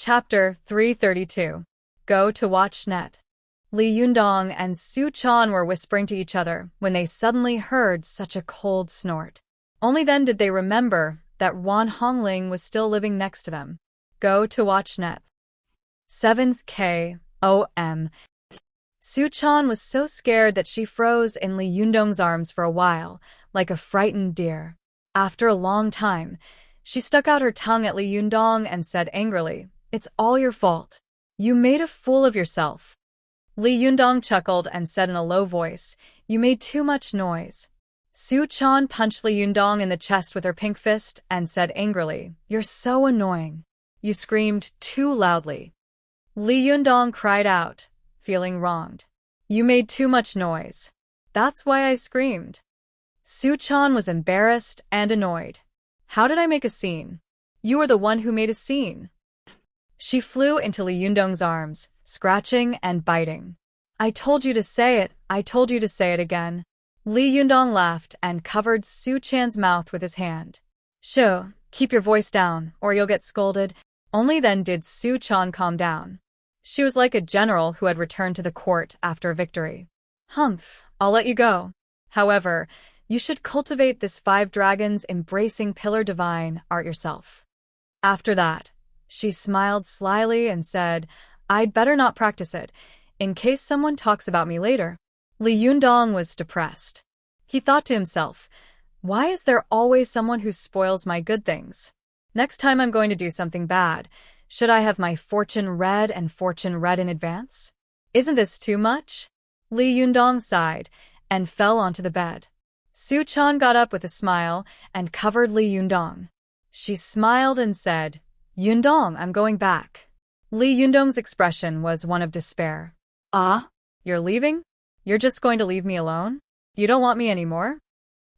Chapter 332. Go to watch net. Li Yundong and Su Chan were whispering to each other when they suddenly heard such a cold snort. Only then did they remember that Wan Hongling was still living next to them. Go to watch net. 7KOM. Su Chan was so scared that she froze in Li Yundong's arms for a while, like a frightened deer. After a long time, she stuck out her tongue at Li Yundong and said angrily, "It's all your fault. You made a fool of yourself." Li Yundong chuckled and said in a low voice, "You made too much noise." Su Chan punched Li Yundong in the chest with her pink fist and said angrily, "You're so annoying. You screamed too loudly." Li Yundong cried out, feeling wronged. "You made too much noise. That's why I screamed." Su Chan was embarrassed and annoyed. "How did I make a scene? You are the one who made a scene." She flew into Li Yundong's arms, scratching and biting. "I told you to say it. I told you to say it again." Li Yundong laughed and covered Su Chan's mouth with his hand. "Shoo, keep your voice down, or you'll get scolded." Only then did Su Chan calm down. She was like a general who had returned to the court after a victory. "Humph, I'll let you go. However, you should cultivate this 5 dragons embracing pillar divine art yourself." After that, she smiled slyly and said, "I'd better not practice it, in case someone talks about me later." Li Yundong was depressed. He thought to himself, "Why is there always someone who spoils my good things? Next time I'm going to do something bad, should I have my fortune read in advance? Isn't this too much?" Li Yundong sighed and fell onto the bed. Su Chan got up with a smile and covered Li Yundong. She smiled and said, "Yundong, I'm going back." Li Yundong's expression was one of despair. "Ah? You're leaving? You're just going to leave me alone? You don't want me anymore?"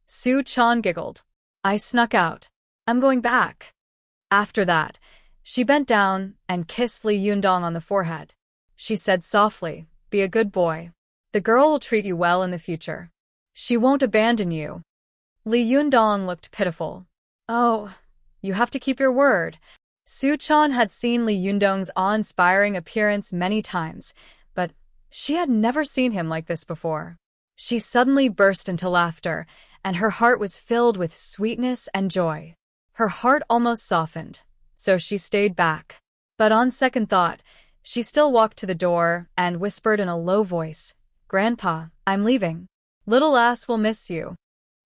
Su Chan giggled. "I snuck out. I'm going back." After that, she bent down and kissed Li Yundong on the forehead. She said softly, "Be a good boy. The girl will treat you well in the future. She won't abandon you." Li Yundong looked pitiful. "Oh, you have to keep your word." Su Chan had seen Li Yundong's awe-inspiring appearance many times, but she had never seen him like this before. She suddenly burst into laughter, and her heart was filled with sweetness and joy. Her heart almost softened, so she stayed back. But on second thought, she still walked to the door and whispered in a low voice, "Grandpa, I'm leaving. Little lass will miss you."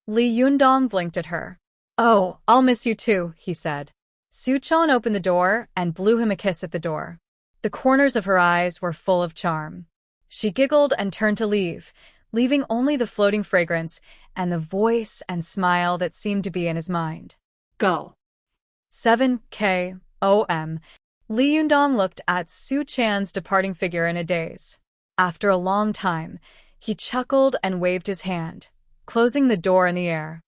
Li Yundong blinked at her. "Oh, I'll miss you too," he said. Su Chan opened the door and blew him a kiss at the door. The corners of her eyes were full of charm. She giggled and turned to leave, leaving only the floating fragrance and the voice and smile that seemed to be in his mind. Go. 7KOM. Li Yundong looked at Su Chan's departing figure in a daze. After a long time, he chuckled and waved his hand, closing the door in the air.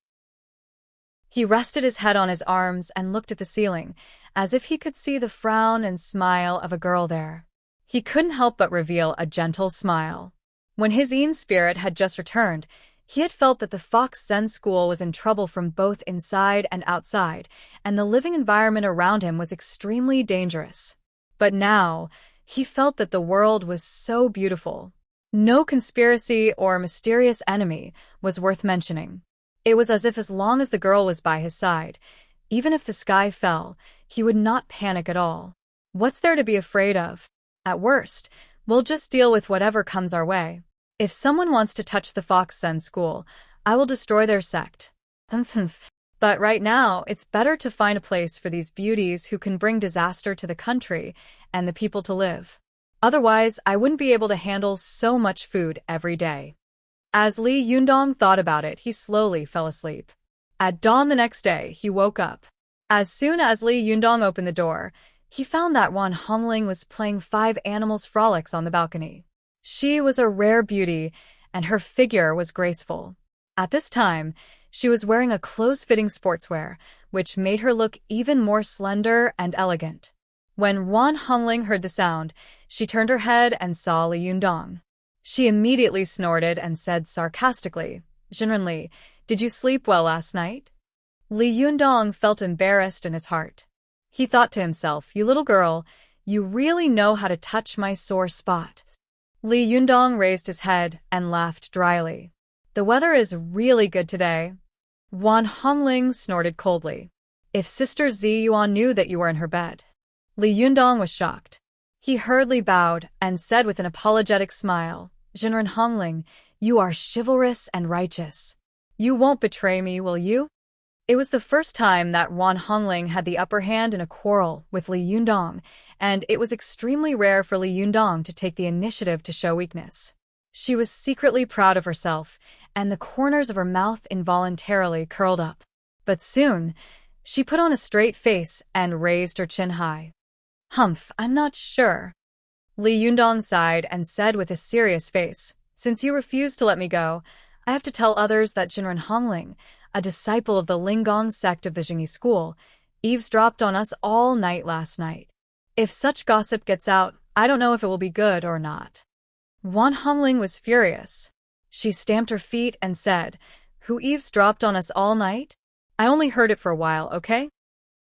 He rested his head on his arms and looked at the ceiling, as if he could see the frown and smile of a girl there. He couldn't help but reveal a gentle smile. When his Yin spirit had just returned, he had felt that the Fox Zen school was in trouble from both inside and outside, and the living environment around him was extremely dangerous. But now, he felt that the world was so beautiful. No conspiracy or mysterious enemy was worth mentioning. It was as long as the girl was by his side, even if the sky fell, he would not panic at all. What's there to be afraid of? At worst, we'll just deal with whatever comes our way. If someone wants to touch the Fox Zen school, I will destroy their sect. But right now, it's better to find a place for these beauties who can bring disaster to the country and the people to live. Otherwise, I wouldn't be able to handle so much food every day. As Li Yundong thought about it, he slowly fell asleep. At dawn the next day, he woke up. As soon as Li Yundong opened the door, he found that Wan Hongling was playing 5 animals frolics on the balcony. She was a rare beauty, and her figure was graceful. At this time, she was wearing a close-fitting sportswear, which made her look even more slender and elegant. When Wan Hongling heard the sound, she turned her head and saw Li Yundong. She immediately snorted and said sarcastically, "Jinrenli, did you sleep well last night?" Li Yundong felt embarrassed in his heart. He thought to himself, "You little girl, You really know how to touch my sore spot. Li Yundong raised his head and laughed dryly. The weather is really good today. Wan Hongling snorted coldly. If Sister Zi Yuan knew that you were in her bed. Li Yundong was shocked. He hurriedly bowed and said with an apologetic smile, Jinren Hongling, you are chivalrous and righteous. You won't betray me, will you? It was the first time that Wan Hongling had the upper hand in a quarrel with Li Yundong, and it was extremely rare for Li Yundong to take the initiative to show weakness. She was secretly proud of herself, and the corners of her mouth involuntarily curled up. But soon, she put on a straight face and raised her chin high. Humph, I'm not sure. Li Yundong sighed and said with a serious face, since you refuse to let me go, I have to tell others that Jinren Hongling, a disciple of the Linggong sect of the Jingyi school, eavesdropped on us all night last night. If such gossip gets out, I don't know if it will be good or not. Wan Hongling was furious. She stamped her feet and said, Who eavesdropped on us all night? I only heard it for a while, okay?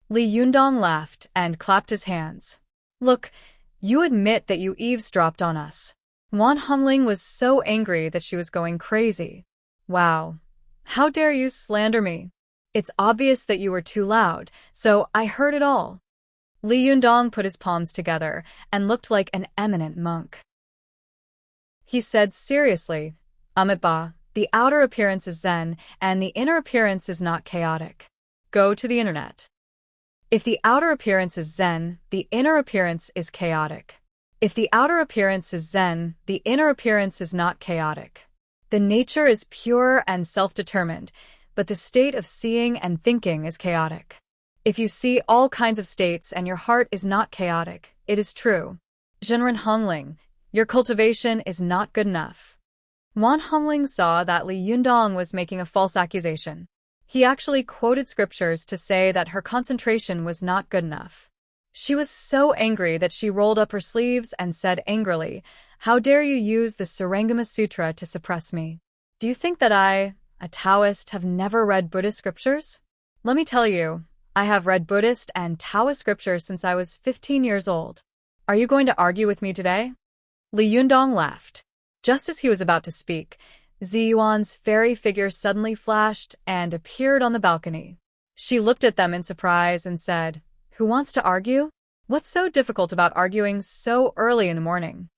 Li Yundong laughed and clapped his hands. Look, you admit that you eavesdropped on us. Wan Hongling was so angry that she was going crazy. Wow. How dare you slander me? It's obvious that you were too loud, so I heard it all. Li Yundong put his palms together and looked like an eminent monk. He said seriously, Amitabha, the outer appearance is Zen, and the inner appearance is not chaotic. Go to the internet. If the outer appearance is Zen, the inner appearance is chaotic. If the outer appearance is Zen, the inner appearance is not chaotic. The nature is pure and self-determined, but the state of seeing and thinking is chaotic. If you see all kinds of states and your heart is not chaotic, it is true. Jinren Hongling, your cultivation is not good enough. Wan Hongling saw that Li Yundong was making a false accusation. He actually quoted scriptures to say that her concentration was not good enough. She was so angry that she rolled up her sleeves and said angrily, How dare you use the Sarangama Sutra to suppress me? Do you think that I, a Taoist, have never read Buddhist scriptures? Let me tell you, I have read Buddhist and Taoist scriptures since I was 15 years old. Are you going to argue with me today? Li Yundong laughed. Just as he was about to speak, Zi Yuan's fairy figure suddenly flashed and appeared on the balcony. She looked at them in surprise and said, Who wants to argue? What's so difficult about arguing so early in the morning?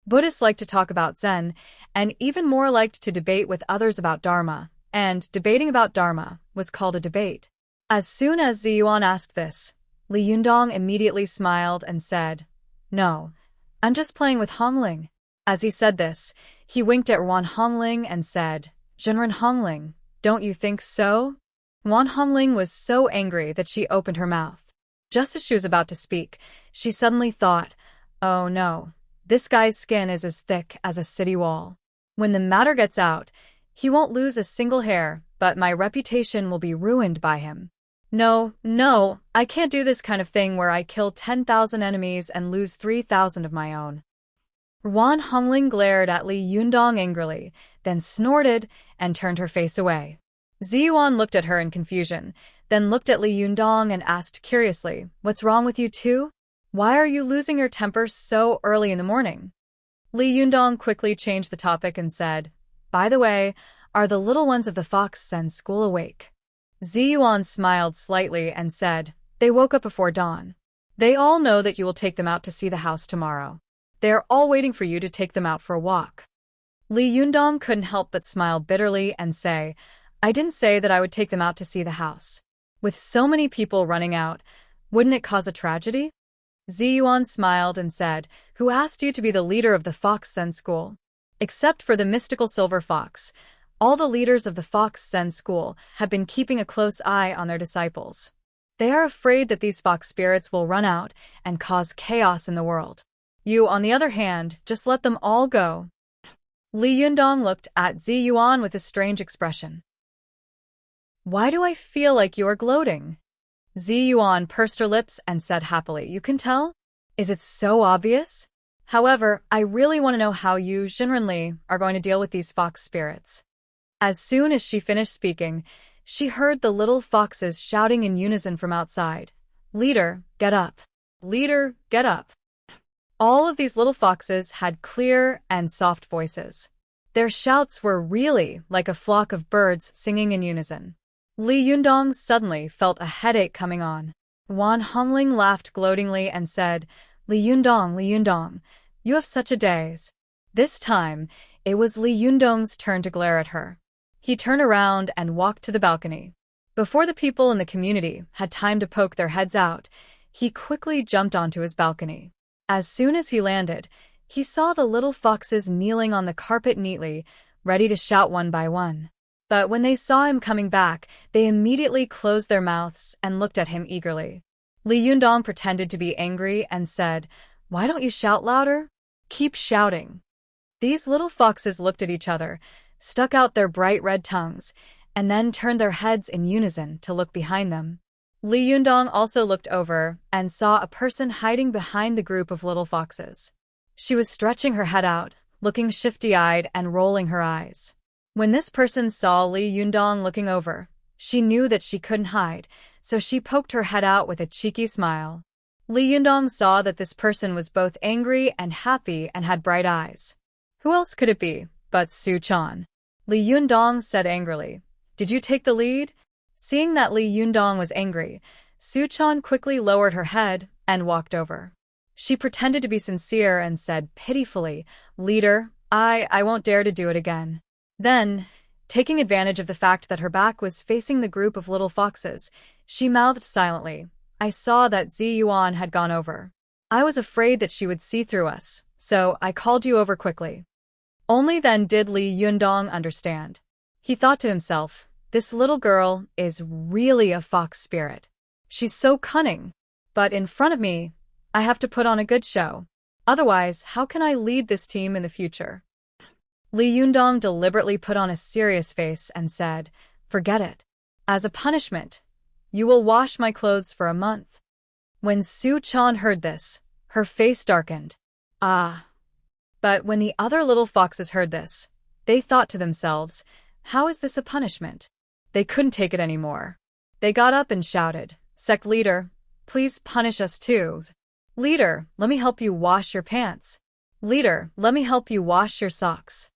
Buddhists like to talk about Zen, and even more liked to debate with others about Dharma, and debating about Dharma was called a debate. As soon as Zi Yuan asked this, Li Yundong immediately smiled and said, No, I'm just playing with Hongling. As he said this, he winked at Wan Hongling and said, Jinren Hongling, don't you think so? Wan Hongling was so angry that she opened her mouth. Just as she was about to speak, she suddenly thought, Oh no, this guy's skin is as thick as a city wall. When the matter gets out, he won't lose a single hair, but my reputation will be ruined by him. No, I can't do this kind of thing where I kill 10,000 enemies and lose 3,000 of my own. Wan Hongling glared at Li Yundong angrily, then snorted and turned her face away. Zi Yuan looked at her in confusion, then looked at Li Yundong and asked curiously, What's wrong with you two? Why are you losing your temper so early in the morning? Li Yundong quickly changed the topic and said, By the way, are the little ones of the Fox Zen school awake? Zi Yuan smiled slightly and said, They woke up before dawn. They all know that you will take them out to see the house tomorrow. They are all waiting for you to take them out for a walk. Li Yundong couldn't help but smile bitterly and say, I didn't say that I would take them out to see the house. With so many people running out, wouldn't it cause a tragedy? Zi Yuan smiled and said, Who asked you to be the leader of the Fox Zen school? Except for the mystical silver fox, all the leaders of the Fox Zen school have been keeping a close eye on their disciples. They are afraid that these fox spirits will run out and cause chaos in the world. You, on the other hand, just let them all go. Li Yundong looked at Zi Yuan with a strange expression. Why do I feel like you are gloating? Zi Yuan pursed her lips and said happily, You can tell? Is it so obvious? However, I really want to know how you, Jinren Li, are going to deal with these fox spirits. As soon as she finished speaking, she heard the little foxes shouting in unison from outside. Leader, get up. Leader, get up. All of these little foxes had clear and soft voices. Their shouts were really like a flock of birds singing in unison. Li Yundong suddenly felt a headache coming on. Wan Hongling laughed gloatingly and said, Li Yundong, you have such a daze. This time, it was Li Yundong's turn to glare at her. He turned around and walked to the balcony. Before the people in the community had time to poke their heads out, he quickly jumped onto his balcony. As soon as he landed, he saw the little foxes kneeling on the carpet neatly, ready to shout one by one. But when they saw him coming back, they immediately closed their mouths and looked at him eagerly. Li Yundong pretended to be angry and said, Why don't you shout louder? Keep shouting. These little foxes looked at each other, stuck out their bright red tongues, and then turned their heads in unison to look behind them. Li Yundong also looked over and saw a person hiding behind the group of little foxes. She was stretching her head out, looking shifty-eyed and rolling her eyes. When this person saw Li Yundong looking over, she knew that she couldn't hide, so she poked her head out with a cheeky smile. Li Yundong saw that this person was both angry and happy and had bright eyes. Who else could it be but Su Chan? Li Yundong said angrily, Did you take the lead? Seeing that Li Yundong was angry, Su Chan quickly lowered her head and walked over. She pretended to be sincere and said pitifully, Leader, I won't dare to do it again. Then, taking advantage of the fact that her back was facing the group of little foxes, she mouthed silently, I saw that Zi Yuan had gone over. I was afraid that she would see through us, so I called you over quickly. Only then did Li Yundong understand. He thought to himself, this little girl is really a fox spirit. She's so cunning. But in front of me, I have to put on a good show. Otherwise, how can I lead this team in the future? Li Yundong deliberately put on a serious face and said, Forget it. As a punishment, you will wash my clothes for a month. When Su Chan heard this, her face darkened. Ah. But when the other little foxes heard this, they thought to themselves, how is this a punishment? They couldn't take it anymore. They got up and shouted, Sect leader, please punish us too. Leader, let me help you wash your pants. Leader, let me help you wash your socks.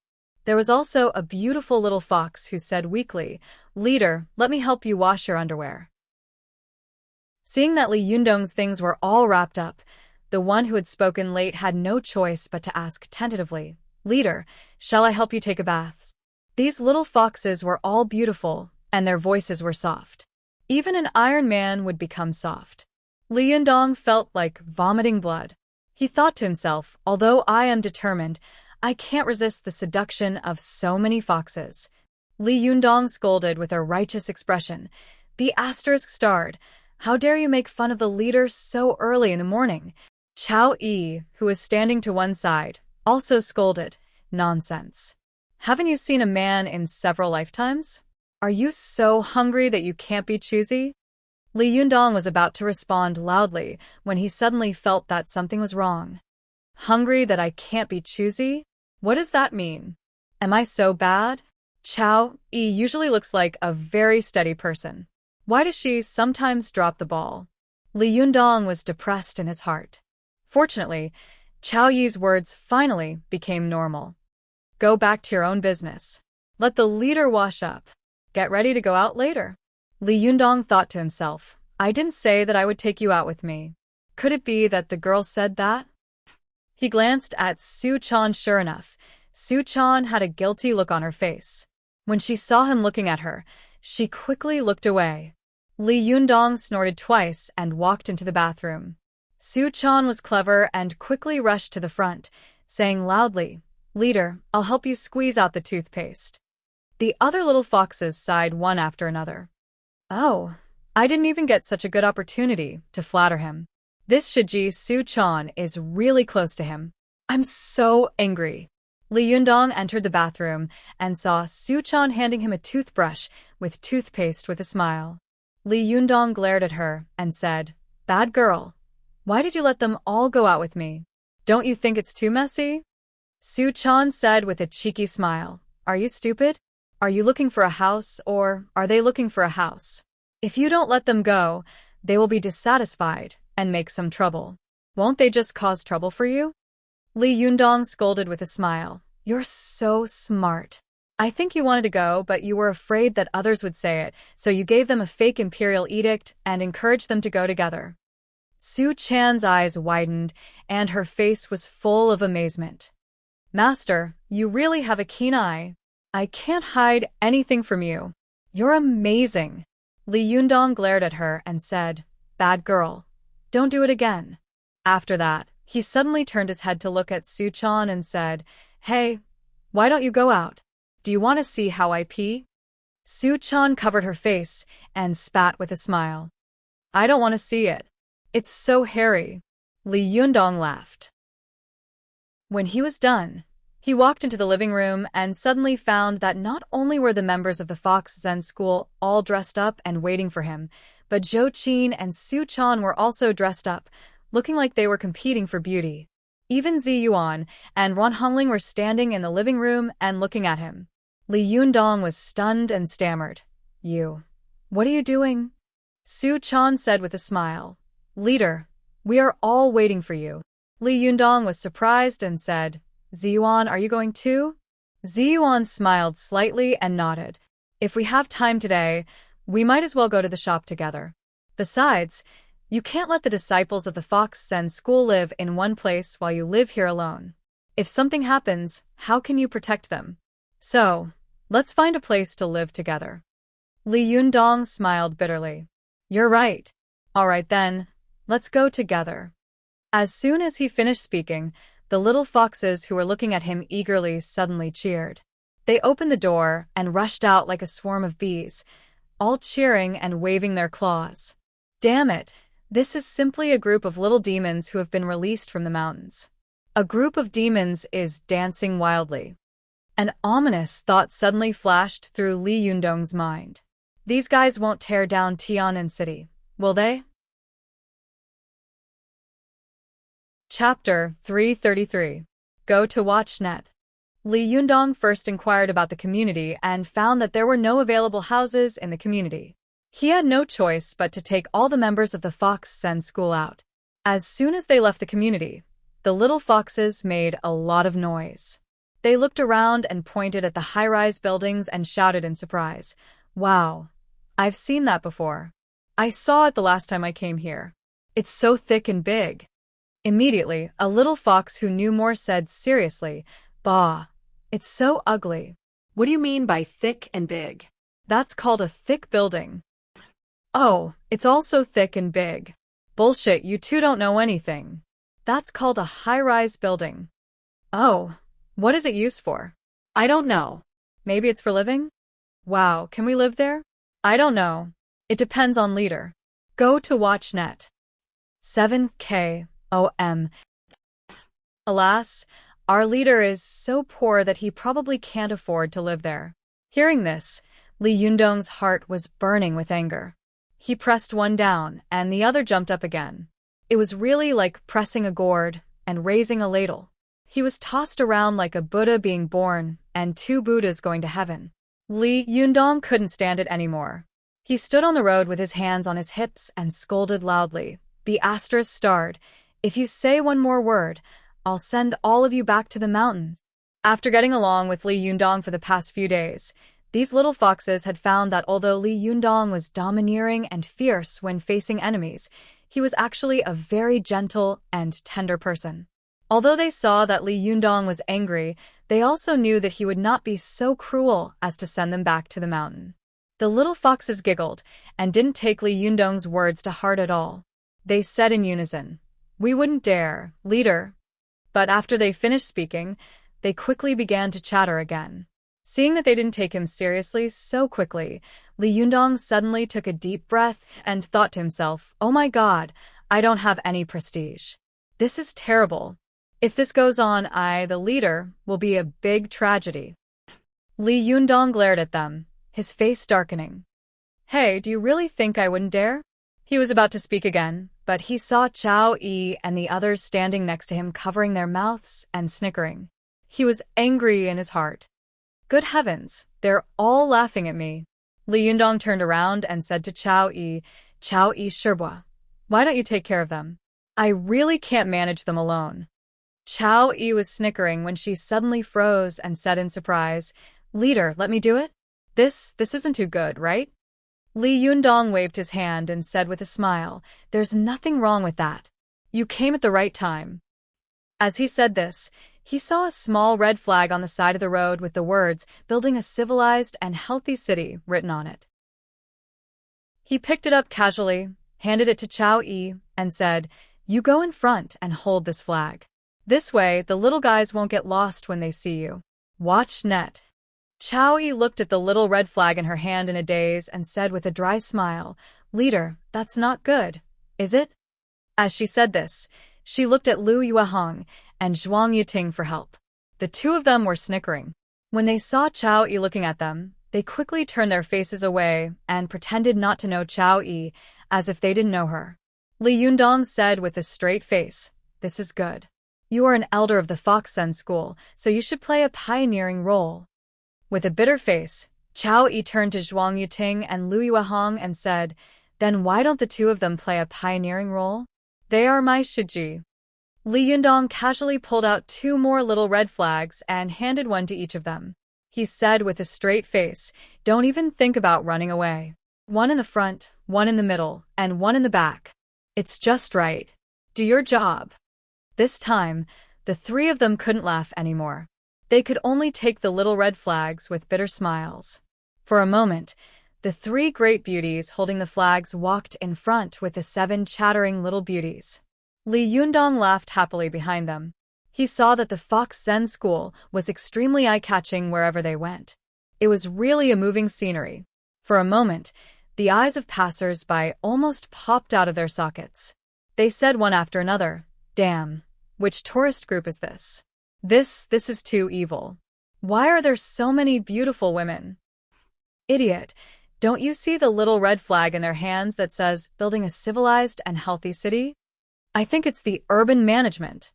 There was also a beautiful little fox who said weakly, Leader, let me help you wash your underwear. Seeing that Li Yundong's things were all wrapped up, the one who had spoken late had no choice but to ask tentatively, Leader, shall I help you take a bath? These little foxes were all beautiful, and their voices were soft. Even an Iron Man would become soft. Li Yundong felt like vomiting blood. He thought to himself, although I am determined, I can't resist the seduction of so many foxes. Li Yundong scolded with a righteous expression. The asterisk starred. How dare you make fun of the leader so early in the morning? Chao Yi, who was standing to one side, also scolded. Nonsense. Haven't you seen a man in several lifetimes? Are you so hungry that you can't be choosy? Li Yundong was about to respond loudly when he suddenly felt that something was wrong. Hungry that I can't be choosy? What does that mean? Am I so bad? Chao Yi usually looks like a very steady person. Why does she sometimes drop the ball? Li Yundong was depressed in his heart. Fortunately, Chao Yi's words finally became normal. Go back to your own business. Let the leader wash up. Get ready to go out later. Li Yundong thought to himself, I didn't say that I would take you out with me. Could it be that the girl said that? He glanced at Su Chan. Sure enough, Su Chan had a guilty look on her face. When she saw him looking at her, she quickly looked away. Li Yundong snorted twice and walked into the bathroom. Su Chan was clever and quickly rushed to the front, saying loudly, Leader, I'll help you squeeze out the toothpaste. The other little foxes sighed one after another. Oh, I didn't even get such a good opportunity to flatter him. This Shiji Su Chan is really close to him. I'm so angry. Li Yundong entered the bathroom and saw Su Chan handing him a toothbrush with toothpaste with a smile. Li Yundong glared at her and said, Bad girl. Why did you let them all go out with me? Don't you think it's too messy? Su Chan said with a cheeky smile, Are you stupid? Are you looking for a house, or are they looking for a house? If you don't let them go, they will be dissatisfied and make some trouble. Won't they just cause trouble for you? Li Yundong scolded with a smile. You're so smart. I think you wanted to go, but you were afraid that others would say it, so you gave them a fake imperial edict and encouraged them to go together. Su Chan's eyes widened, and her face was full of amazement. Master, you really have a keen eye. I can't hide anything from you. You're amazing. Li Yundong glared at her and said, Bad girl. Don't do it again. After that, he suddenly turned his head to look at Su Chan and said, Hey, why don't you go out? Do you want to see how I pee? Su Chan covered her face and spat with a smile. I don't want to see it. It's so hairy. Li Yundong laughed. When he was done, he walked into the living room and suddenly found that not only were the members of the Fox Zen school all dressed up and waiting for him, but Zhou Qin and Su Chan were also dressed up, looking like they were competing for beauty. Even Zi Yuan and Ron Hongling were standing in the living room and looking at him. Li Yundong was stunned and stammered. What are you doing? Su Chan said with a smile. Leader, we are all waiting for you. Li Yundong was surprised and said, Ziyuan, are you going too? Ziyuan smiled slightly and nodded. If we have time today, we might as well go to the shop together. Besides, you can't let the disciples of the Fox Zen school live in one place while you live here alone. If something happens, how can you protect them? So, let's find a place to live together. Li Yundong smiled bitterly. You're right. All right then, let's go together. As soon as he finished speaking, the little foxes who were looking at him eagerly suddenly cheered. They opened the door and rushed out like a swarm of bees, all cheering and waving their claws. Damn it, this is simply a group of little demons who have been released from the mountains. A group of demons is dancing wildly. An ominous thought suddenly flashed through Li Yundong's mind. These guys won't tear down Tianan City, will they? Chapter 333. Go to WatchNet. Li Yundong first inquired about the community and found that there were no available houses in the community. He had no choice but to take all the members of the Fox Zen school out. As soon as they left the community, the little foxes made a lot of noise. They looked around and pointed at the high-rise buildings and shouted in surprise, Wow, I've seen that before. I saw it the last time I came here. It's so thick and big. Immediately, a little fox who knew more said seriously, Bah, it's so ugly. What do you mean by thick and big? That's called a thick building. Oh, it's all so thick and big. Bullshit, you two don't know anything. That's called a high-rise building. Oh, what is it used for? I don't know. Maybe it's for living? Wow, can we live there? I don't know. It depends on leader. Go to WatchNet. 7K. Alas, our leader is so poor that he probably can't afford to live there. Hearing this, Li Yundong's heart was burning with anger. He pressed one down, and the other jumped up again. It was really like pressing a gourd and raising a ladle. He was tossed around like a Buddha being born and two Buddhas going to heaven. Li Yundong couldn't stand it anymore. He stood on the road with his hands on his hips and scolded loudly. The asterisk starred. If you say one more word, I'll send all of you back to the mountains. After getting along with Li Yundong for the past few days, these little foxes had found that although Li Yundong was domineering and fierce when facing enemies, he was actually a very gentle and tender person. Although they saw that Li Yundong was angry, they also knew that he would not be so cruel as to send them back to the mountain. The little foxes giggled and didn't take Li Yundong's words to heart at all. They said in unison, We wouldn't dare, leader. But after they finished speaking, they quickly began to chatter again. Seeing that they didn't take him seriously so quickly, Li Yundong suddenly took a deep breath and thought to himself, Oh my God, I don't have any prestige. This is terrible. If this goes on, I, the leader, will be a big tragedy. Li Yundong glared at them, his face darkening. Hey, do you really think I wouldn't dare? He was about to speak again, but he saw Chao Yi and the others standing next to him covering their mouths and snickering. He was angry in his heart. Good heavens, they're all laughing at me. Li Yundong turned around and said to Chao Yi, Shibua, why don't you take care of them? I really can't manage them alone. Chao Yi was snickering when she suddenly froze and said in surprise, Leader, let me do it? This isn't too good, right? Li Yundong waved his hand and said with a smile, There's nothing wrong with that. You came at the right time. As he said this, he saw a small red flag on the side of the road with the words, Building a Civilized and Healthy City, written on it. He picked it up casually, handed it to Chao Yi, and said, You go in front and hold this flag. This way, the little guys won't get lost when they see you. Watch net. Chao Yi looked at the little red flag in her hand in a daze and said with a dry smile, Leader, that's not good, is it? As she said this, she looked at Lu Yuehong and Zhuang Yuting for help. The two of them were snickering. When they saw Chao Yi looking at them, they quickly turned their faces away and pretended not to know Chao Yi, as if they didn't know her. Li Yundong said with a straight face, This is good. You are an elder of the Fox Sun School, so you should play a pioneering role. With a bitter face, Chao Yi turned to Zhuang Yuting and Lu Yuehong and said, Then why don't the two of them play a pioneering role? They are my Shiji. Li Yundong casually pulled out two more little red flags and handed one to each of them. He said with a straight face, Don't even think about running away. One in the front, one in the middle, and one in the back. It's just right. Do your job. This time, the three of them couldn't laugh anymore. They could only take the little red flags with bitter smiles. For a moment, the three great beauties holding the flags walked in front with the 7 chattering little beauties. Li Yundong laughed happily behind them. He saw that the Fox Zen School was extremely eye-catching wherever they went. It was really a moving scenery. For a moment, the eyes of passers-by almost popped out of their sockets. They said one after another, Damn, which tourist group is this? This is too evil. Why are there so many beautiful women? Idiot, don't you see the little red flag in their hands that says, Building a Civilized and Healthy City? I think it's the urban management.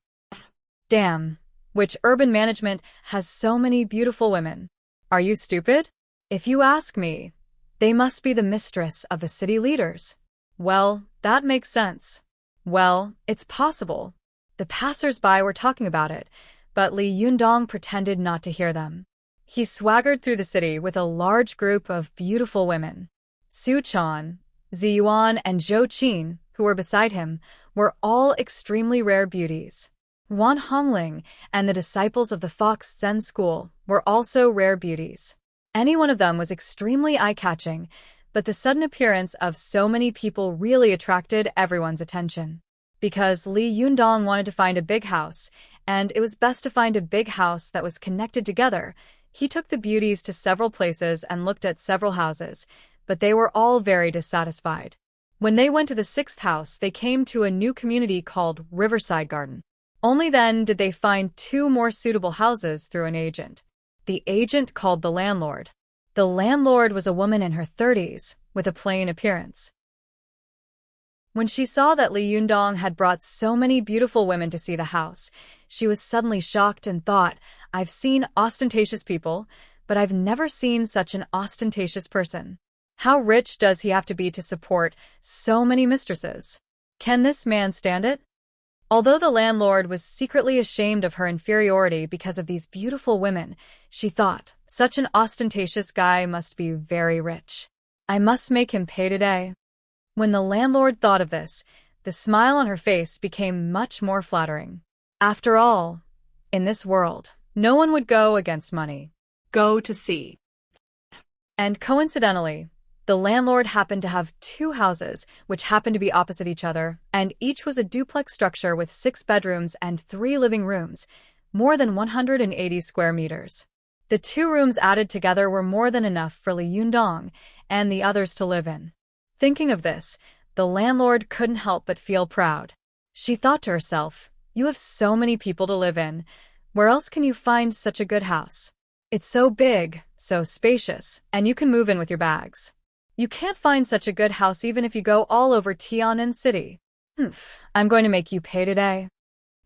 Damn, which urban management has so many beautiful women? Are you stupid? If you ask me, they must be the mistress of the city leaders. Well, that makes sense. Well, it's possible. The passers-by were talking about it, but Li Yundong pretended not to hear them. He swaggered through the city with a large group of beautiful women. Su Chan, Ziyuan, and Zhou Qin, who were beside him, were all extremely rare beauties. Wan Hongling and the disciples of the Fox Zen School were also rare beauties. Any one of them was extremely eye-catching, but the sudden appearance of so many people really attracted everyone's attention. Because Li Yundong wanted to find a big house, and it was best to find a big house that was connected together, he took the beauties to several places and looked at several houses, but they were all very dissatisfied. When they went to the 6th house, they came to a new community called Riverside Garden. Only then did they find 2 more suitable houses through an agent. The agent called the landlord. The landlord was a woman in her 30s, with a plain appearance. When she saw that Li Yundong had brought so many beautiful women to see the house, she was suddenly shocked and thought, I've seen ostentatious people, but I've never seen such an ostentatious person. How rich does he have to be to support so many mistresses? Can this man stand it? Although the landlord was secretly ashamed of her inferiority because of these beautiful women, she thought, such an ostentatious guy must be very rich. I must make him pay today. When the landlord thought of this, the smile on her face became much more flattering. After all, in this world, no one would go against money. Go to see. And coincidentally, the landlord happened to have 2 houses, which happened to be opposite each other, and each was a duplex structure with 6 bedrooms and 3 living rooms, more than 180 square meters. The 2 rooms added together were more than enough for Li Yundong and the others to live in. Thinking of this, the landlord couldn't help but feel proud. She thought to herself, You have so many people to live in. Where else can you find such a good house? It's so big, so spacious, and you can move in with your bags. You can't find such a good house even if you go all over Tian'an City. I'm going to make you pay today.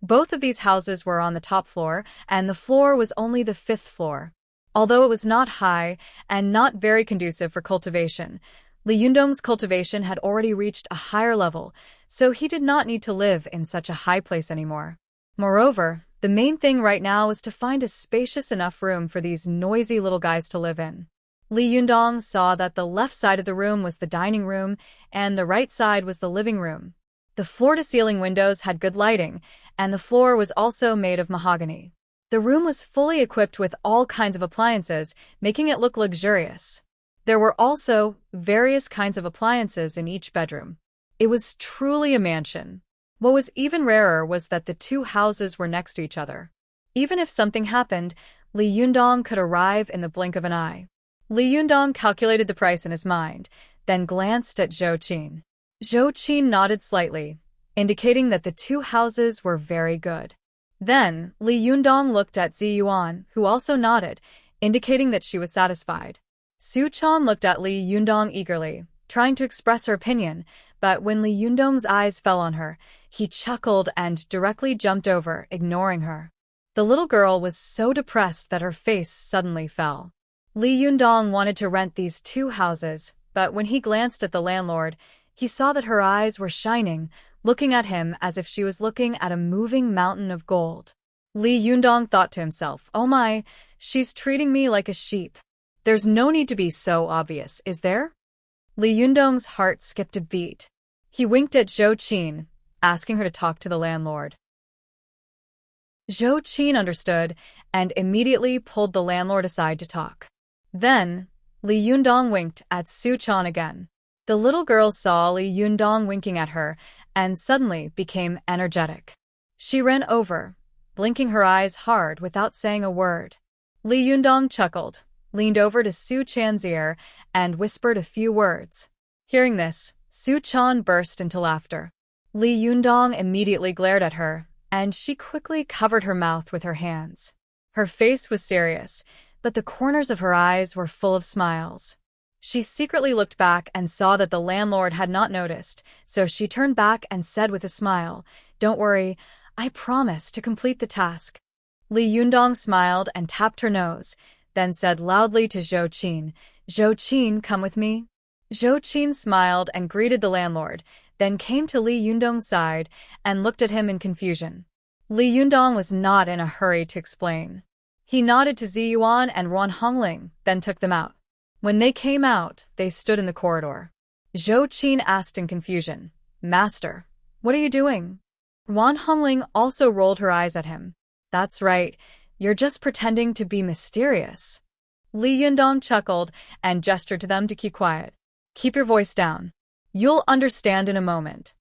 Both of these houses were on the top floor, and the floor was only the 5th floor. Although it was not high and not very conducive for cultivation, Li Yundong's cultivation had already reached a higher level, so he did not need to live in such a high place anymore. Moreover, the main thing right now was to find a spacious enough room for these noisy little guys to live in. Li Yundong saw that the left side of the room was the dining room and the right side was the living room. The floor-to-ceiling windows had good lighting, and the floor was also made of mahogany. The room was fully equipped with all kinds of appliances, making it look luxurious. There were also various kinds of appliances in each bedroom. It was truly a mansion. What was even rarer was that the two houses were next to each other. Even if something happened, Li Yundong could arrive in the blink of an eye. Li Yundong calculated the price in his mind, then glanced at Zhou Qin. Zhou Qin nodded slightly, indicating that the two houses were very good. Then, Li Yundong looked at Zi Yuan, who also nodded, indicating that she was satisfied. Su Chan looked at Li Yundong eagerly, trying to express her opinion, but when Li Yundong's eyes fell on her, he chuckled and directly jumped over, ignoring her. The little girl was so depressed that her face suddenly fell. Li Yundong wanted to rent these two houses, but when he glanced at the landlord, he saw that her eyes were shining, looking at him as if she was looking at a moving mountain of gold. Li Yundong thought to himself, "Oh my, she's treating me like a sheep. There's no need to be so obvious, is there?" Li Yundong's heart skipped a beat. He winked at Zhou Qin, asking her to talk to the landlord. Zhou Qin understood and immediately pulled the landlord aside to talk. Then, Li Yundong winked at Su Chan again. The little girl saw Li Yundong winking at her and suddenly became energetic. She ran over, blinking her eyes hard without saying a word. Li Yundong chuckled, leaned over to Su Chan's ear, and whispered a few words. Hearing this, Su Chan burst into laughter. Li Yundong immediately glared at her, and she quickly covered her mouth with her hands. Her face was serious, but the corners of her eyes were full of smiles. She secretly looked back and saw that the landlord had not noticed, so she turned back and said with a smile, "Don't worry, I promise to complete the task." Li Yundong smiled and tapped her nose, then said loudly to Zhou Qin, "Zhou Qin, come with me." Zhou Qin smiled and greeted the landlord, then came to Li Yundong's side and looked at him in confusion. Li Yundong was not in a hurry to explain. He nodded to Zi Yuan and Wan Hongling, then took them out. When they came out, they stood in the corridor. Zhou Qin asked in confusion, "Master, what are you doing?" Wan Hongling also rolled her eyes at him. "That's right, you're just pretending to be mysterious." Li Yundong chuckled and gestured to them to keep quiet. "Keep your voice down. You'll understand in a moment."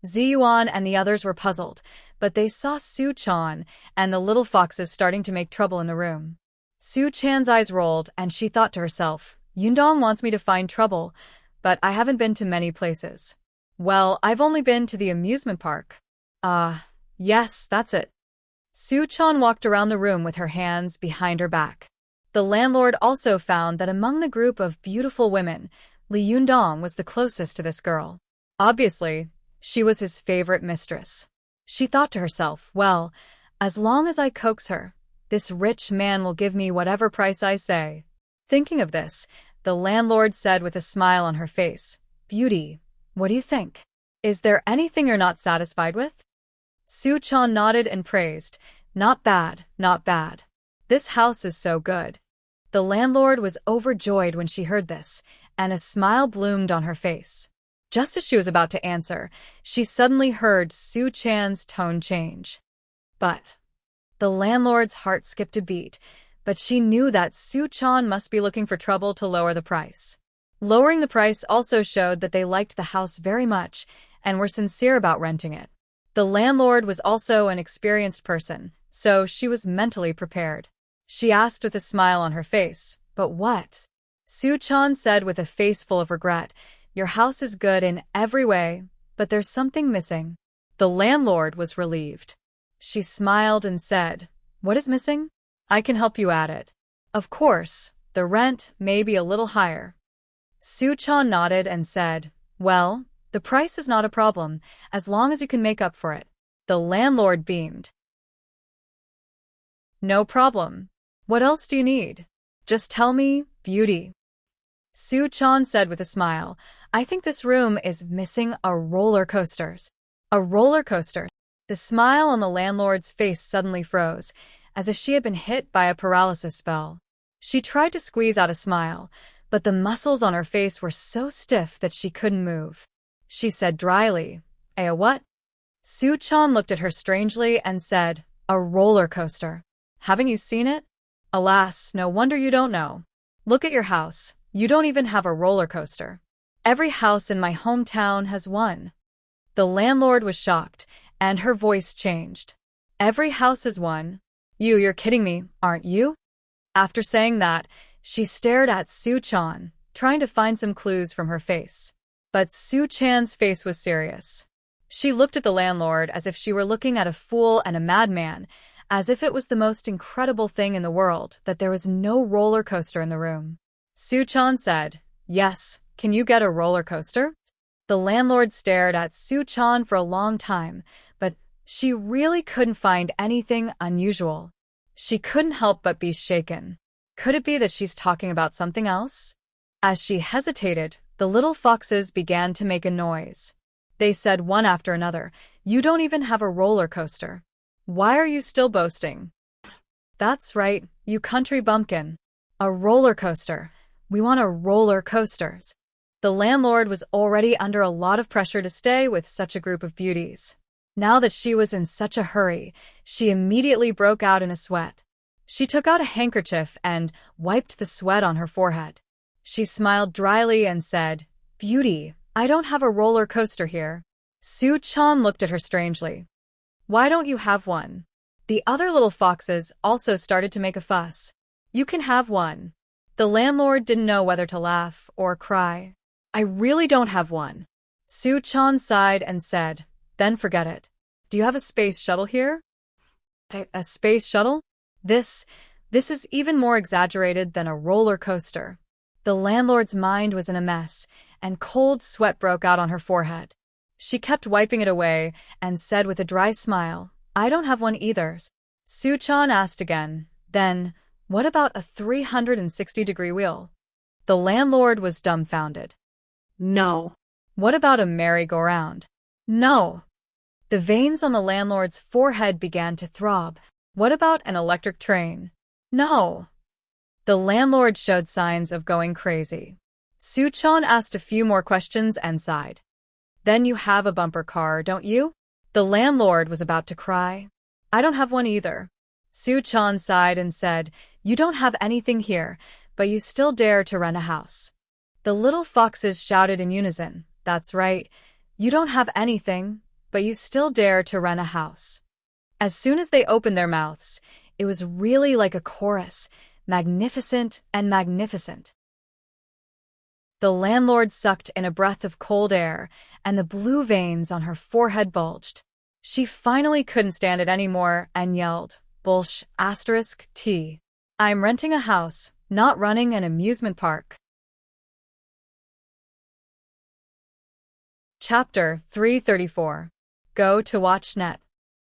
Zi Yuan and the others were puzzled, but they saw Su Chan and the little foxes starting to make trouble in the room. Su Chan's eyes rolled, and she thought to herself, "Yundong wants me to find trouble, but I haven't been to many places. Well, I've only been to the amusement park." Yes, that's it." Su Chan walked around the room with her hands behind her back. The landlord also found that among the group of beautiful women, Li Yundong was the closest to this girl. Obviously, she was his favorite mistress. She thought to herself, "Well, as long as I coax her, this rich man will give me whatever price I say." Thinking of this, the landlord said with a smile on her face, "Beauty, what do you think? Is there anything you're not satisfied with?" Su Chan nodded and praised, "Not bad, not bad. This house is so good." The landlord was overjoyed when she heard this, and a smile bloomed on her face. Just as she was about to answer, she suddenly heard Su Chan's tone change. But the landlord's heart skipped a beat, but she knew that Su Chan must be looking for trouble to lower the price. Lowering the price also showed that they liked the house very much and were sincere about renting it. The landlord was also an experienced person, so she was mentally prepared. She asked with a smile on her face, "But what?" Su Chan said with a face full of regret, "Your house is good in every way, but there's something missing." The landlord was relieved. She smiled and said, "What is missing? I can help you add it. Of course, the rent may be a little higher." Su Chan nodded and said, "Well, the price is not a problem, as long as you can make up for it." The landlord beamed. "No problem. What else do you need? Just tell me, beauty." Su Chan said with a smile, I think this room is missing a roller coaster. A roller coaster. The smile on the landlord's face suddenly froze, as if she had been hit by a paralysis spell. She tried to squeeze out a smile, but the muscles on her face were so stiff that she couldn't move. She said dryly, a what? Su Chan looked at her strangely and said, a roller coaster. Haven't you seen it? Alas, no wonder you don't know. Look at your house. You don't even have a roller coaster. Every house in my hometown has one. The landlord was shocked, and her voice changed. Every house has one. You're kidding me, aren't you? After saying that, she stared at Su Chan, trying to find some clues from her face. But Su Chan's face was serious. She looked at the landlord as if she were looking at a fool and a madman, as if it was the most incredible thing in the world that there was no roller coaster in the room. Su Chan said, yes, can you get a roller coaster? The landlord stared at Su Chan for a long time, but she really couldn't find anything unusual. She couldn't help but be shaken. Could it be that she's talking about something else? As she hesitated, the little foxes began to make a noise. They said one after another, you don't even have a roller coaster. Why are you still boasting? That's right, you country bumpkin. A roller coaster. We want a roller coasters. The landlord was already under a lot of pressure to stay with such a group of beauties. Now that she was in such a hurry, she immediately broke out in a sweat. She took out a handkerchief and wiped the sweat on her forehead. She smiled dryly and said, Beauty, I don't have a roller coaster here. Su Chan looked at her strangely. Why don't you have one? The other little foxes also started to make a fuss. You can have one. The landlord didn't know whether to laugh or cry. I really don't have one. Su Chan sighed and said, then forget it. Do you have a space shuttle here? A space shuttle? This is even more exaggerated than a roller coaster. The landlord's mind was in a mess, and cold sweat broke out on her forehead. She kept wiping it away and said with a dry smile, I don't have one either. Su Chan asked again, then, what about a 360-degree wheel? The landlord was dumbfounded. No. What about a merry-go-round? No. The veins on the landlord's forehead began to throb. What about an electric train? No. The landlord showed signs of going crazy. Su Chan asked a few more questions and sighed. Then you have a bumper car, don't you? The landlord was about to cry. I don't have one either. Su Chan sighed and said, you don't have anything here, but you still dare to rent a house. The little foxes shouted in unison, that's right. You don't have anything, but you still dare to rent a house. As soon as they opened their mouths, it was really like a chorus, magnificent and magnificent. The landlord sucked in a breath of cold air, and the blue veins on her forehead bulged. She finally couldn't stand it anymore and yelled, Bullsh *T. I'm renting a house, not running an amusement park. Chapter 334. Go to watch net.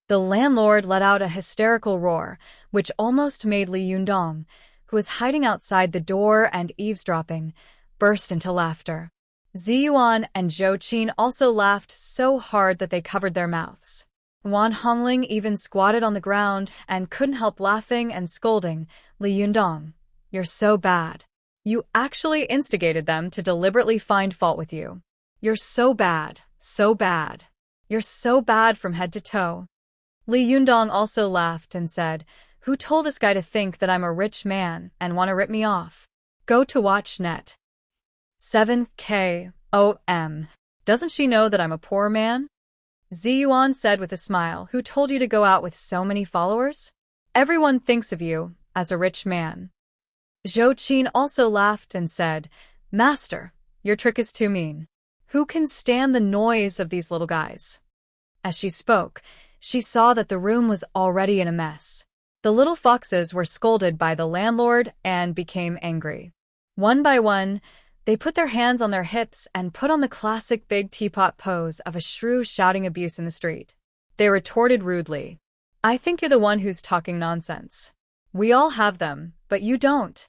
The landlord let out a hysterical roar, which almost made Li Yundong, who was hiding outside the door and eavesdropping, burst into laughter. Ziyuan and Zhou Qin also laughed so hard that they covered their mouths. Wan Hongling even squatted on the ground and couldn't help laughing and scolding, Li Yundong, you're so bad. You actually instigated them to deliberately find fault with you. You're so bad, so bad. You're so bad from head to toe. Li Yundong also laughed and said, who told this guy to think that I'm a rich man and want to rip me off? Go to watch net. 7th KOM. Doesn't she know that I'm a poor man? Ziyuan said with a smile, who told you to go out with so many followers? Everyone thinks of you as a rich man. Zhou Qin also laughed and said, Master, your trick is too mean. Who can stand the noise of these little guys? As she spoke, she saw that the room was already in a mess. The little foxes were scolded by the landlord and became angry. One by one, they put their hands on their hips and put on the classic big teapot pose of a shrew shouting abuse in the street. They retorted rudely, I think you're the one who's talking nonsense. We all have them, but you don't.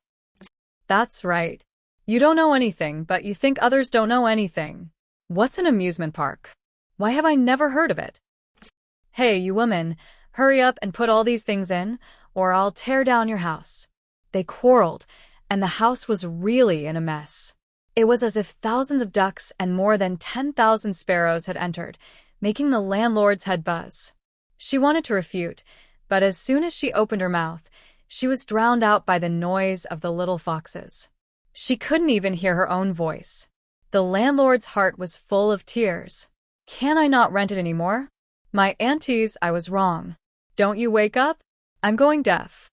That's right. You don't know anything, but you think others don't know anything. What's an amusement park? Why have I never heard of it? Hey, you woman, hurry up and put all these things in, or I'll tear down your house. They quarreled, and the house was really in a mess. It was as if thousands of ducks and more than 10,000 sparrows had entered, making the landlord's head buzz. She wanted to refute, but as soon as she opened her mouth, she was drowned out by the noise of the little foxes. She couldn't even hear her own voice. The landlord's heart was full of tears. Can I not rent it anymore? My aunties, I was wrong. Don't you wake up? I'm going deaf.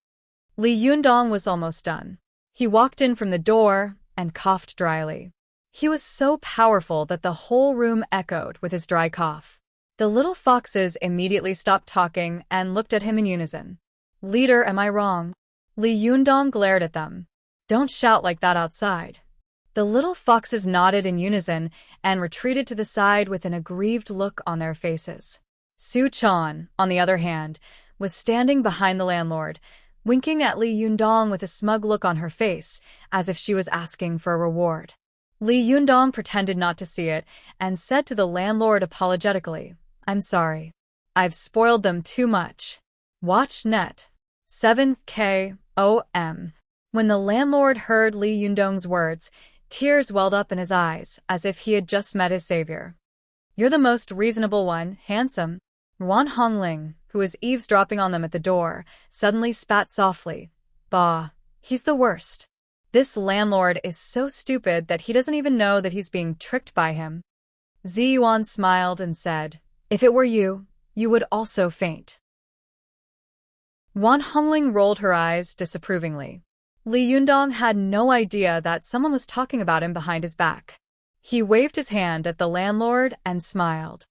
Li Yundong was almost done. He walked in from the door and coughed dryly. He was so powerful that the whole room echoed with his dry cough. The little foxes immediately stopped talking and looked at him in unison. Leader, am I wrong? Li Yundong glared at them. Don't shout like that outside. The little foxes nodded in unison and retreated to the side with an aggrieved look on their faces. Su Chan, on the other hand, was standing behind the landlord, winking at Li Yundong with a smug look on her face, as if she was asking for a reward. Li Yundong pretended not to see it and said to the landlord apologetically, I'm sorry. I've spoiled them too much. Watch net. 7th KOM. When the landlord heard Li Yundong's words, tears welled up in his eyes, as if he had just met his savior. You're the most reasonable one, handsome. Wan Hongling, who was eavesdropping on them at the door, suddenly spat softly. Bah, he's the worst. This landlord is so stupid that he doesn't even know that he's being tricked by him. Zi Yuan smiled and said, If it were you, you would also faint. Wan Hongling rolled her eyes disapprovingly. Li Yundong had no idea that someone was talking about him behind his back. He waved his hand at the landlord and smiled.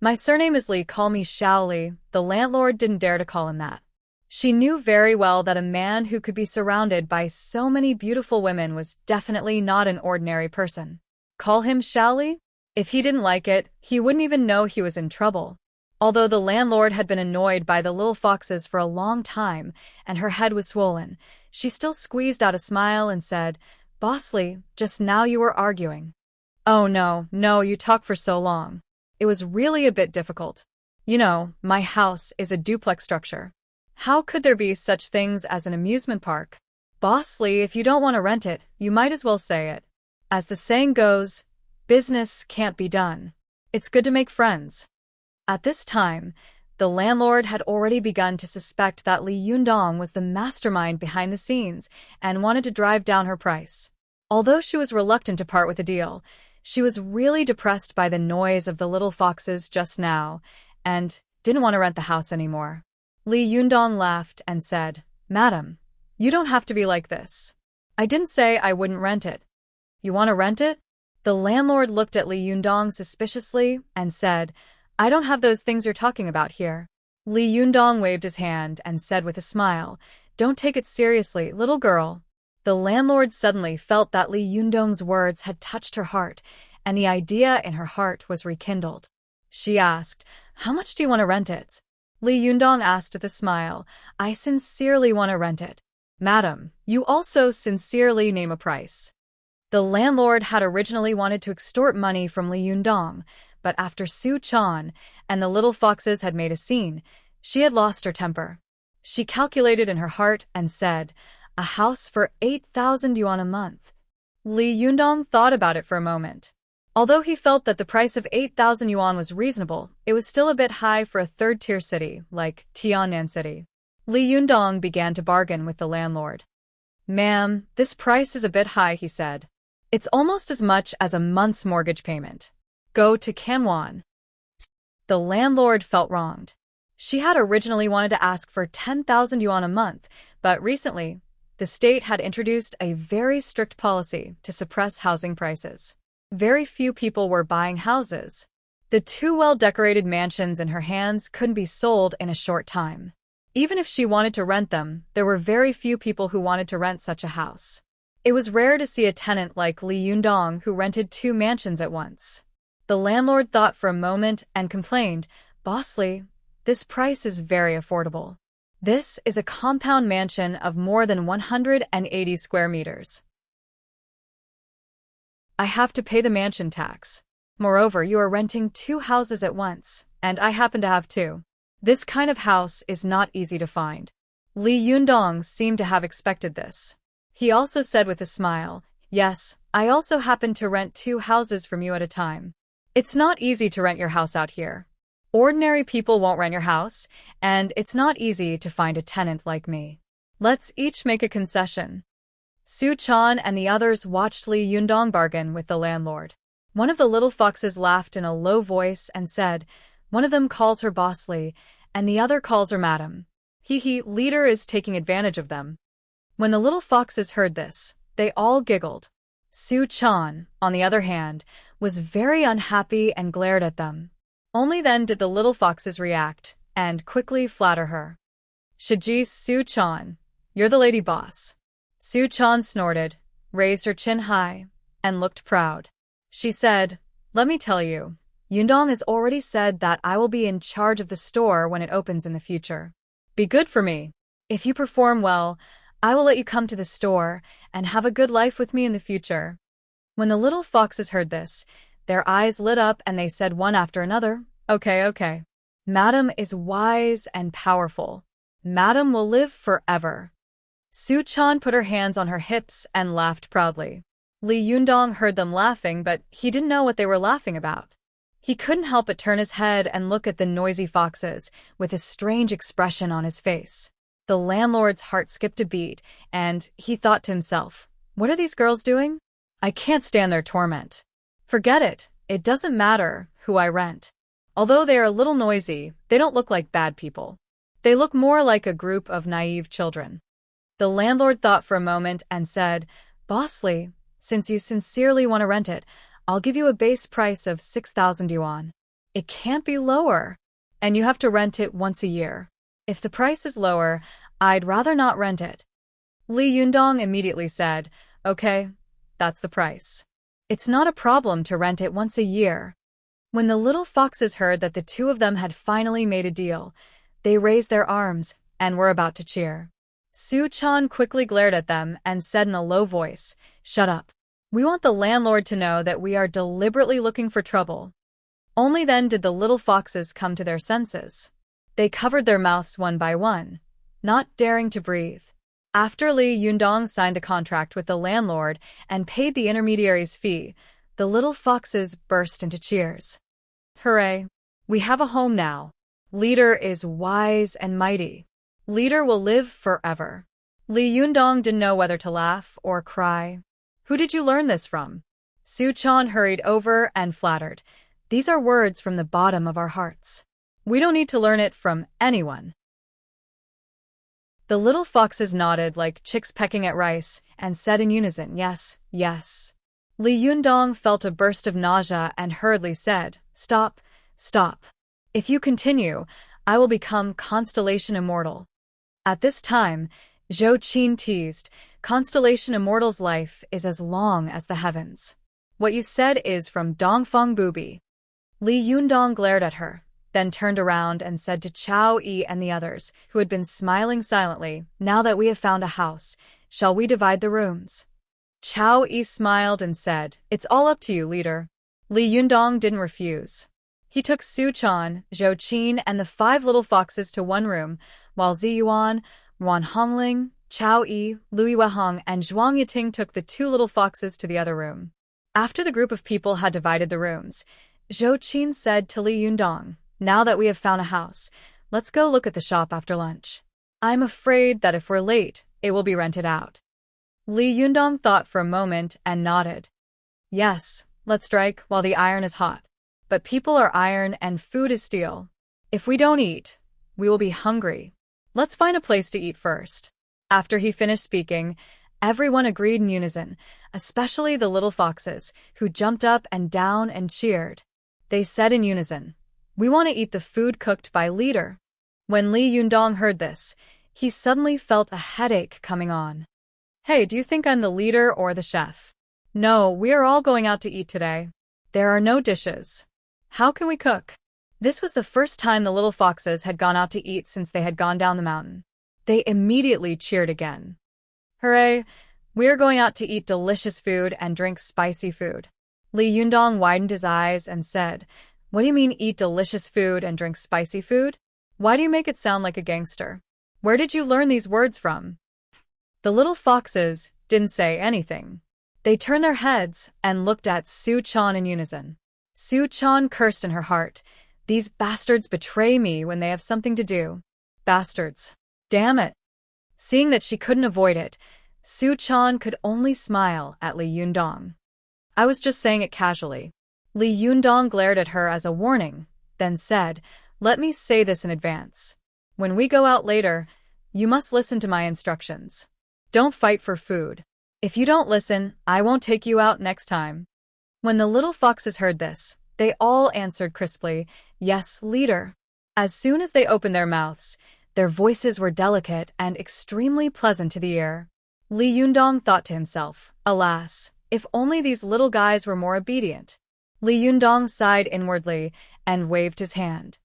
My surname is Li, call me Xiao Li. The landlord didn't dare to call him that. She knew very well that a man who could be surrounded by so many beautiful women was definitely not an ordinary person. Call him Xiao Li? If he didn't like it, he wouldn't even know he was in trouble. Although the landlord had been annoyed by the little foxes for a long time and her head was swollen, she still squeezed out a smile and said, Boss Li, just now you were arguing. Oh no, you talk for so long. It was really a bit difficult. You know, my house is a duplex structure. How could there be such things as an amusement park? Boss Li, if you don't want to rent it, you might as well say it. As the saying goes, business can't be done. It's good to make friends. At this time, the landlord had already begun to suspect that Li Yundong was the mastermind behind the scenes and wanted to drive down her price. Although she was reluctant to part with the deal, she was really depressed by the noise of the little foxes just now and didn't want to rent the house anymore. Li Yundong laughed and said, Madam, you don't have to be like this. I didn't say I wouldn't rent it. You want to rent it? The landlord looked at Li Yundong suspiciously and said, I don't have those things you're talking about here. Li Yundong waved his hand and said with a smile, Don't take it seriously, little girl. The landlord suddenly felt that Li Yundong's words had touched her heart, and the idea in her heart was rekindled. She asked, How much do you want to rent it? Li Yundong asked with a smile, I sincerely want to rent it. Madam, you also sincerely name a price. The landlord had originally wanted to extort money from Li Yundong, but after Su Chan and the little foxes had made a scene, she had lost her temper. She calculated in her heart and said, A house for 8,000 yuan a month. Li Yundong thought about it for a moment. Although he felt that the price of 8,000 yuan was reasonable, it was still a bit high for a third-tier city like Tiannan City. Li Yundong began to bargain with the landlord. Ma'am, this price is a bit high, he said. It's almost as much as a month's mortgage payment. Go to Canwan. The landlord felt wronged. She had originally wanted to ask for 10,000 yuan a month, but recently, the state had introduced a very strict policy to suppress housing prices. Very few people were buying houses. The two well-decorated mansions in her hands couldn't be sold in a short time. Even if she wanted to rent them, there were very few people who wanted to rent such a house. It was rare to see a tenant like Li Yundong who rented 2 mansions at once. The landlord thought for a moment and complained, Boss Li, this price is very affordable. This is a compound mansion of more than 180 square meters. I have to pay the mansion tax. Moreover, you are renting 2 houses at once, and I happen to have 2. This kind of house is not easy to find. Li Yundong seemed to have expected this. He also said with a smile, yes, I also happen to rent 2 houses from you at a time. It's not easy to rent your house out here. Ordinary people won't rent your house, and it's not easy to find a tenant like me. Let's each make a concession. Su Chan and the others watched Li Yundong bargain with the landlord. One of the little foxes laughed in a low voice and said, one of them calls her Boss Li, and the other calls her Madam. Leader is taking advantage of them. When the little foxes heard this, they all giggled. Su Chan, on the other hand, was very unhappy and glared at them. Only then did the little foxes react, and quickly flatter her. Shiji Su Chan, you're the lady boss. Su Chan snorted, raised her chin high, and looked proud. She said, let me tell you, Yundong has already said that I will be in charge of the store when it opens in the future. Be good for me. If you perform well, I will let you come to the store and have a good life with me in the future. When the little foxes heard this, their eyes lit up and they said one after another, okay. Madam is wise and powerful. Madam will live forever. Su Chan put her hands on her hips and laughed proudly. Li Yundong heard them laughing, but he didn't know what they were laughing about. He couldn't help but turn his head and look at the noisy foxes with a strange expression on his face. The landlord's heart skipped a beat, and he thought to himself, what are these girls doing? I can't stand their torment. Forget it, it doesn't matter who I rent. Although they are a little noisy, they don't look like bad people. They look more like a group of naive children. The landlord thought for a moment and said, Boss Li, since you sincerely want to rent it, I'll give you a base price of 6,000 yuan. It can't be lower, and you have to rent it once a year. If the price is lower, I'd rather not rent it. Li Yundong immediately said, okay, that's the price. It's not a problem to rent it once a year. When the little foxes heard that the 2 of them had finally made a deal, they raised their arms and were about to cheer. Su Chan quickly glared at them and said in a low voice, shut up. We want the landlord to know that we are deliberately looking for trouble. Only then did the little foxes come to their senses. They covered their mouths one by one, not daring to breathe. After Li Yundong signed the contract with the landlord and paid the intermediary's fee, the little foxes burst into cheers. Hooray! We have a home now. Leader is wise and mighty. Leader will live forever. Li Yundong didn't know whether to laugh or cry. Who did you learn this from? Su Chan hurried over and flattered. These are words from the bottom of our hearts. We don't need to learn it from anyone. The little foxes nodded like chicks pecking at rice and said in unison, yes, yes. Li Yundong felt a burst of nausea and hurriedly said, stop. If you continue, I will become Constellation Immortal. At this time, Zhou Qin teased, Constellation Immortal's life is as long as the heavens. What you said is from Dongfang Bubi. Li Yundong glared at her, then turned around and said to Chao Yi and the others, who had been smiling silently, now that we have found a house, shall we divide the rooms? Chao Yi smiled and said, it's all up to you, leader. Li Yundong didn't refuse. He took Su Chan, Zhou Qin, and the 5 little foxes to one room, while Zi Yuan, Wan Hongling, Chao Yi, Lui Wehong, and Zhuang Yiting took the 2 little foxes to the other room. After the group of people had divided the rooms, Zhou Qin said to Li Yundong, now that we have found a house, let's go look at the shop after lunch. I'm afraid that if we're late, it will be rented out. Li Yundong thought for a moment and nodded. Yes, let's strike while the iron is hot. But people are iron and food is steel. If we don't eat, we will be hungry. Let's find a place to eat first. After he finished speaking, everyone agreed in unison, especially the little foxes, who jumped up and down and cheered. They said in unison, we want to eat the food cooked by leader. When Li Yundong heard this, he suddenly felt a headache coming on. Hey, do you think I'm the leader or the chef? No, we are all going out to eat today. There are no dishes. How can we cook? This was the first time the little foxes had gone out to eat since they had gone down the mountain. They immediately cheered again. Hooray! We're going out to eat delicious food and drink spicy food. Li Yundong widened his eyes and said, What do you mean eat delicious food and drink spicy food? Why do you make it sound like a gangster? Where did you learn these words from? The little foxes didn't say anything. They turned their heads and looked at Su Chan in unison. Su Chan cursed in her heart. These bastards betray me when they have something to do. Bastards. Damn it. Seeing that she couldn't avoid it, Su Chan could only smile at Li Yundong. I was just saying it casually. Li Yundong glared at her as a warning, then said, Let me say this in advance. When we go out later, you must listen to my instructions. Don't fight for food. If you don't listen, I won't take you out next time. When the little foxes heard this, they all answered crisply, Yes, leader. As soon as they opened their mouths, their voices were delicate and extremely pleasant to the ear. Li Yundong thought to himself, Alas, if only these little guys were more obedient. Li Yundong sighed inwardly and waved his hand.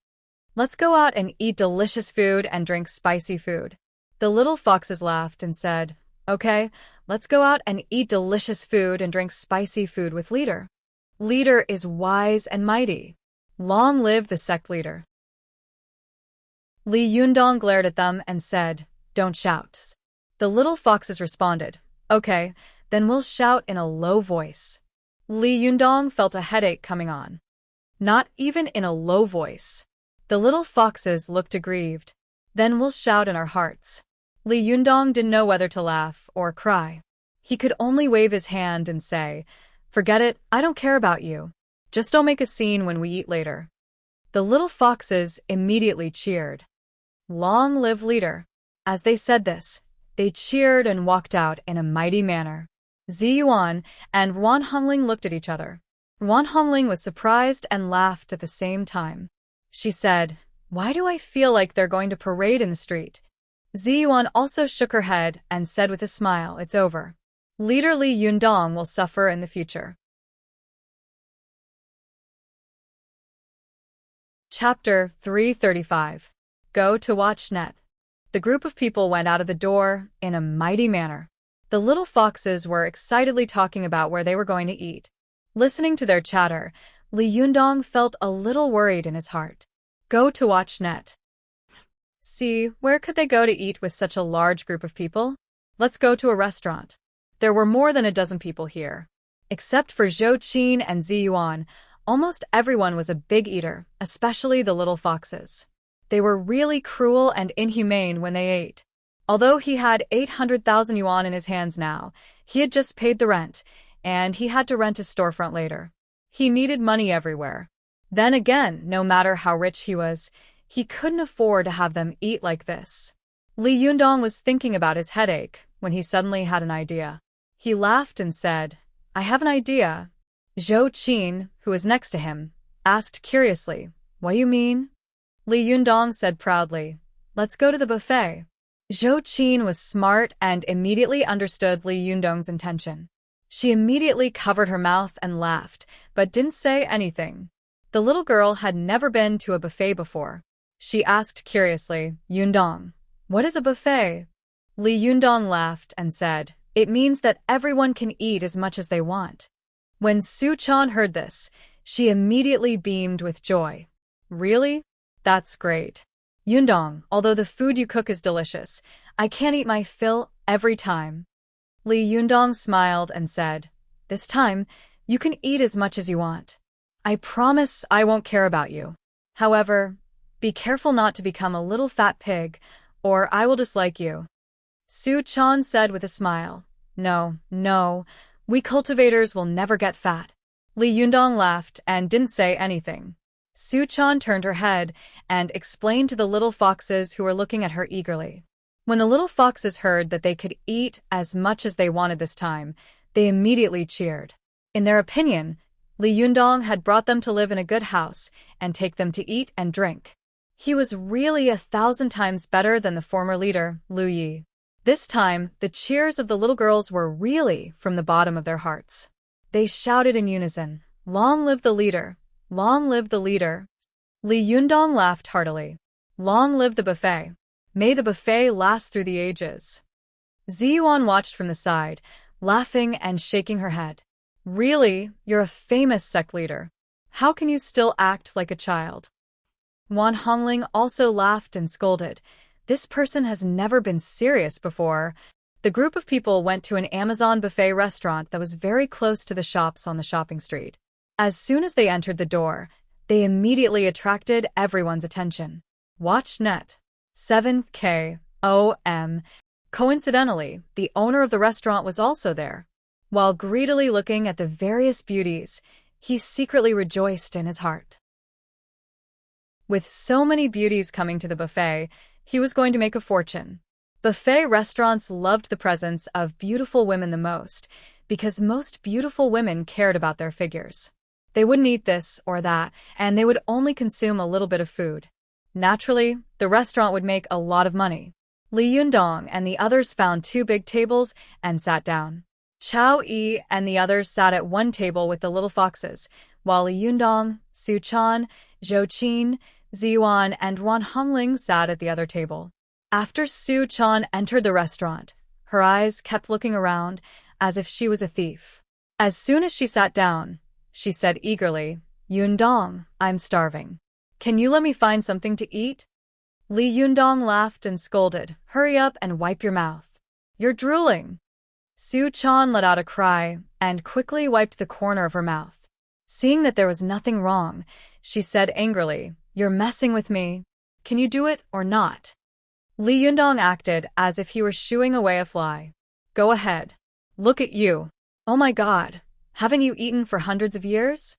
Let's go out and eat delicious food and drink spicy food. The little foxes laughed and said, Okay, let's go out and eat delicious food and drink spicy food with leader. Leader is wise and mighty. Long live the sect leader. Li Yundong glared at them and said, Don't shout. The little foxes responded, Okay, then we'll shout in a low voice. Li Yundong felt a headache coming on. Not even in a low voice. The little foxes looked aggrieved. Then we'll shout in our hearts. Li Yundong didn't know whether to laugh or cry. He could only wave his hand and say, Forget it, I don't care about you. Just don't make a scene when we eat later. The little foxes immediately cheered. Long live leader. As they said this, they cheered and walked out in a mighty manner. Zi Yuan and Wan Hongling looked at each other. Wan Hongling was surprised and laughed at the same time. She said, Why do I feel like they're going to parade in the street? Zi Yuan also shook her head and said with a smile, It's over. Leader Li Yundong will suffer in the future. Chapter 335. Go to watch net. The group of people went out of the door in a mighty manner. The little foxes were excitedly talking about where they were going to eat. Listening to their chatter, Li Yundong felt a little worried in his heart. Go to watch net. See, where could they go to eat with such a large group of people? Let's go to a restaurant. There were more than a dozen people here. Except for Zhou Qin and Zi Yuan, almost everyone was a big eater, especially the little foxes. They were really cruel and inhumane when they ate. Although he had 800,000 yuan in his hands now, he had just paid the rent, and he had to rent a storefront later. He needed money everywhere. Then again, no matter how rich he was, he couldn't afford to have them eat like this. Li Yundong was thinking about his headache when he suddenly had an idea. He laughed and said, I have an idea. Zhou Qin, who was next to him, asked curiously, What do you mean? Li Yundong said proudly, Let's go to the buffet. Zhou Qin was smart and immediately understood Li Yundong's intention. She immediately covered her mouth and laughed, but didn't say anything. The little girl had never been to a buffet before. She asked curiously, Yundong, what is a buffet? Li Yundong laughed and said, It means that everyone can eat as much as they want. When Su Chan heard this, she immediately beamed with joy. Really? That's great. Yundong, although the food you cook is delicious, I can't eat my fill every time. Li Yundong smiled and said, This time, you can eat as much as you want. I promise I won't care about you. However, be careful not to become a little fat pig, or I will dislike you. Su Chan said with a smile, No, we cultivators will never get fat. Li Yundong laughed and didn't say anything. Su Chan turned her head and explained to the little foxes who were looking at her eagerly. When the little foxes heard that they could eat as much as they wanted this time, they immediately cheered. In their opinion, Li Yundong had brought them to live in a good house and take them to eat and drink. He was really 1,000 times better than the former leader, Lu Yi. This time, the cheers of the little girls were really from the bottom of their hearts. They shouted in unison, Long live the leader! Long live the leader! Li Yundong laughed heartily. Long live the buffet! May the buffet last through the ages! Ziyuan watched from the side, laughing and shaking her head. Really, you're a famous sect leader. How can you still act like a child? Wan Hongling also laughed and scolded. This person has never been serious before. The group of people went to an Amazon buffet restaurant that was very close to the shops on the shopping street. As soon as they entered the door, they immediately attracted everyone's attention. Watch net. 7th KOM. Coincidentally, the owner of the restaurant was also there. While greedily looking at the various beauties, he secretly rejoiced in his heart. With so many beauties coming to the buffet, he was going to make a fortune. Buffet restaurants loved the presence of beautiful women the most, because most beautiful women cared about their figures. They wouldn't eat this or that, and they would only consume a little bit of food. Naturally, the restaurant would make a lot of money. Li Yundong and the others found 2 big tables and sat down. Chao Yi and the others sat at one table with the little foxes, while Li Yundong, Su Chan, Zhou Qin, Ziyuan, and Wan Hongling sat at the other table. After Su Chan entered the restaurant, her eyes kept looking around as if she was a thief. As soon as she sat down, she said eagerly, Yundong, I'm starving. Can you let me find something to eat? Li Yundong laughed and scolded, hurry up and wipe your mouth. You're drooling. Su Chan let out a cry and quickly wiped the corner of her mouth. Seeing that there was nothing wrong, she said angrily, you're messing with me. Can you do it or not? Li Yundong acted as if he were shooing away a fly. Go ahead. Look at you. Oh my god, haven't you eaten for hundreds of years?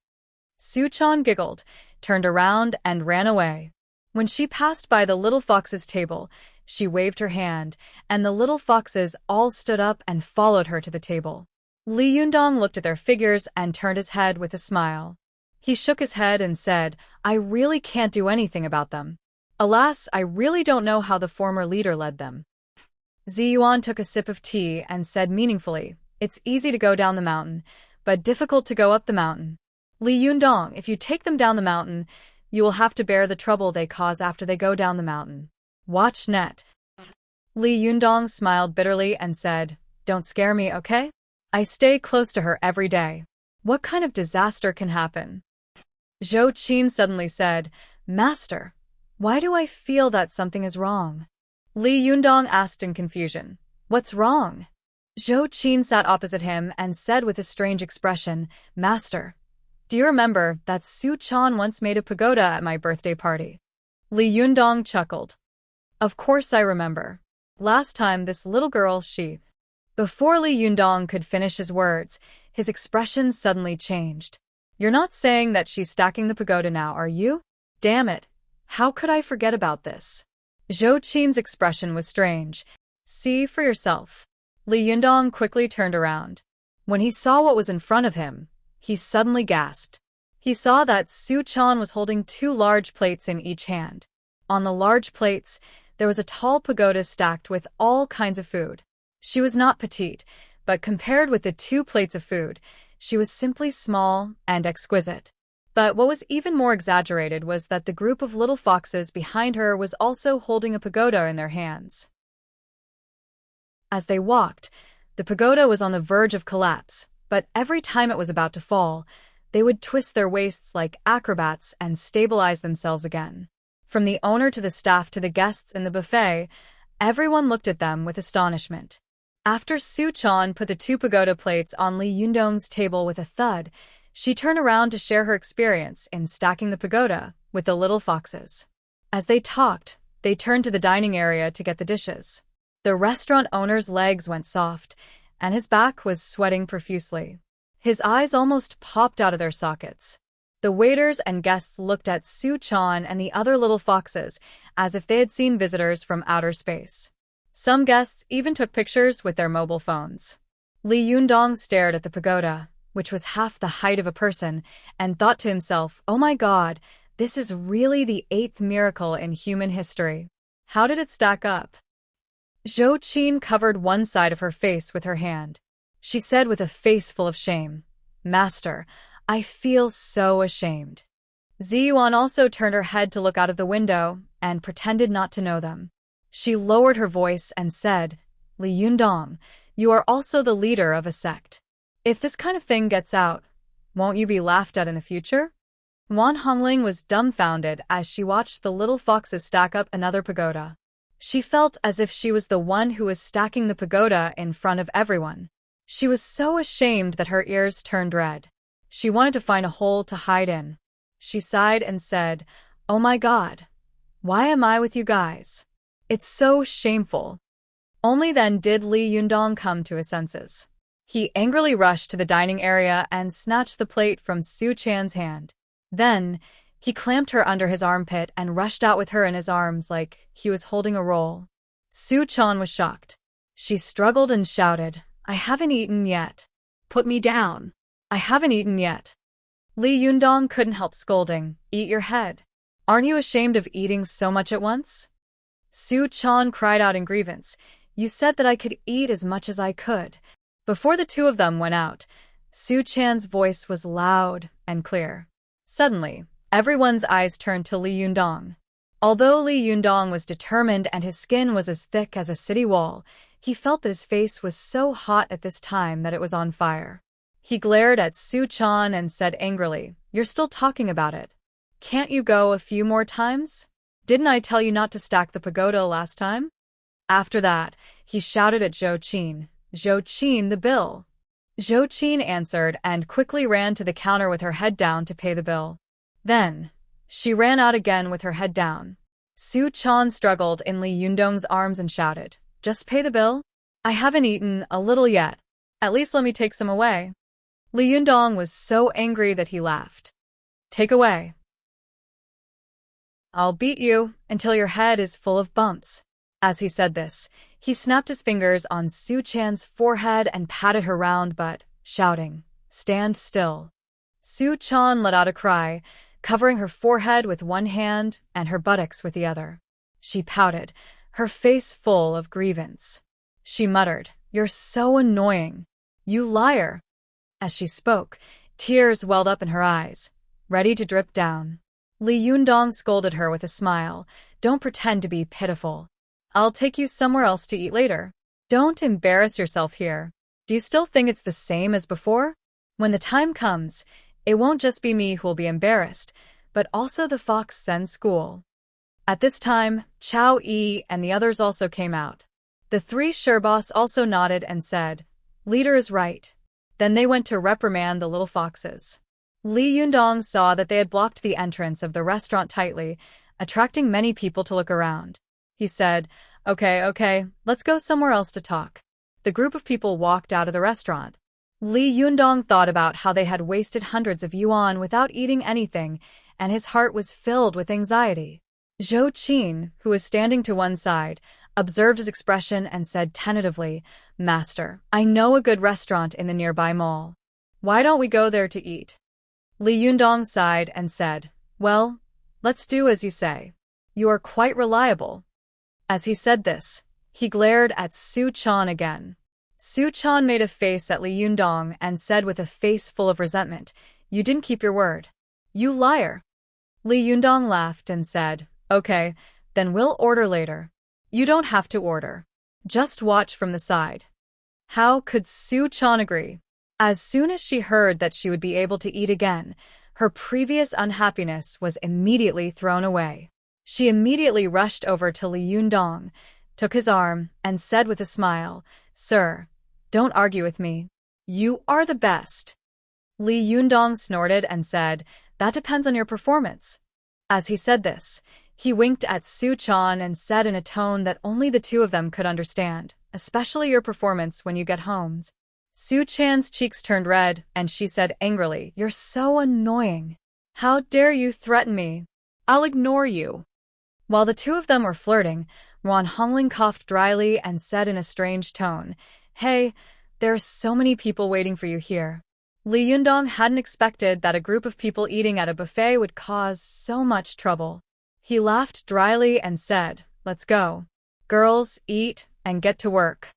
Su Chan giggled, turned around and ran away. When she passed by the little fox's table, she waved her hand, and the little foxes all stood up and followed her to the table. Li Yundong looked at their figures and turned his head with a smile. He shook his head and said, I really can't do anything about them. Alas, I really don't know how the former leader led them. Ziyuan took a sip of tea and said meaningfully, it's easy to go down the mountain, but difficult to go up the mountain. Li Yundong, if you take them down the mountain, you will have to bear the trouble they cause after they go down the mountain. Watch net. Li Yundong smiled bitterly and said, don't scare me, okay? I stay close to her every day. What kind of disaster can happen? Zhou Qin suddenly said, Master, why do I feel that something is wrong? Li Yundong asked in confusion, what's wrong? Zhou Qin sat opposite him and said with a strange expression, Master, do you remember that Su Chan once made a pagoda at my birthday party? Li Yundong chuckled. Of course I remember. Last time this little girl, she... Before Li Yundong could finish his words, his expression suddenly changed. You're not saying that she's stacking the pagoda now, are you? Damn it. How could I forget about this? Zhou Qin's expression was strange. See for yourself. Li Yundong quickly turned around. When he saw what was in front of him, he suddenly gasped. He saw that Su Chan was holding 2 large plates in each hand. On the large plates, there was a tall pagoda stacked with all kinds of food. She was not petite, but compared with the 2 plates of food, she was simply small and exquisite. But what was even more exaggerated was that the group of little foxes behind her was also holding a pagoda in their hands. As they walked, the pagoda was on the verge of collapse, but every time it was about to fall, they would twist their waists like acrobats and stabilize themselves again. From the owner to the staff to the guests in the buffet, everyone looked at them with astonishment. After Su Chan put the 2 pagoda plates on Li Yundong's table with a thud, she turned around to share her experience in stacking the pagoda with the little foxes. As they talked, they turned to the dining area to get the dishes. The restaurant owner's legs went soft, and his back was sweating profusely. His eyes almost popped out of their sockets. The waiters and guests looked at Su Chan and the other little foxes as if they had seen visitors from outer space. Some guests even took pictures with their mobile phones. Li Yundong stared at the pagoda, which was half the height of a person, and thought to himself, oh my god, this is really the 8th miracle in human history. How did it stack up? Zhou Qin covered one side of her face with her hand. She said with a face full of shame, Master, I feel so ashamed. Ziyuan also turned her head to look out of the window and pretended not to know them. She lowered her voice and said, Li Yundong, you are also the leader of a sect. If this kind of thing gets out, won't you be laughed at in the future? Wan Hongling was dumbfounded as she watched the little foxes stack up another pagoda. She felt as if she was the one who was stacking the pagoda in front of everyone. She was so ashamed that her ears turned red. She wanted to find a hole to hide in. She sighed and said, "Oh my God, why am I with you guys? It's so shameful." Only then did Li Yundong come to his senses. He angrily rushed to the dining area and snatched the plate from Su Chan's hand. Then, he clamped her under his armpit and rushed out with her in his arms like he was holding a roll. Su Chan was shocked. She struggled and shouted, "I haven't eaten yet." Put me down. "I haven't eaten yet." Li Yundong couldn't help scolding, "Eat your head. Aren't you ashamed of eating so much at once?" Su Chan cried out in grievance, "You said that I could eat as much as I could." Before the two of them went out, Su Chan's voice was loud and clear. Suddenly, everyone's eyes turned to Li Yundong. Although Li Yundong was determined and his skin was as thick as a city wall, he felt that his face was so hot at this time that it was on fire. He glared at Su Chan and said angrily, "You're still talking about it. Can't you go a few more times? Didn't I tell you not to stack the pagoda last time?" After that, he shouted at Zhou Qin, "Zhou Qin, the bill." Zhou Qin answered and quickly ran to the counter with her head down to pay the bill. Then, she ran out again with her head down. Su Chan struggled in Li Yundong's arms and shouted, "Just pay the bill? I haven't eaten a little yet. At least let me take some away." Li Yundong was so angry that he laughed. "Take away. I'll beat you until your head is full of bumps." As he said this, he snapped his fingers on Su Chan's forehead and patted her round butt, shouting, "Stand still." Su Chan let out a cry, covering her forehead with one hand and her buttocks with the other. She pouted, her face full of grievance. She muttered, "You're so annoying. You liar." As she spoke, tears welled up in her eyes, ready to drip down. Li Yundong scolded her with a smile, "Don't pretend to be pitiful. I'll take you somewhere else to eat later. Don't embarrass yourself here. Do you still think it's the same as before? When the time comes, it won't just be me who'll be embarrassed, but also the Fox Sen school." At this time, Chao Yi and the others also came out. The three Sherbos also nodded and said, "Leader is right." Then they went to reprimand the little foxes. Li Yundong saw that they had blocked the entrance of the restaurant tightly, attracting many people to look around. He said, Okay, let's go somewhere else to talk." The group of people walked out of the restaurant. Li Yundong thought about how they had wasted hundreds of yuan without eating anything, and his heart was filled with anxiety. Zhou Qin, who was standing to one side, observed his expression and said tentatively, "Master, I know a good restaurant in the nearby mall. Why don't we go there to eat?" Li Yundong sighed and said, "Well, let's do as you say. You are quite reliable." As he said this, he glared at Su Chan again. Su Chan made a face at Li Yundong and said with a face full of resentment, "You didn't keep your word. You liar." Li Yundong laughed and said, "Okay, then we'll order later." "You don't have to order. Just watch from the side." How could Su Chan agree? As soon as she heard that she would be able to eat again, her previous unhappiness was immediately thrown away. She immediately rushed over to Li Yundong, took his arm, and said with a smile, "Sir, don't argue with me. You are the best." Li Yundong snorted and said, "That depends on your performance." As he said this, he winked at Su Chan and said in a tone that only the two of them could understand, "Especially your performance when you get home." Su Chan's cheeks turned red, and she said angrily, "You're so annoying. How dare you threaten me? I'll ignore you." While the two of them were flirting, Wan Hongling coughed dryly and said in a strange tone, "Hey, there are so many people waiting for you here." Li Yundong hadn't expected that a group of people eating at a buffet would cause so much trouble. He laughed dryly and said, "Let's go. Girls, eat and get to work."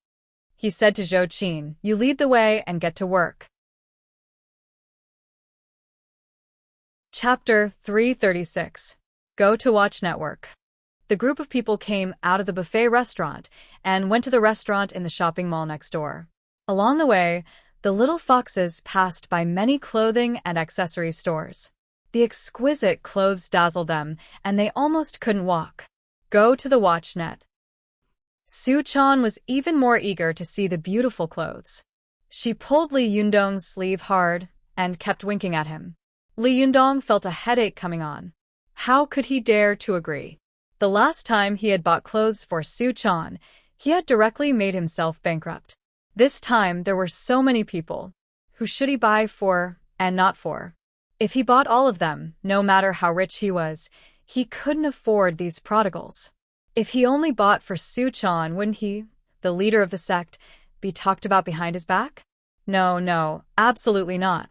He said to Zhou Qin, "You lead the way and get to work." Chapter 336. Go to Watch Network. The group of people came out of the buffet restaurant and went to the restaurant in the shopping mall next door. Along the way, the little foxes passed by many clothing and accessory stores. The exquisite clothes dazzled them, and they almost couldn't walk. Go to the watch net. Su-chan was even more eager to see the beautiful clothes. She pulled Li Yundong's sleeve hard and kept winking at him. Li Yundong felt a headache coming on. How could he dare to agree? The last time he had bought clothes for Su-chan, he had directly made himself bankrupt. This time there were so many people. Who should he buy for and not for? If he bought all of them, no matter how rich he was, he couldn't afford these prodigals. If he only bought for Su-chan, wouldn't he, the leader of the sect, be talked about behind his back? No, absolutely not.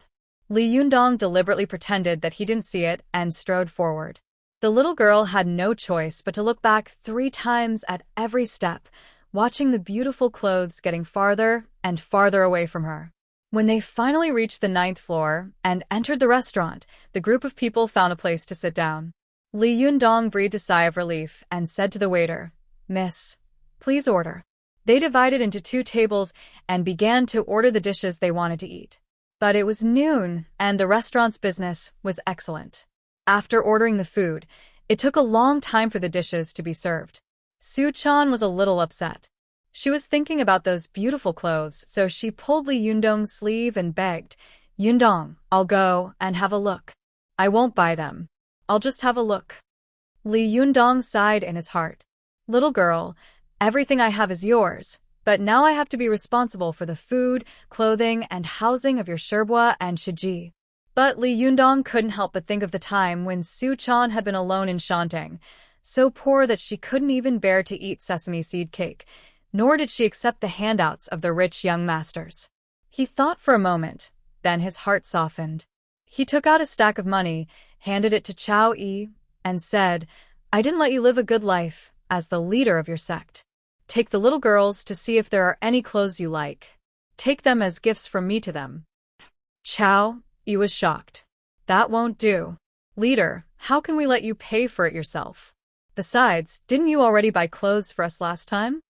Li Yundong deliberately pretended that he didn't see it and strode forward. The little girl had no choice but to look back 3 times at every step, watching the beautiful clothes getting farther and farther away from her. When they finally reached the 9th floor and entered the restaurant, the group of people found a place to sit down. Li Yundong breathed a sigh of relief and said to the waiter, "Miss, please order." They divided into 2 tables and began to order the dishes they wanted to eat. But it was noon, and the restaurant's business was excellent. After ordering the food, it took a long time for the dishes to be served. Su-chan was a little upset. She was thinking about those beautiful clothes, so she pulled Li Yundong's sleeve and begged, "Yundong, I'll go and have a look. I won't buy them. I'll just have a look." Li Yundong sighed in his heart. "Little girl, everything I have is yours, but now I have to be responsible for the food, clothing, and housing of your Sherbua and Shiji." But Li Yundong couldn't help but think of the time when Su-chan had been alone in Shantung, so poor that she couldn't even bear to eat sesame seed cake, nor did she accept the handouts of the rich young masters. He thought for a moment, then his heart softened. He took out a stack of money, handed it to Chao Yi, and said, "I didn't let you live a good life as the leader of your sect. Take the little girls to see if there are any clothes you like. Take them as gifts from me to them." Chao Yi was shocked. "That won't do. Leader, how can we let you pay for it yourself? Besides, didn't you already buy clothes for us last time?"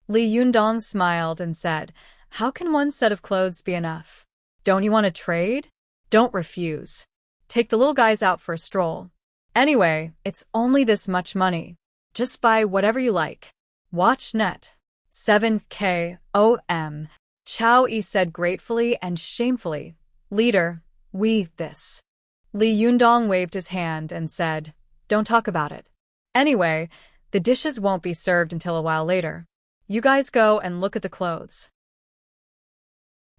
Li Yundong smiled and said, "How can one set of clothes be enough? Don't you want to trade? Don't refuse. Take the little guys out for a stroll. Anyway, it's only this much money. Just buy whatever you like. Watch net. 7th KOM. Chao Yi said gratefully and shamefully, "Leader, this." Li Yundong waved his hand and said, "Don't talk about it. Anyway, the dishes won't be served until a while later. You guys go and look at the clothes."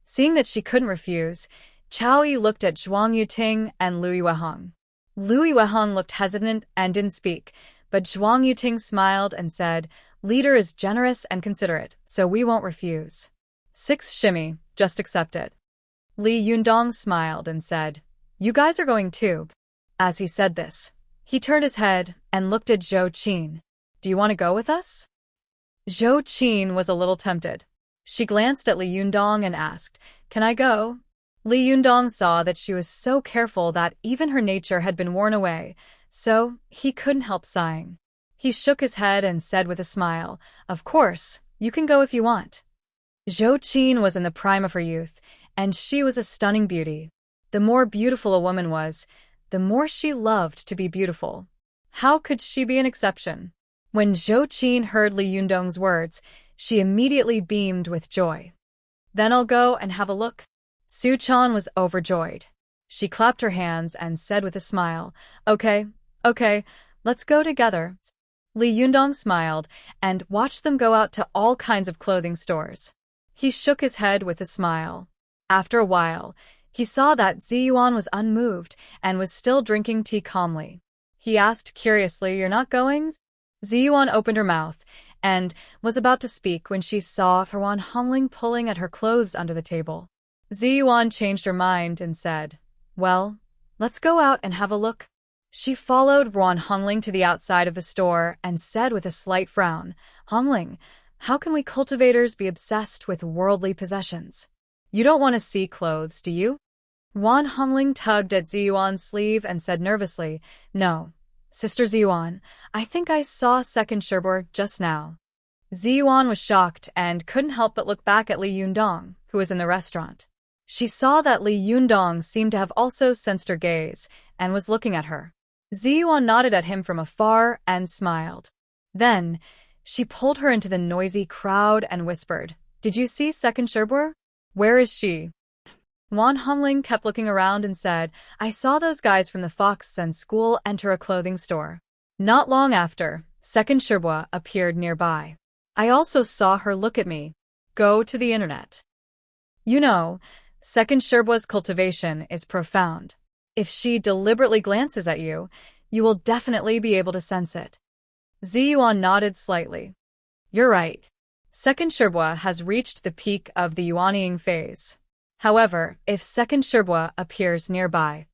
Seeing that she couldn't refuse, Chao Yi looked at Zhuang Yuting and Lu Yueheng. Lu Yueheng looked hesitant and didn't speak, but Zhuang Yuting smiled and said, "Leader is generous and considerate, so we won't refuse. 6 shimmy, just accept it." Li Yundong smiled and said, "You guys are going too." As he said this, he turned his head and looked at Zhou Qin. "Do you want to go with us?" Zhou Qin was a little tempted. She glanced at Li Yundong and asked, "Can I go?" Li Yundong saw that she was so careful that even her nature had been worn away, so he couldn't help sighing. He shook his head and said with a smile, "Of course, you can go if you want." Zhou Qin was in the prime of her youth, and she was a stunning beauty. The more beautiful a woman was, the more she loved to be beautiful. How could she be an exception? When Zhou Qin heard Li Yundong's words, she immediately beamed with joy. "Then I'll go and have a look." Su-chan was overjoyed. She clapped her hands and said with a smile, Okay, let's go together." Li Yundong smiled and watched them go out to all kinds of clothing stores. He shook his head with a smile. After a while, he saw that Ziyuan was unmoved and was still drinking tea calmly. He asked curiously, "You're not going?" Ziyuan opened her mouth and was about to speak when she saw Wan Hongling pulling at her clothes under the table. Ziyuan changed her mind and said, "Well, let's go out and have a look." She followed Wan Hongling to the outside of the store and said with a slight frown, "Hongling, how can we cultivators be obsessed with worldly possessions? You don't want to see clothes, do you?" Wan Hongling tugged at Ziyuan's sleeve and said nervously, "No, Sister Ziyuan, I think I saw second Sherbor just now. Ziyuan was shocked and couldn't help but look back at Li Yundong, who was in the restaurant. She saw that Li Yundong seemed to have also sensed her gaze and was looking at her. Ziyuan nodded at him from afar and smiled. Then, she pulled her into the noisy crowd and whispered, "Did you see second Sherbor? Where is she?" Wan Hongling kept looking around and said, "I saw those guys from the Fox Sen school enter a clothing store." Not long after, second Sherbor appeared nearby. I also saw her look at me. Go to the internet. You know, second Sherbo's cultivation is profound. If she deliberately glances at you, you will definitely be able to sense it. Ziyuan nodded slightly. You're right. Second Sherbo has reached the peak of the Yuanying phase. However, if second Sherbo appears nearby.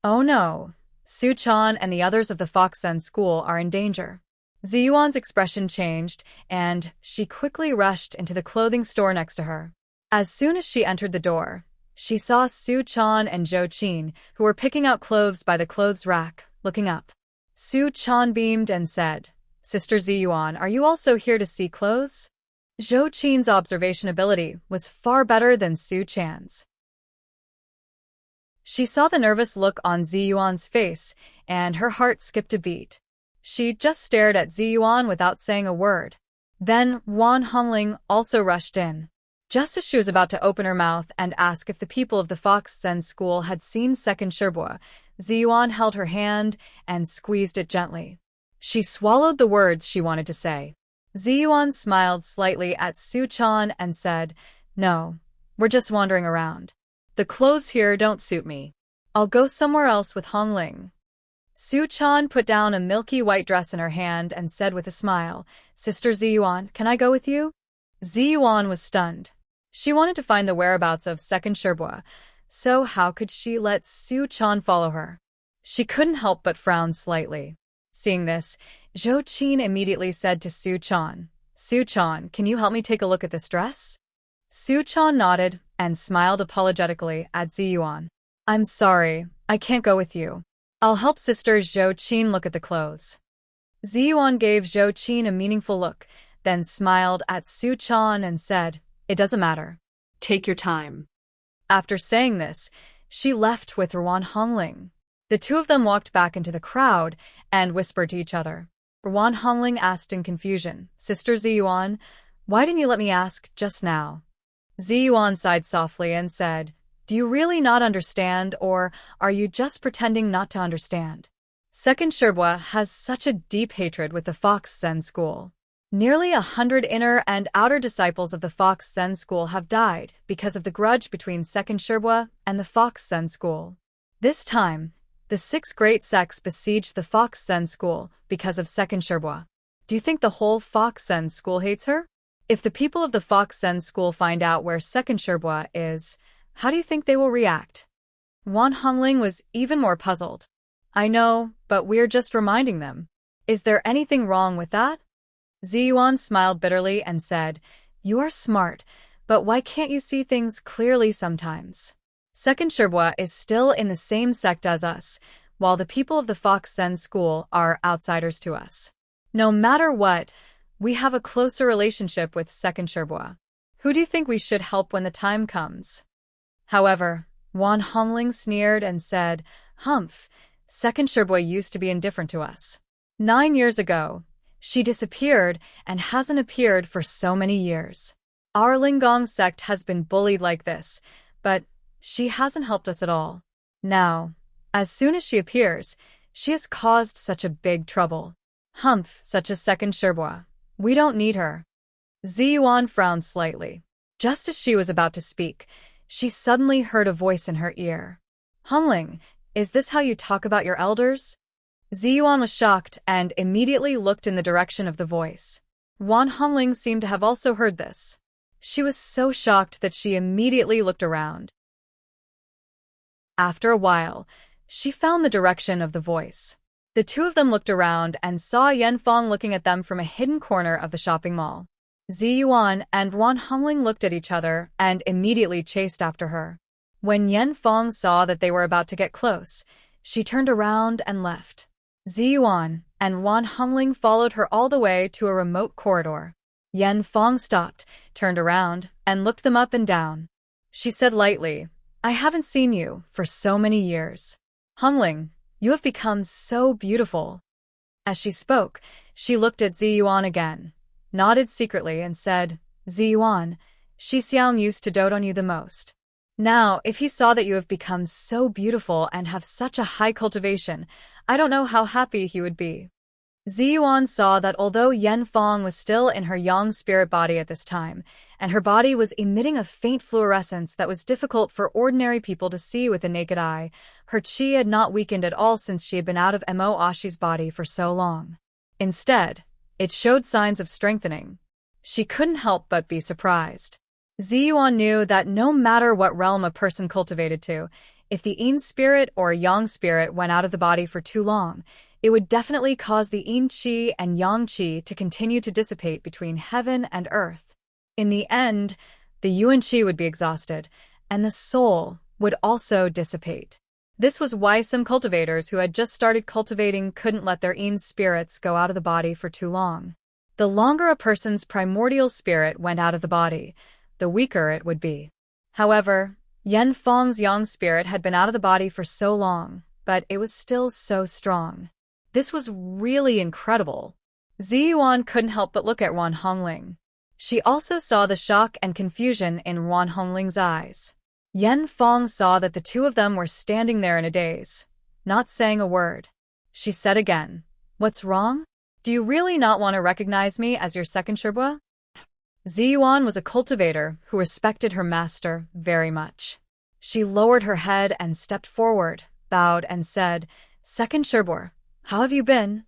Oh no, Su Chan and the others of the Foxen school are in danger. Ziyuan's expression changed, and she quickly rushed into the clothing store next to her. As soon as she entered the door, she saw Su Chan and Zhou Qin, who were picking out clothes by the clothes rack, looking up. Su Chan beamed and said, "Sister Ziyuan, are you also here to see clothes?" Zhou Qin's observation ability was far better than Su Chan's. She saw the nervous look on Ziyuan's face, and her heart skipped a beat. She just stared at Ziyuan without saying a word. Then Wan Hongling also rushed in. Just as she was about to open her mouth and ask if the people of the Fox Sen school had seen second Sherbo, Ziyuan held her hand and squeezed it gently. She swallowed the words she wanted to say. Ziyuan smiled slightly at Su Chan and said, "No, we're just wandering around. The clothes here don't suit me. I'll go somewhere else with Hongling." Su Chan put down a milky white dress in her hand and said with a smile, "Sister Ziyuan, can I go with you?" Ziyuan was stunned. She wanted to find the whereabouts of second Sherbo, so how could she let Su Chan follow her? She couldn't help but frown slightly. Seeing this, Zhou Qin immediately said to Su Chan, "Su Chan, can you help me take a look at this dress?" Su Chan nodded and smiled apologetically at Ziyuan. "I'm sorry, I can't go with you. I'll help Sister Zhou Qin look at the clothes." Ziyuan gave Zhou Qin a meaningful look, then smiled at Su Chan and said, "It doesn't matter. Take your time." After saying this, she left with Wan Hongling. The two of them walked back into the crowd and whispered to each other. Wan Hongling asked in confusion, "Sister Ziyuan, why didn't you let me ask just now?" Ziyuan sighed softly and said, "Do you really not understand, or are you just pretending not to understand?" Second Sherbo has such a deep hatred with the Fox Sen school. Nearly 100 inner and outer disciples of the Fox Sen school have died because of the grudge between Second Sherbo and the Fox Sen school. This time, the 6 great sects besieged the Fox Sen school because of second Sherbo. Do you think the whole Fox Sen school hates her? If the people of the Fox Sen school find out where second Sherbo is, how do you think they will react? Wan Hongling was even more puzzled. "I know, but we're just reminding them. Is there anything wrong with that?" Ziyuan smiled bitterly and said, "You are smart, but why can't you see things clearly sometimes? Second Sherbo is still in the same sect as us, while the people of the Fox Sen school are outsiders to us. No matter what, we have a closer relationship with second Sherbo. Who do you think we should help when the time comes?" However, Wan Hongling sneered and said, "Humph, second Sherbo used to be indifferent to us. 9 years ago, she disappeared and hasn't appeared for so many years. Our Lingong sect has been bullied like this, but she hasn't helped us at all. Now, as soon as she appears, she has caused such a big trouble. Humph, such a second Sherbo. We don't need her." Ziyuan frowned slightly. Just as she was about to speak, she suddenly heard a voice in her ear. "Hongling, is this how you talk about your elders?" Ziyuan was shocked and immediately looked in the direction of the voice. Wan Hongling seemed to have also heard this. She was so shocked that she immediately looked around. After a while, she found the direction of the voice. The two of them looked around and saw Yanfeng looking at them from a hidden corner of the shopping mall. Ziyuan and Wan Hongling looked at each other and immediately chased after her. When Yanfeng saw that they were about to get close, she turned around and left. Ziyuan and Wan Hongling followed her all the way to a remote corridor. Yan Fong stopped, turned around, and looked them up and down. She said lightly, "I haven't seen you for so many years. Hongling, you have become so beautiful." As she spoke, she looked at Ziyuan again, nodded secretly and said, "Ziyuan, Xixiang used to dote on you the most. Now, if he saw that you have become so beautiful and have such a high cultivation, I don't know how happy he would be." Ziyuan saw that although Yan Fong was still in her yang spirit body at this time, and her body was emitting a faint fluorescence that was difficult for ordinary people to see with the naked eye, her qi had not weakened at all since she had been out of Mo Ashi's body for so long. Instead, it showed signs of strengthening. She couldn't help but be surprised. Ziyuan knew that no matter what realm a person cultivated to, if the yin spirit or yang spirit went out of the body for too long, it would definitely cause the yin qi and yang qi to continue to dissipate between heaven and earth. In the end, the yuan qi would be exhausted, and the soul would also dissipate. This was why some cultivators who had just started cultivating couldn't let their yin spirits go out of the body for too long. The longer a person's primordial spirit went out of the body, the weaker it would be. However, Yan Fong's yang spirit had been out of the body for so long, but it was still so strong. This was really incredible. Ziyuan couldn't help but look at Wan Hongling. She also saw the shock and confusion in Wan Hongling's eyes. Yan Fong saw that the two of them were standing there in a daze, not saying a word. She said again, "What's wrong? Do you really not want to recognize me as your second Shibwa?" Ziyuan was a cultivator who respected her master very much. She lowered her head and stepped forward, bowed and said, "Second Shibwa, how have you been?"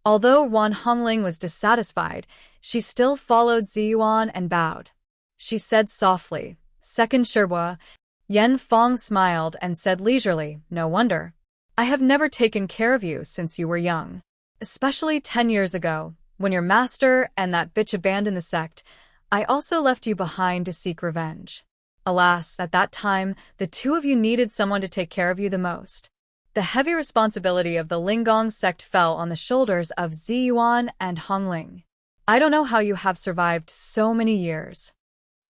Although Wan Hongling was dissatisfied, she still followed Ziyuan and bowed. She said softly, "Second Shibwa." Yan Fong smiled and said leisurely, "No wonder. I have never taken care of you since you were young. Especially 10 years ago, when your master and that bitch abandoned the sect, I also left you behind to seek revenge. Alas, at that time, the two of you needed someone to take care of you the most. The heavy responsibility of the Linggong sect fell on the shoulders of Ziyuan and Hongling. I don't know how you have survived so many years."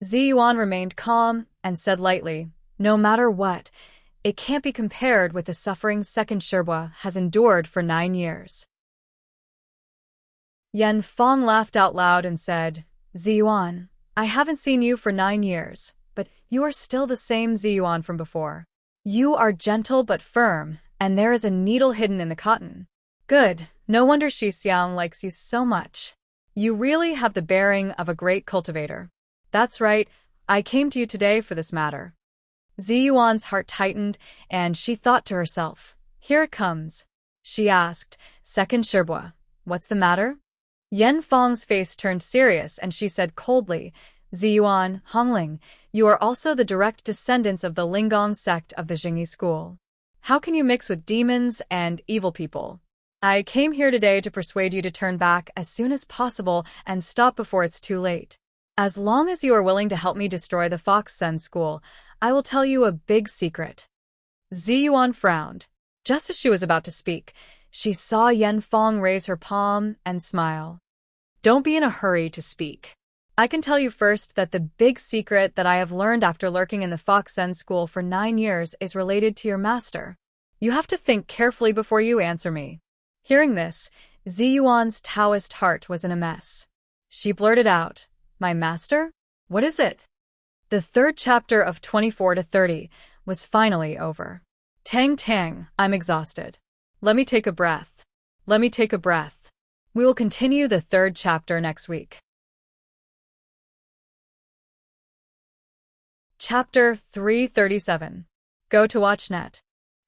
Ziyuan remained calm and said lightly, "No matter what, it can't be compared with the suffering second Shibwa has endured for 9 years." Yan Fong laughed out loud and said, "Ziyuan, I haven't seen you for 9 years, but you are still the same Ziyuan from before. You are gentle but firm, and there is a needle hidden in the cotton. Good, no wonder Xixiang likes you so much. You really have the bearing of a great cultivator. That's right, I came to you today for this matter." Ziyuan's heart tightened, and she thought to herself, "Here it comes." She asked, "Second Shibwa, what's the matter?" Yan Fong's face turned serious and she said coldly, "Ziyuan, Hongling, you are also the direct descendants of the Linggong sect of the Jingyi school. How can you mix with demons and evil people? I came here today to persuade you to turn back as soon as possible and stop before it's too late. As long as you are willing to help me destroy the Fox Sen school, I will tell you a big secret." Ziyuan frowned. Just as she was about to speak, she saw Yan Fong raise her palm and smile. "Don't be in a hurry to speak. I can tell you first that the big secret that I have learned after lurking in the Fox Sen school for 9 years is related to your master. You have to think carefully before you answer me." Hearing this, Ziyuan's Taoist heart was in a mess. She blurted out, "My master? What is it?" The third chapter of 24 to 30 was finally over. Tang Tang, I'm exhausted. Let me take a breath. Let me take a breath. We will continue the third chapter next week. Chapter 337. Go to WatchNet.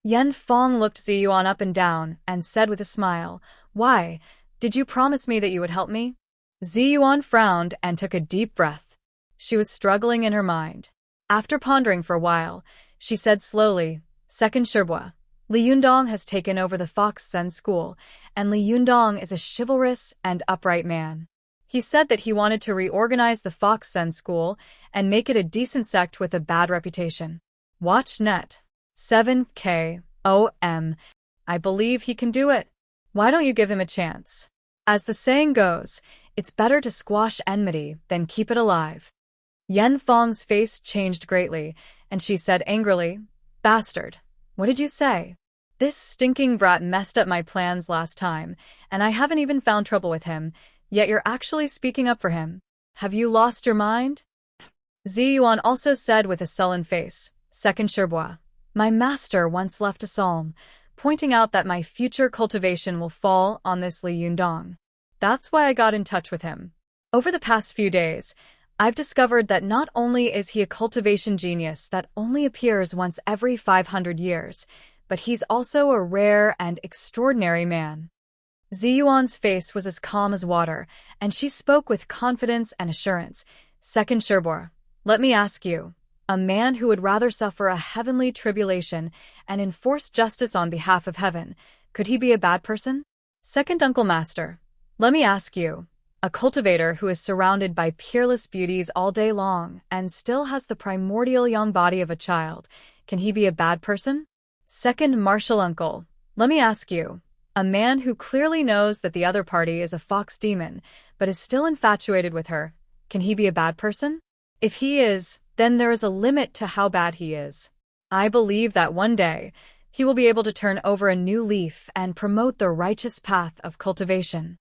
Yan Fong looked Ziyuan up and down and said with a smile, "Why, did you promise me that you would help me?" Ziyuan frowned and took a deep breath. She was struggling in her mind. After pondering for a while, she said slowly, "Second Shibwa, Li Yundong has taken over the Fox Sen school, and Li Yundong is a chivalrous and upright man. He said that he wanted to reorganize the Fox Sen school and make it a decent sect with a bad reputation. WatchNet. 7KOM. I believe he can do it. Why don't you give him a chance? As the saying goes, it's better to squash enmity than keep it alive. Yan Fang's face changed greatly, and she said angrily, "Bastard, what did you say? This stinking brat messed up my plans last time, and I haven't even found trouble with him, yet you're actually speaking up for him. Have you lost your mind?" Ziyuan also said with a sullen face, "Second Sherbois, my master once left a psalm, pointing out that my future cultivation will fall on this Li Yundong. That's why I got in touch with him. Over the past few days, I've discovered that not only is he a cultivation genius that only appears once every 500 years, but he's also a rare and extraordinary man." Ziyuan's face was as calm as water, and she spoke with confidence and assurance. "Second Sherbois, let me ask you, a man who would rather suffer a heavenly tribulation and enforce justice on behalf of heaven, could he be a bad person? Second Uncle Master, let me ask you, a cultivator who is surrounded by peerless beauties all day long and still has the primordial young body of a child, can he be a bad person? Second Martial Uncle, let me ask you, a man who clearly knows that the other party is a fox demon, but is still infatuated with her, can he be a bad person? If he is, then there is a limit to how bad he is. I believe that one day, he will be able to turn over a new leaf and promote the righteous path of cultivation."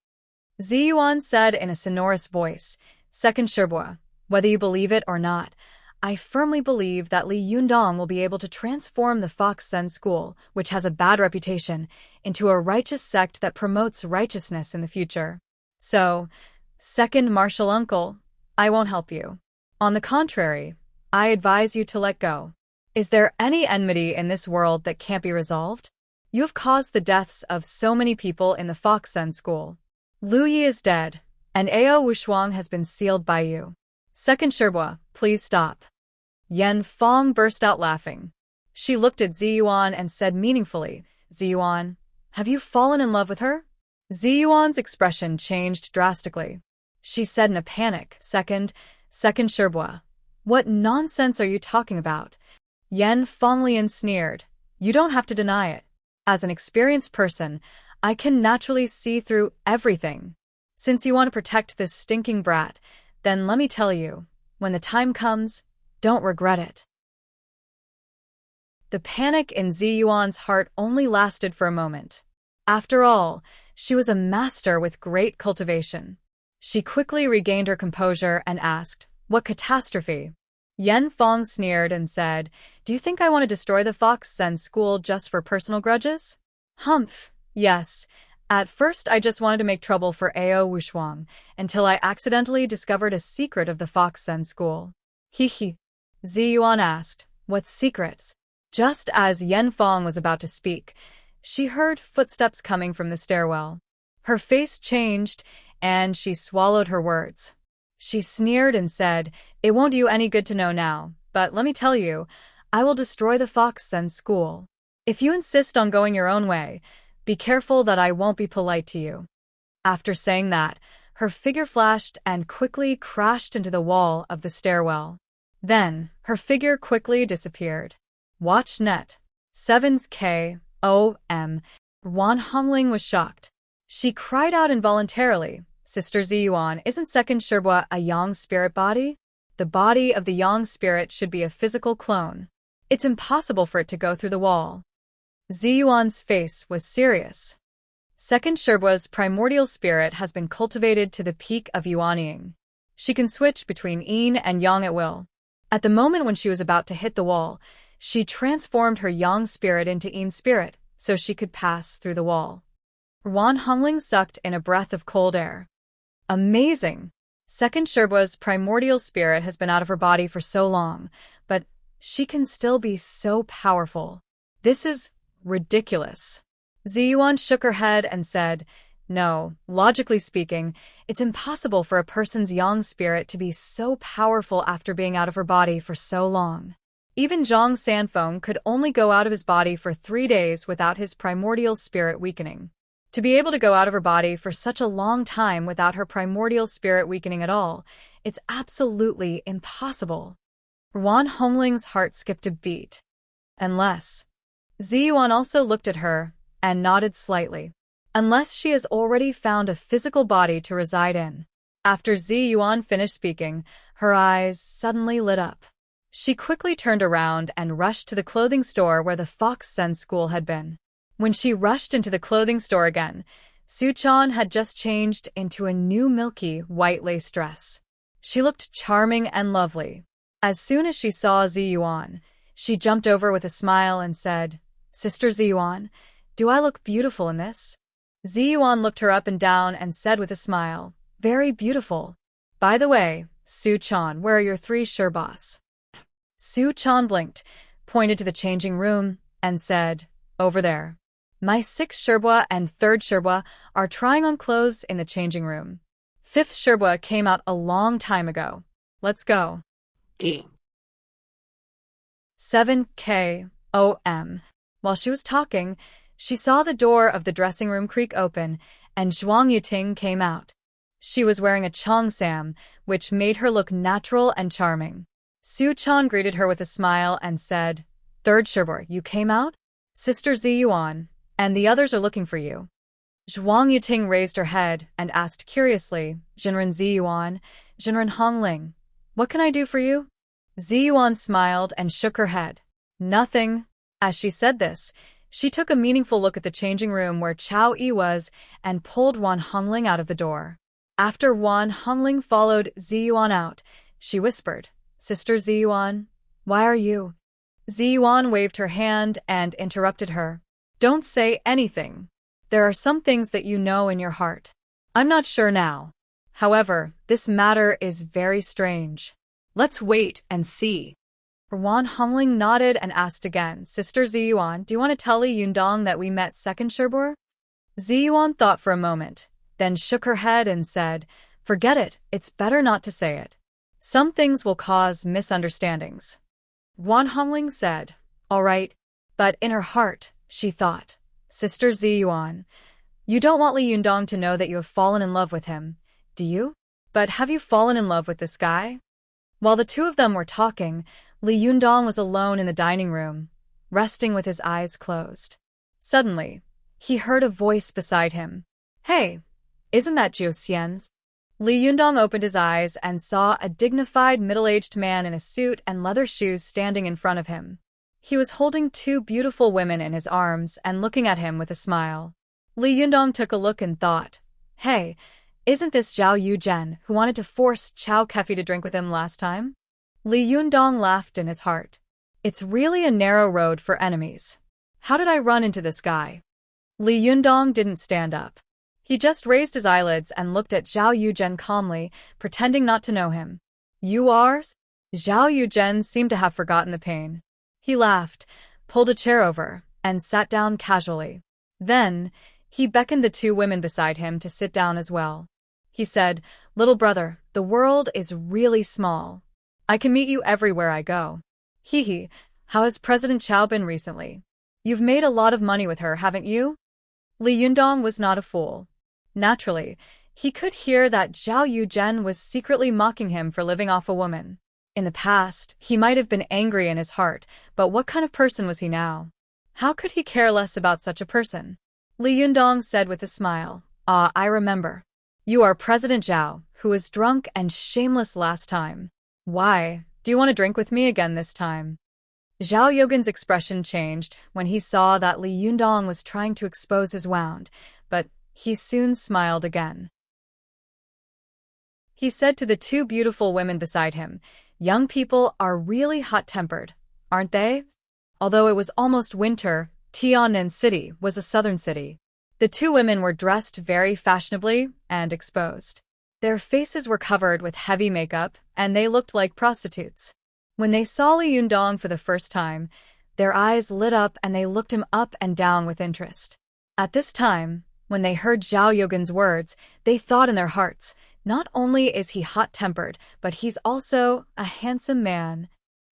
Ziyuan said in a sonorous voice, "Second Sherbois, whether you believe it or not, I firmly believe that Li Yundong will be able to transform the Fox Zen school, which has a bad reputation, into a righteous sect that promotes righteousness in the future. So, Second Martial Uncle, I won't help you. On the contrary, I advise you to let go. Is there any enmity in this world that can't be resolved? You have caused the deaths of so many people in the Fox Zen school. Lu Yi is dead, and Ao Wushuang has been sealed by you. Second Sherbois, please stop." Yan Fang burst out laughing. She looked at Ziyuan and said meaningfully, "Ziyuan, have you fallen in love with her?" Ziyuan's expression changed drastically. She said in a panic, Second Sherbois, what nonsense are you talking about?" Yan Fanglian sneered, "You don't have to deny it. As an experienced person, I can naturally see through everything. Since you want to protect this stinking brat, then let me tell you, when the time comes, don't regret it." The panic in Ziyuan's heart only lasted for a moment. After all, she was a master with great cultivation. She quickly regained her composure and asked, "What catastrophe?" Yan Fang sneered and said, "Do you think I want to destroy the Fox Zen school just for personal grudges?" "Humph, yes. At first I just wanted to make trouble for Ao Wushuang, until I accidentally discovered a secret of the Fox Zen school." "He." Ziyuan asked, "What secrets?" Just as Yan Fang was about to speak, she heard footsteps coming from the stairwell. Her face changed, and she swallowed her words. She sneered and said, "It won't do you any good to know now, but let me tell you, I will destroy the Fox Zen school. If you insist on going your own way, be careful that I won't be polite to you." After saying that, her figure flashed and quickly crashed into the wall of the stairwell. Then, her figure quickly disappeared. Watch net. 7KOM. Wan Hongling was shocked. She cried out involuntarily, "Sister Ziyuan, isn't Second Sherbois a yang spirit body? The body of the yang spirit should be a physical clone. It's impossible for it to go through the wall." Ziyuan's face was serious. Second Sherbois' primordial spirit has been cultivated to the peak of yuanying. She can switch between yin and yang at will. At the moment when she was about to hit the wall, she transformed her yang spirit into yin spirit, so she could pass through the wall. Wan Hongling sucked in a breath of cold air. Amazing! Second Sherbois' primordial spirit has been out of her body for so long, but she can still be so powerful. This is ridiculous. Ziyuan shook her head and said, "No, logically speaking, it's impossible for a person's yang spirit to be so powerful after being out of her body for so long. Even Zhang Sanfeng could only go out of his body for 3 days without his primordial spirit weakening. To be able to go out of her body for such a long time without her primordial spirit weakening at all, it's absolutely impossible." Wan Hongling's heart skipped a beat. Unless. Ziyuan also looked at her and nodded slightly. unless she has already found a physical body to reside in. After Zi Yuan finished speaking, her eyes suddenly lit up. She quickly turned around and rushed to the clothing store where the Fox Sen school had been. When she rushed into the clothing store again, Suchan had just changed into a new milky white lace dress. She looked charming and lovely. As soon as she saw Zi Yuan, she jumped over with a smile and said, "Sister Zi Yuan, do I look beautiful in this?" Zi Yuan looked her up and down and said with a smile, "Very beautiful. By the way, Suchan, where are your 3 sherbas?" Suchan blinked, pointed to the changing room, and said, "Over there. My 6th sherbwa and 3rd sherbwa are trying on clothes in the changing room. 5th sherbwa came out a long time ago. Let's go." 7 KOM. While she was talking, she saw the door of the dressing room creak open, and Zhuang Yuting came out. She was wearing a cheongsam, which made her look natural and charming. Suchan greeted her with a smile and said, "3rd sherbwa, you came out? Sister Zi Yuan, and the others are looking for you." Zhuang Yuting raised her head and asked curiously, "Jinren Zi Yuan, Jinren Hongling, what can I do for you?" Zi Yuan smiled and shook her head. "Nothing." As she said this, she took a meaningful look at the changing room where Chao Yi was and pulled Wan Hongling out of the door. After Wan Hongling followed Zi Yuan out, she whispered, "Sister Zi Yuan, why are you?" Zi Yuan waved her hand and interrupted her. "Don't say anything. There are some things that you know in your heart. I'm not sure now. However, this matter is very strange. Let's wait and see." Wan Hongling nodded and asked again, "Sister Zi Yuan, do you want to tell Li Yundong that we met 2nd sherbwa?" Zi Yuan thought for a moment, then shook her head and said, "Forget it, it's better not to say it. Some things will cause misunderstandings." Wan Hongling said, "All right," but in her heart, she thought, "Sister Zi Yuan, you don't want Li Yundong to know that you have fallen in love with him, do you? But have you fallen in love with this guy?" While the two of them were talking, Li Yundong was alone in the dining room, resting with his eyes closed. Suddenly, he heard a voice beside him. "Hey, isn't that Jiu Xian's?" Li Yundong opened his eyes and saw a dignified middle-aged man in a suit and leather shoes standing in front of him. He was holding 2 beautiful women in his arms and looking at him with a smile. Li Yundong took a look and thought, "Hey, isn't this Zhao Yuzhen who wanted to force Chao Kefi to drink with him last time?" Li Yundong laughed in his heart. "It's really a narrow road for enemies. How did I run into this guy?" Li Yundong didn't stand up. He just raised his eyelids and looked at Zhao Yuzhen calmly, pretending not to know him. "You are?" Zhao Yuzhen seemed to have forgotten the pain. He laughed, pulled a chair over, and sat down casually. Then, he beckoned the 2 women beside him to sit down as well. He said, "Little brother, the world is really small. I can meet you everywhere I go. Hee, how has President Chao been recently? You've made a lot of money with her, haven't you?" Li Yundong was not a fool. Naturally, he could hear that Zhao Yuzhen was secretly mocking him for living off a woman. In the past, he might have been angry in his heart, but what kind of person was he now? How could he care less about such a person? Li Yundong said with a smile, "Ah, I remember. You are President Zhao, who was drunk and shameless last time. Why, do you want to drink with me again this time?" Zhao Yogan's expression changed when he saw that Li Yundong was trying to expose his wound, but he soon smiled again. He said to the 2 beautiful women beside him, "Young people are really hot-tempered, aren't they?" Although it was almost winter, Tiannan City was a southern city. The 2 women were dressed very fashionably and exposed. Their faces were covered with heavy makeup, and they looked like prostitutes. When they saw Li Yundong for the first time, their eyes lit up and they looked him up and down with interest. At this time, when they heard Zhao Yogan's words, they thought in their hearts, not only is he hot-tempered, but he's also a handsome man.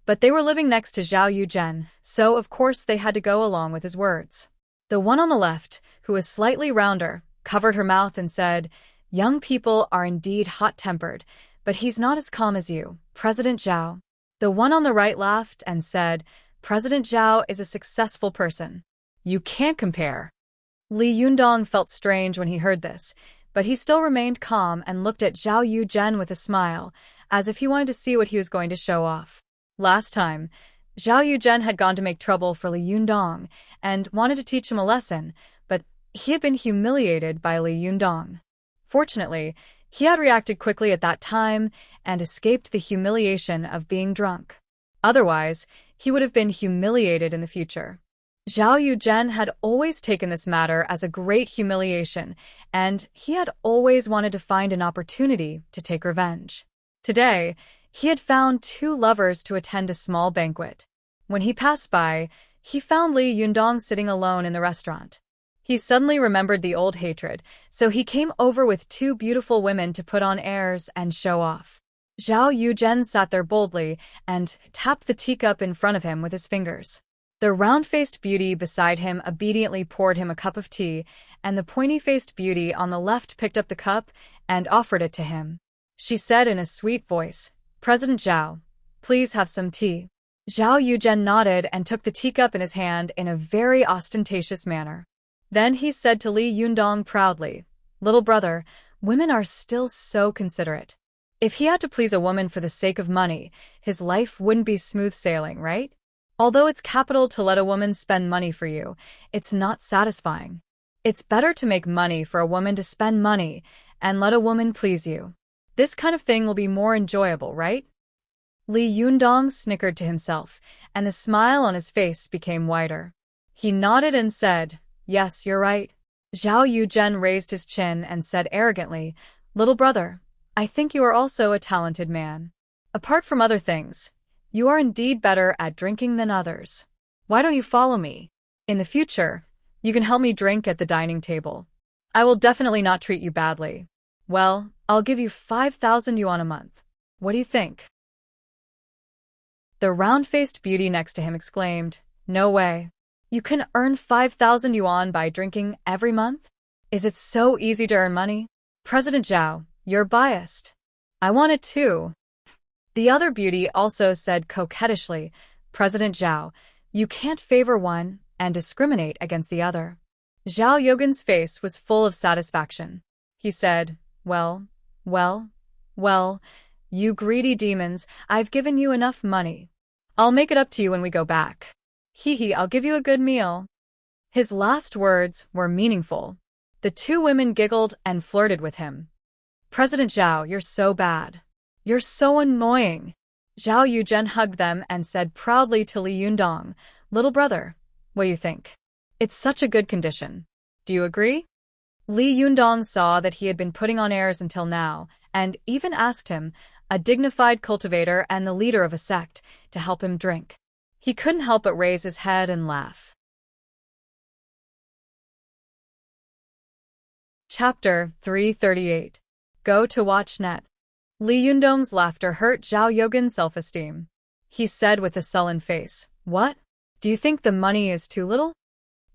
But they were living next to Zhao Yuzhen, so of course they had to go along with his words. The one on the left, who was slightly rounder, covered her mouth and said, "Young people are indeed hot-tempered, but he's not as calm as you, President Zhao." The one on the right laughed and said, "President Zhao is a successful person. You can't compare." Li Yundong felt strange when he heard this, but he still remained calm and looked at Zhao Yuzhen with a smile, as if he wanted to see what he was going to show off. Last time, Zhao Yuzhen had gone to make trouble for Li Yundong and wanted to teach him a lesson, but he had been humiliated by Li Yundong. Fortunately, he had reacted quickly at that time and escaped the humiliation of being drunk. Otherwise, he would have been humiliated in the future. Zhao Yuzhen had always taken this matter as a great humiliation, and he had always wanted to find an opportunity to take revenge. Today, he had found two lovers to attend a small banquet. When he passed by, he found Li Yundong sitting alone in the restaurant. He suddenly remembered the old hatred, so he came over with two beautiful women to put on airs and show off. Zhao Yuzhen sat there boldly and tapped the teacup in front of him with his fingers. The round-faced beauty beside him obediently poured him a cup of tea, and the pointy-faced beauty on the left picked up the cup and offered it to him. She said in a sweet voice, "President Zhao, please have some tea." Zhao Yuzhen nodded and took the teacup in his hand in a very ostentatious manner. Then he said to Li Yundong proudly, "Little brother, women are still so considerate. If he had to please a woman for the sake of money, his life wouldn't be smooth sailing, right? Although it's capital to let a woman spend money for you, it's not satisfying. It's better to make money for a woman to spend money and let a woman please you. This kind of thing will be more enjoyable, right?" Li Yundong snickered to himself, and the smile on his face became wider. He nodded and said, "Yes, you're right." Zhao Yuzhen raised his chin and said arrogantly, "Little brother, I think you are also a talented man. Apart from other things, you are indeed better at drinking than others. Why don't you follow me? In the future, you can help me drink at the dining table. I will definitely not treat you badly. Well, I'll give you 5,000 yuan a month. What do you think?" The round-faced beauty next to him exclaimed, "No way. You can earn 5,000 yuan by drinking every month? Is it so easy to earn money? President Zhao, you're biased. I want it too." The other beauty also said coquettishly, "President Zhao, you can't favor one and discriminate against the other." Zhao Yuzhen's face was full of satisfaction. He said, well, you greedy demons, I've given you enough money. I'll make it up to you when we go back. Hee, I'll give you a good meal." His last words were meaningful. The two women giggled and flirted with him. "President Zhao, you're so bad. You're so annoying." Zhao Yuzhen hugged them and said proudly to Li Yundong, "Little brother, what do you think? It's such a good condition. Do you agree?" Li Yundong saw that he had been putting on airs until now, and even asked him, a dignified cultivator and the leader of a sect, to help him drink. He couldn't help but raise his head and laugh. Chapter 338. Go to watch net. Li Yundong's laughter hurt Zhao Yuzhen's self-esteem. He said with a sullen face, "What? Do you think the money is too little?"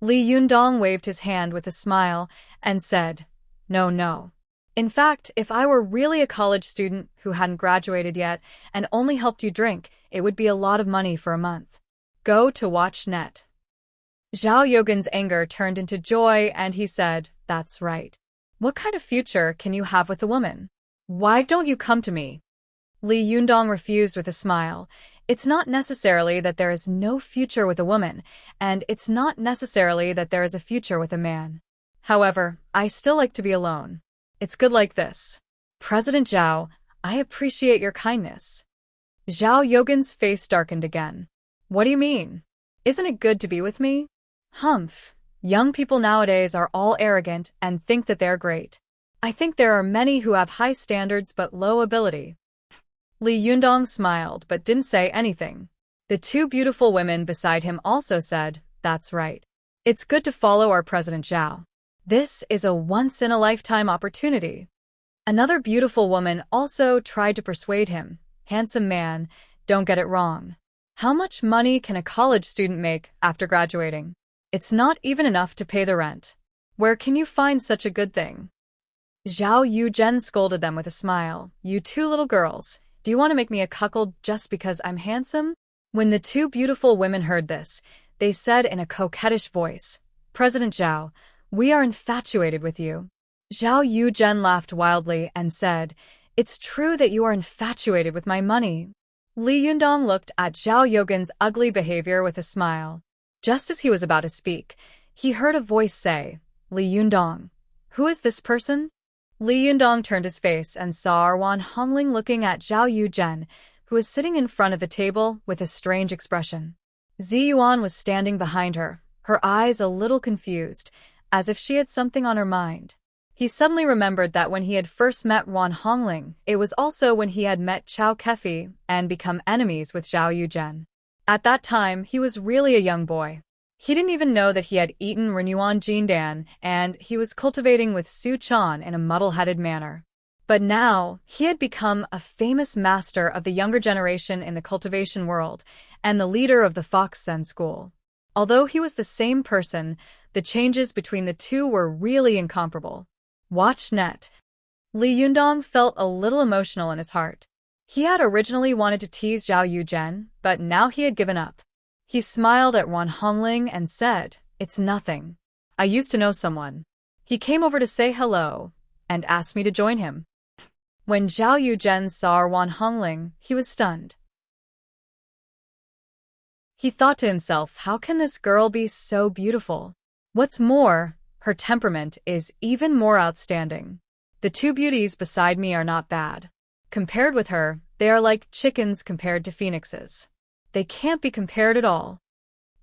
Li Yundong waved his hand with a smile and said, No. In fact, if I were really a college student who hadn't graduated yet and only helped you drink, it would be a lot of money for a month. Go to watch net." Zhao Yuzhen's anger turned into joy and he said, "That's right. What kind of future can you have with a woman? Why don't you come to me?" Li Yundong refused with a smile. It's not necessarily that there is no future with a woman, and it's not necessarily that there is a future with a man. However, I still like to be alone. It's good like this. President Zhao, I appreciate your kindness. Zhao Yuzhen's face darkened again. What do you mean? Isn't it good to be with me? Humph. Young people nowadays are all arrogant and think that they're great. I think there are many who have high standards but low ability. Li Yundong smiled but didn't say anything. The two beautiful women beside him also said, "That's right. It's good to follow our President Zhao. This is a once-in-a-lifetime opportunity." Another beautiful woman also tried to persuade him, "Handsome man, don't get it wrong. How much money can a college student make after graduating? It's not even enough to pay the rent. Where can you find such a good thing?" Zhao Yuzhen scolded them with a smile. "You two little girls, do you want to make me a cuckold just because I'm handsome?" When the two beautiful women heard this, they said in a coquettish voice, "President Zhao, We are infatuated with you. Zhao Yuzhen laughed wildly and said, It's true that you are infatuated with my money. Li Yundong looked at Zhao Yogen's ugly behavior with a smile. Just as he was about to speak, he heard a voice say, Li Yundong. Who is this person? Li Yundong turned his face and saw Wan Hongling looking at Zhao Yuzhen, who was sitting in front of the table with a strange expression. Zi Yuan was standing behind her, her eyes a little confused, as if she had something on her mind. He suddenly remembered that when he had first met Wan Hongling, it was also when he had met Chao Kefi and become enemies with Zhao Yuzhen. At that time, he was really a young boy. He didn't even know that he had eaten Renuan Jindan, and he was cultivating with Su Chan in a muddle-headed manner. But now, he had become a famous master of the younger generation in the cultivation world, and the leader of the Fox Sen school. Although he was the same person, the changes between the two were really incomparable. Watch net. Li Yundong felt a little emotional in his heart. He had originally wanted to tease Zhao Yuzhen, but now he had given up. He smiled at Wan Hongling and said, It's nothing. I used to know someone. He came over to say hello and asked me to join him. When Zhao Yuzhen saw Wan Hongling, he was stunned. He thought to himself, how can this girl be so beautiful? What's more, her temperament is even more outstanding. The two beauties beside me are not bad. Compared with her, they are like chickens compared to phoenixes. They can't be compared at all.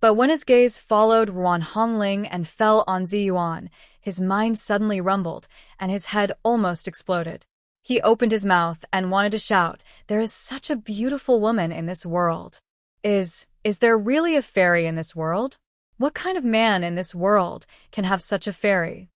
But when his gaze followed Wan Hongling and fell on Zi Yuan, his mind suddenly rumbled, and his head almost exploded. He opened his mouth and wanted to shout, There is such a beautiful woman in this world. Is there really a fairy in this world? What kind of man in this world can have such a fairy?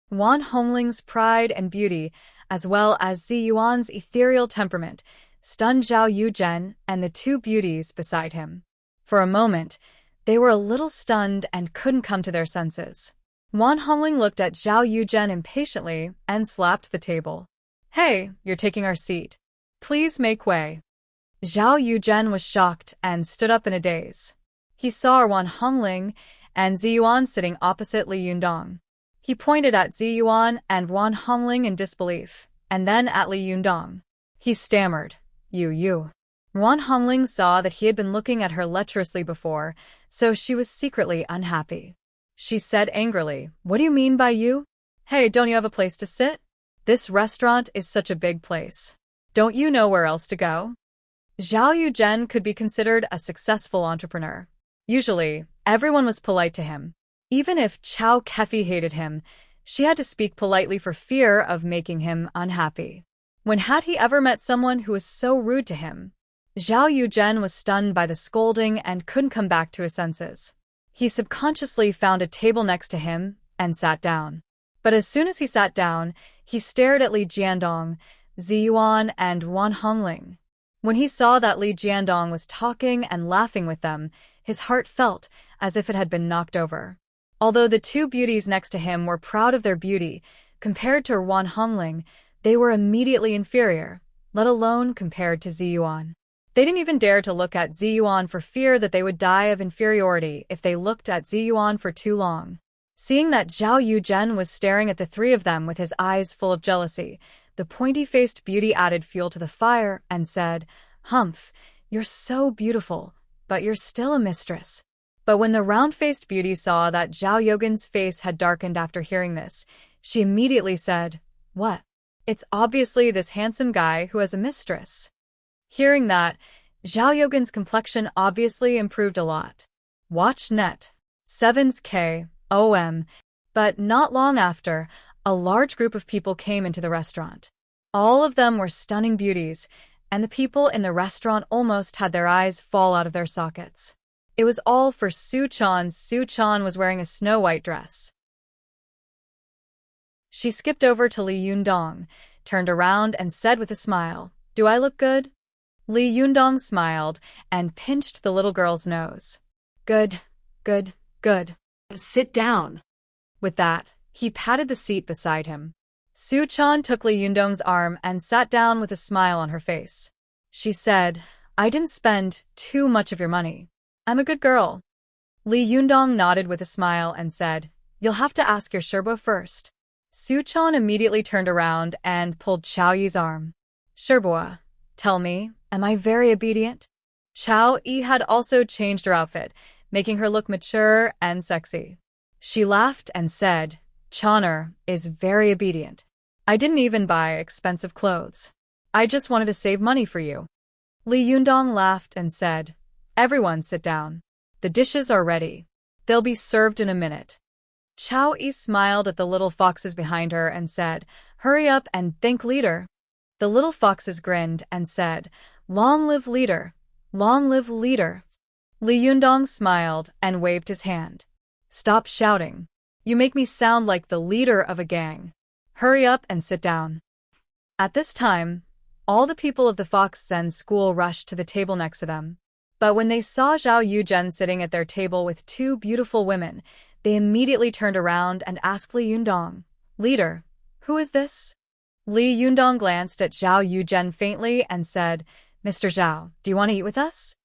Wan Hongling's pride and beauty, as well as Zi Yuan's ethereal temperament, stunned Zhao Yuzhen and the two beauties beside him. For a moment, they were a little stunned and couldn't come to their senses. Wan Hongling looked at Zhao Yuzhen impatiently and slapped the table. Hey, you're taking our seat. Please make way. Zhao Yuzhen was shocked and stood up in a daze. He saw Wan Hongling and Zi Yuan sitting opposite Li Yundong. He pointed at Zi Yuan and Wan Hongling in disbelief, and then at Li Yundong. He stammered, You. Wan Hongling saw that he had been looking at her lecherously before, so she was secretly unhappy. She said angrily, What do you mean by you? Hey, don't you have a place to sit? This restaurant is such a big place. Don't you know where else to go? Zhao Yuzhen could be considered a successful entrepreneur. Usually, everyone was polite to him. Even if Chao Kefi hated him, she had to speak politely for fear of making him unhappy. When had he ever met someone who was so rude to him? Zhao Yuzhen was stunned by the scolding and couldn't come back to his senses. He subconsciously found a table next to him and sat down. But as soon as he sat down, he stared at Li Jiandong, Zi Yuan, and Wan Hongling. When he saw that Li Jiandong was talking and laughing with them, his heart felt as if it had been knocked over. Although the two beauties next to him were proud of their beauty, compared to Wan Hongling, they were immediately inferior, let alone compared to Zi Yuan. They didn't even dare to look at Zi Yuan for fear that they would die of inferiority if they looked at Zi Yuan for too long. Seeing that Zhao Yuzhen was staring at the three of them with his eyes full of jealousy, the pointy-faced beauty added fuel to the fire and said, Humph, you're so beautiful, but you're still a mistress. But when the round-faced beauty saw that Zhao Yogen's face had darkened after hearing this, she immediately said, What? It's obviously this handsome guy who has a mistress. Hearing that, Zhao Yogen's complexion obviously improved a lot. Watch net. 7k, but not long after, a large group of people came into the restaurant. All of them were stunning beauties, and the people in the restaurant almost had their eyes fall out of their sockets. It was all for Su Chan. Su Chan was wearing a snow-white dress. She skipped over to Li Yundong, turned around and said with a smile, Do I look good? Li Yundong smiled and pinched the little girl's nose. Good. Sit down. With that, he patted the seat beside him. Su Chan took Li Yundong's arm and sat down with a smile on her face. She said, I didn't spend too much of your money. I'm a good girl. Li Yundong nodded with a smile and said, You'll have to ask your Sherbo first. Suchan immediately turned around and pulled Chao Yi's arm. Sherbo, tell me, am I very obedient? Chao Yi had also changed her outfit, making her look mature and sexy. She laughed and said, Choner is very obedient. I didn't even buy expensive clothes. I just wanted to save money for you. Li Yundong laughed and said, Everyone sit down. The dishes are ready. They'll be served in a minute. Chao Yi smiled at the little foxes behind her and said, Hurry up and thank leader. The little foxes grinned and said, Long live leader. Long live leader. Li Yundong smiled and waved his hand. Stop shouting. You make me sound like the leader of a gang. Hurry up and sit down. At this time, all the people of the Fox Zen school rushed to the table next to them. But when they saw Zhao Yuzhen sitting at their table with two beautiful women, they immediately turned around and asked Li Yundong, Leader, who is this? Li Yundong glanced at Zhao Yuzhen faintly and said, Mr. Zhao, do you want to eat with us?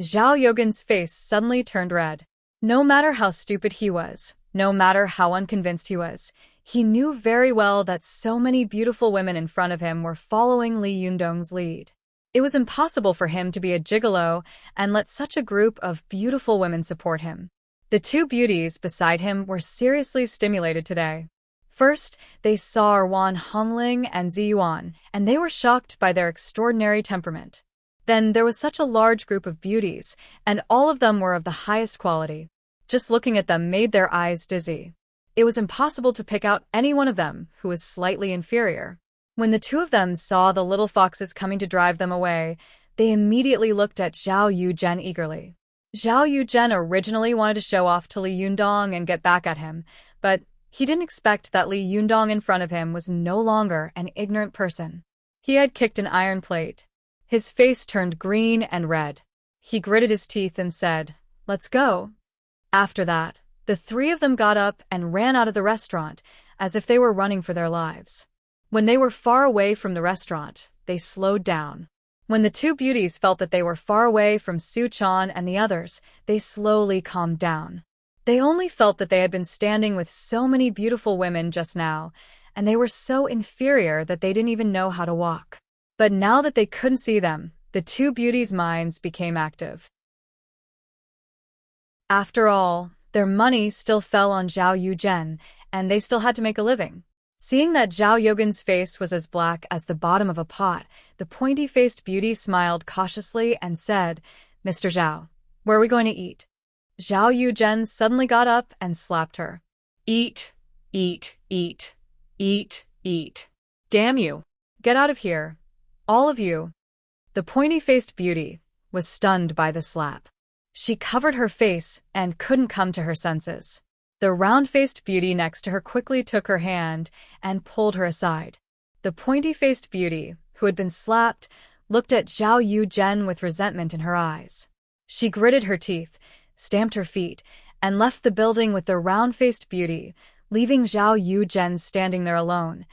Zhao Yogen's face suddenly turned red. No matter how stupid he was, no matter how unconvinced he was, he knew very well that so many beautiful women in front of him were following Li Yundong's lead. It was impossible for him to be a gigolo and let such a group of beautiful women support him. The two beauties beside him were seriously stimulated today. First, they saw Erwan Hongling and Ziyuan, and they were shocked by their extraordinary temperament. Then there was such a large group of beauties, and all of them were of the highest quality. Just looking at them made their eyes dizzy. It was impossible to pick out any one of them who was slightly inferior. When the two of them saw the little foxes coming to drive them away, they immediately looked at Zhao Yuzhen eagerly. Zhao Yuzhen originally wanted to show off to Li Yundong and get back at him, but he didn't expect that Li Yundong in front of him was no longer an ignorant person. He had kicked an iron plate. His face turned green and red. He gritted his teeth and said, Let's go. After that, the three of them got up and ran out of the restaurant, as if they were running for their lives. When they were far away from the restaurant, they slowed down. When the two beauties felt that they were far away from Suchan and the others, they slowly calmed down. They only felt that they had been standing with so many beautiful women just now, and they were so inferior that they didn't even know how to walk. But now that they couldn't see them, the two beauties' minds became active. After all, their money still fell on Zhao Yuzhen, and they still had to make a living. Seeing that Zhao Yogen's face was as black as the bottom of a pot, the pointy-faced beauty smiled cautiously and said, Mr. Zhao, where are we going to eat? Zhao Yuzhen suddenly got up and slapped her. Eat, eat, eat, eat, eat. Damn you. Get out of here. All of you. The pointy-faced beauty was stunned by the slap. She covered her face and couldn't come to her senses. The round-faced beauty next to her quickly took her hand and pulled her aside. The pointy-faced beauty, who had been slapped, looked at Zhao Yuzhen with resentment in her eyes. She gritted her teeth, stamped her feet, and left the building with the round-faced beauty, leaving Zhao Yuzhen standing there alone,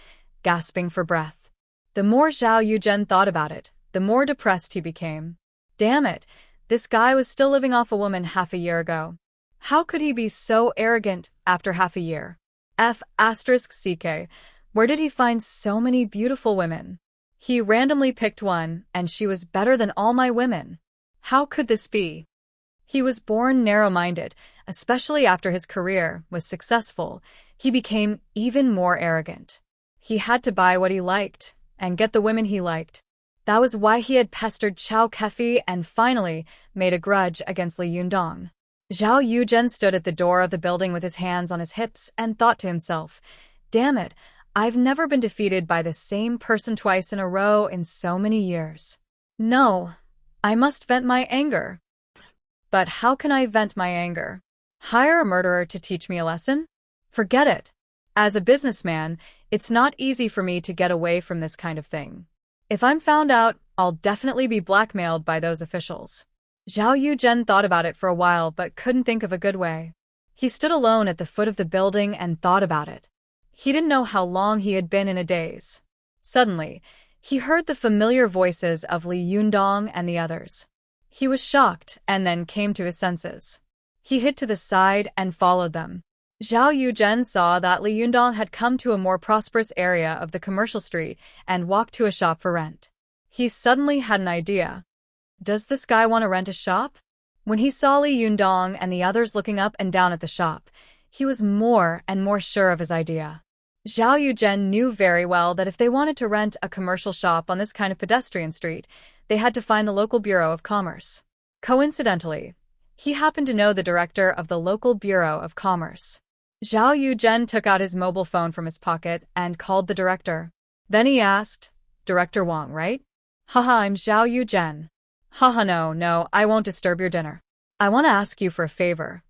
gasping for breath. The more Zhao Yuzhen thought about it, the more depressed he became. Damn it, this guy was still living off a woman half a year ago. How could he be so arrogant after half a year? F***CK, where did he find so many beautiful women? He randomly picked one, and she was better than all my women. How could this be? He was born narrow-minded, especially after his career was successful. He became even more arrogant. He had to buy what he liked, and get the women he liked. That was why he had pestered Chao Kefi and finally made a grudge against Li Yundong. Zhao Yuzhen stood at the door of the building with his hands on his hips and thought to himself, Damn it, I've never been defeated by the same person twice in a row in so many years. No, I must vent my anger. But how can I vent my anger? Hire a murderer to teach me a lesson? Forget it. As a businessman, it's not easy for me to get away from this kind of thing. If I'm found out, I'll definitely be blackmailed by those officials. Zhao Yuzhen thought about it for a while but couldn't think of a good way. He stood alone at the foot of the building and thought about it. He didn't know how long he had been in a daze. Suddenly, he heard the familiar voices of Li Yundong and the others. He was shocked and then came to his senses. He hid to the side and followed them. Zhao Yuzhen saw that Li Yundong had come to a more prosperous area of the commercial street and walked to a shop for rent. He suddenly had an idea. Does this guy want to rent a shop? When he saw Li Yundong and the others looking up and down at the shop, he was more and more sure of his idea. Zhao Yuzhen knew very well that if they wanted to rent a commercial shop on this kind of pedestrian street, they had to find the local Bureau of Commerce. Coincidentally, he happened to know the director of the local Bureau of Commerce. Zhao Yuzhen took out his mobile phone from his pocket and called the director. Then he asked, "Director Wang, right?" "Haha, I'm Zhao Yuzhen." "Haha, no, I won't disturb your dinner. I want to ask you for a favor."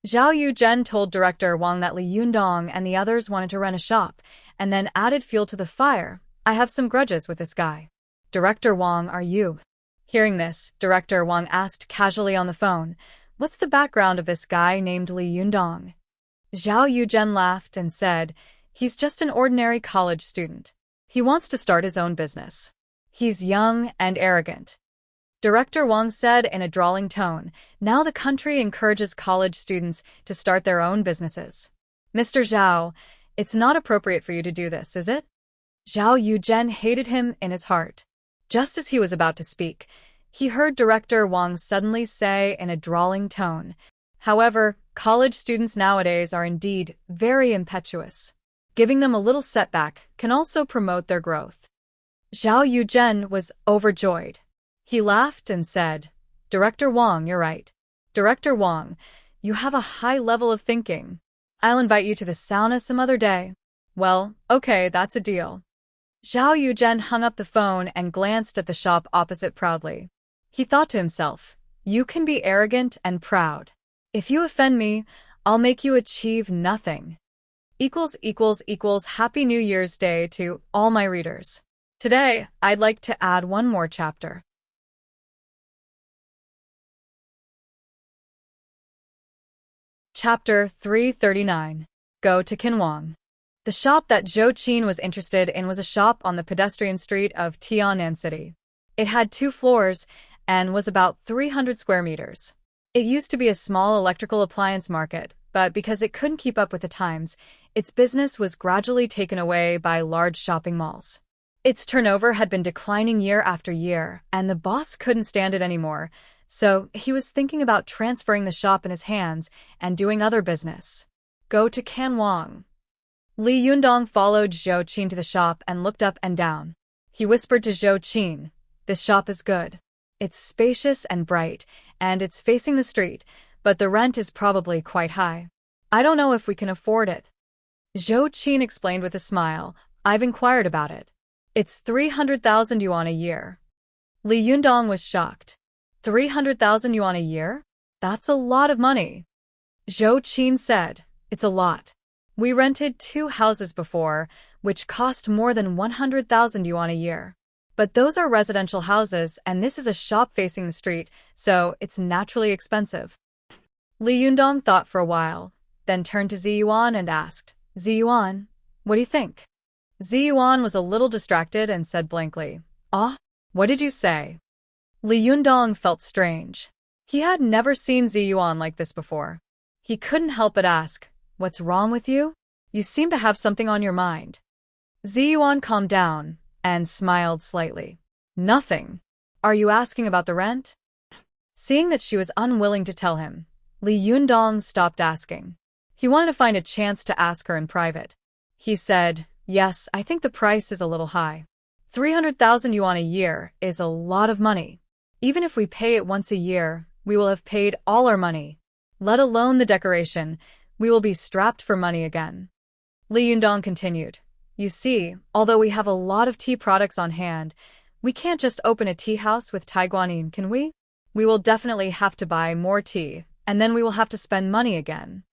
Zhao Yuzhen told Director Wang that Li Yundong and the others wanted to rent a shop, and then added fuel to the fire. "I have some grudges with this guy." "Director Wang, are you?" Hearing this, Director Wang asked casually on the phone, "What's the background of this guy named Li Yundong?" Zhao Yuzhen laughed and said, "He's just an ordinary college student. He wants to start his own business. He's young and arrogant." Director Wang said in a drawling tone, "Now the country encourages college students to start their own businesses. Mr. Zhao, it's not appropriate for you to do this, is it?" Zhao Yuzhen hated him in his heart. Just as he was about to speak, he heard Director Wang suddenly say in a drawling tone, "However, college students nowadays are indeed very impetuous. Giving them a little setback can also promote their growth." Zhao Yuzhen was overjoyed. He laughed and said, "Director Wang, you're right. Director Wang, you have a high level of thinking. I'll invite you to the sauna some other day." "Well, okay, that's a deal." Zhao Yuzhen hung up the phone and glanced at the shop opposite proudly. He thought to himself, "You can be arrogant and proud. If you offend me, I'll make you achieve nothing." Happy New Year's Day to all my readers. Today, I'd like to add one more chapter. Chapter 339. Go to Qinhuang. The shop that Zhou Qin was interested in was a shop on the pedestrian street of Tianan City. It had 2 floors and was about 300 square meters. It used to be a small electrical appliance market, but because it couldn't keep up with the times, its business was gradually taken away by large shopping malls. Its turnover had been declining year after year, and the boss couldn't stand it anymore, so he was thinking about transferring the shop in his hands and doing other business. Go to Qinhuang. Li Yundong followed Zhou Qin to the shop and looked up and down. He whispered to Zhou Qin, "This shop is good. It's spacious and bright, and it's facing the street, but the rent is probably quite high. I don't know if we can afford it." Zhou Qin explained with a smile, "I've inquired about it. It's 300,000 yuan a year." Li Yundong was shocked. 300,000 yuan a year? That's a lot of money. Zhou Qin said, "It's a lot. We rented 2 houses before, which cost more than 100,000 yuan a year. But those are residential houses and this is a shop facing the street, so it's naturally expensive." Li Yundong thought for a while, then turned to Ziyuan and asked, "Ziyuan, what do you think?" Ziyuan was a little distracted and said blankly, "Ah, what did you say?" Li Yundong felt strange. He had never seen Ziyuan like this before. He couldn't help but ask, "What's wrong with you? You seem to have something on your mind." Ziyuan calmed down and smiled slightly. "Nothing. Are you asking about the rent?" Seeing that she was unwilling to tell him, Li Yundong stopped asking. He wanted to find a chance to ask her in private. He said, "Yes, I think the price is a little high. 300,000 yuan a year is a lot of money. Even if we pay it once a year, we will have paid all our money. Let alone the decoration, we will be strapped for money again." Li Yundong continued, "You see, although we have a lot of tea products on hand, we can't just open a tea house with Taiguanin, can we? We will definitely have to buy more tea, and then we will have to spend money again."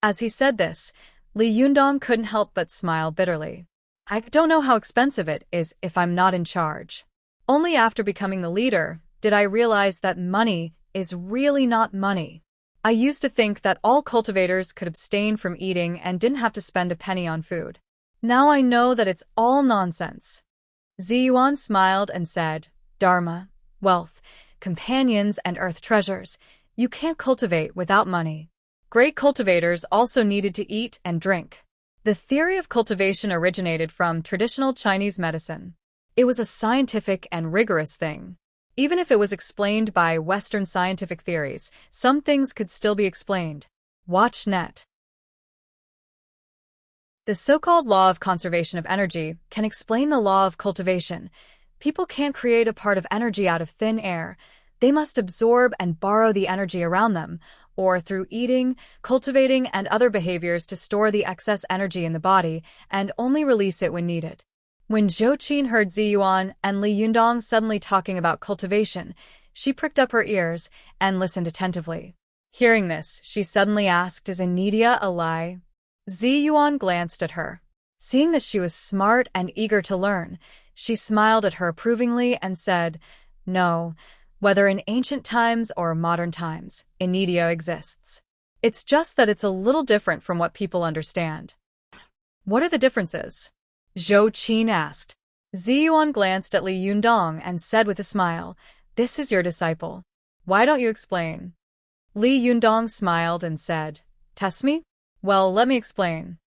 As he said this, Li Yundong couldn't help but smile bitterly. "I don't know how expensive it is if I'm not in charge. Only after becoming the leader did I realize that money is really not money. I used to think that all cultivators could abstain from eating and didn't have to spend a penny on food. Now I know that it's all nonsense." Ziyuan smiled and said, "Dharma, wealth, companions, and earth treasures. You can't cultivate without money. Great cultivators also needed to eat and drink. The theory of cultivation originated from traditional Chinese medicine. It was a scientific and rigorous thing. Even if it was explained by Western scientific theories, some things could still be explained. Watch net. The so-called law of conservation of energy can explain the law of cultivation. People can't create a part of energy out of thin air. They must absorb and borrow the energy around them, or through eating, cultivating, and other behaviors to store the excess energy in the body and only release it when needed. When Zhou Qin heard Zi Yuan and Li Yundong suddenly talking about cultivation, she pricked up her ears and listened attentively. Hearing this, she suddenly asked, "Is Anidia a lie?" Zi Yuan glanced at her. Seeing that she was smart and eager to learn, she smiled at her approvingly and said, "No, whether in ancient times or modern times, Anidia exists. It's just that it's a little different from what people understand." "What are the differences?" Zhou Qin asked. Zi Yuan glanced at Li Yundong and said with a smile, "This is your disciple. Why don't you explain?" Li Yundong smiled and said, "Test me? Well, let me explain."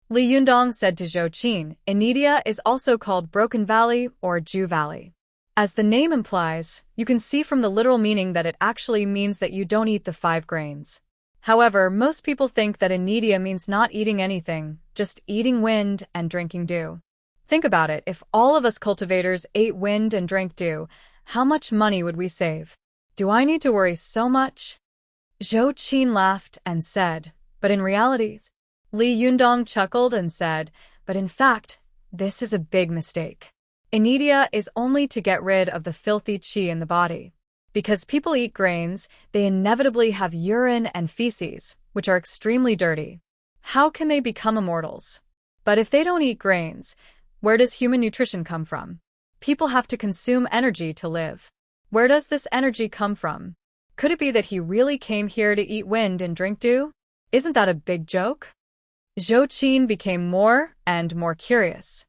Li Yundong said to Zhou Qin, "Anidia is also called Broken Valley or Jew Valley. As the name implies, you can see from the literal meaning that it actually means that you don't eat the 5 grains. However, most people think that Anidia means not eating anything, just eating wind and drinking dew. Think about it, if all of us cultivators ate wind and drank dew, how much money would we save? Do I need to worry so much?" Zhou Qin laughed and said, "But in reality," Li Yundong chuckled and said, "But in fact, this is a big mistake. Anidia is only to get rid of the filthy qi in the body. Because people eat grains, they inevitably have urine and feces, which are extremely dirty. How can they become immortals? But if they don't eat grains, where does human nutrition come from? People have to consume energy to live. Where does this energy come from? Could it be that he really came here to eat wind and drink dew? Isn't that a big joke?" Zhou Qin became more and more curious.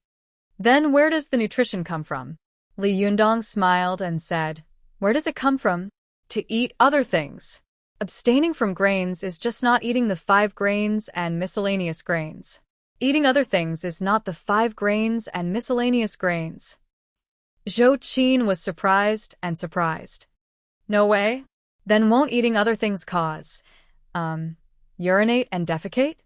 "Then where does the nutrition come from?" Li Yundong smiled and said, "Where does it come from? To eat other things. Abstaining from grains is just not eating the 5 grains and miscellaneous grains. Eating other things is not the 5 grains and miscellaneous grains." Zhou Qin was surprised and surprised. "No way? Then won't eating other things cause, urinate and defecate?"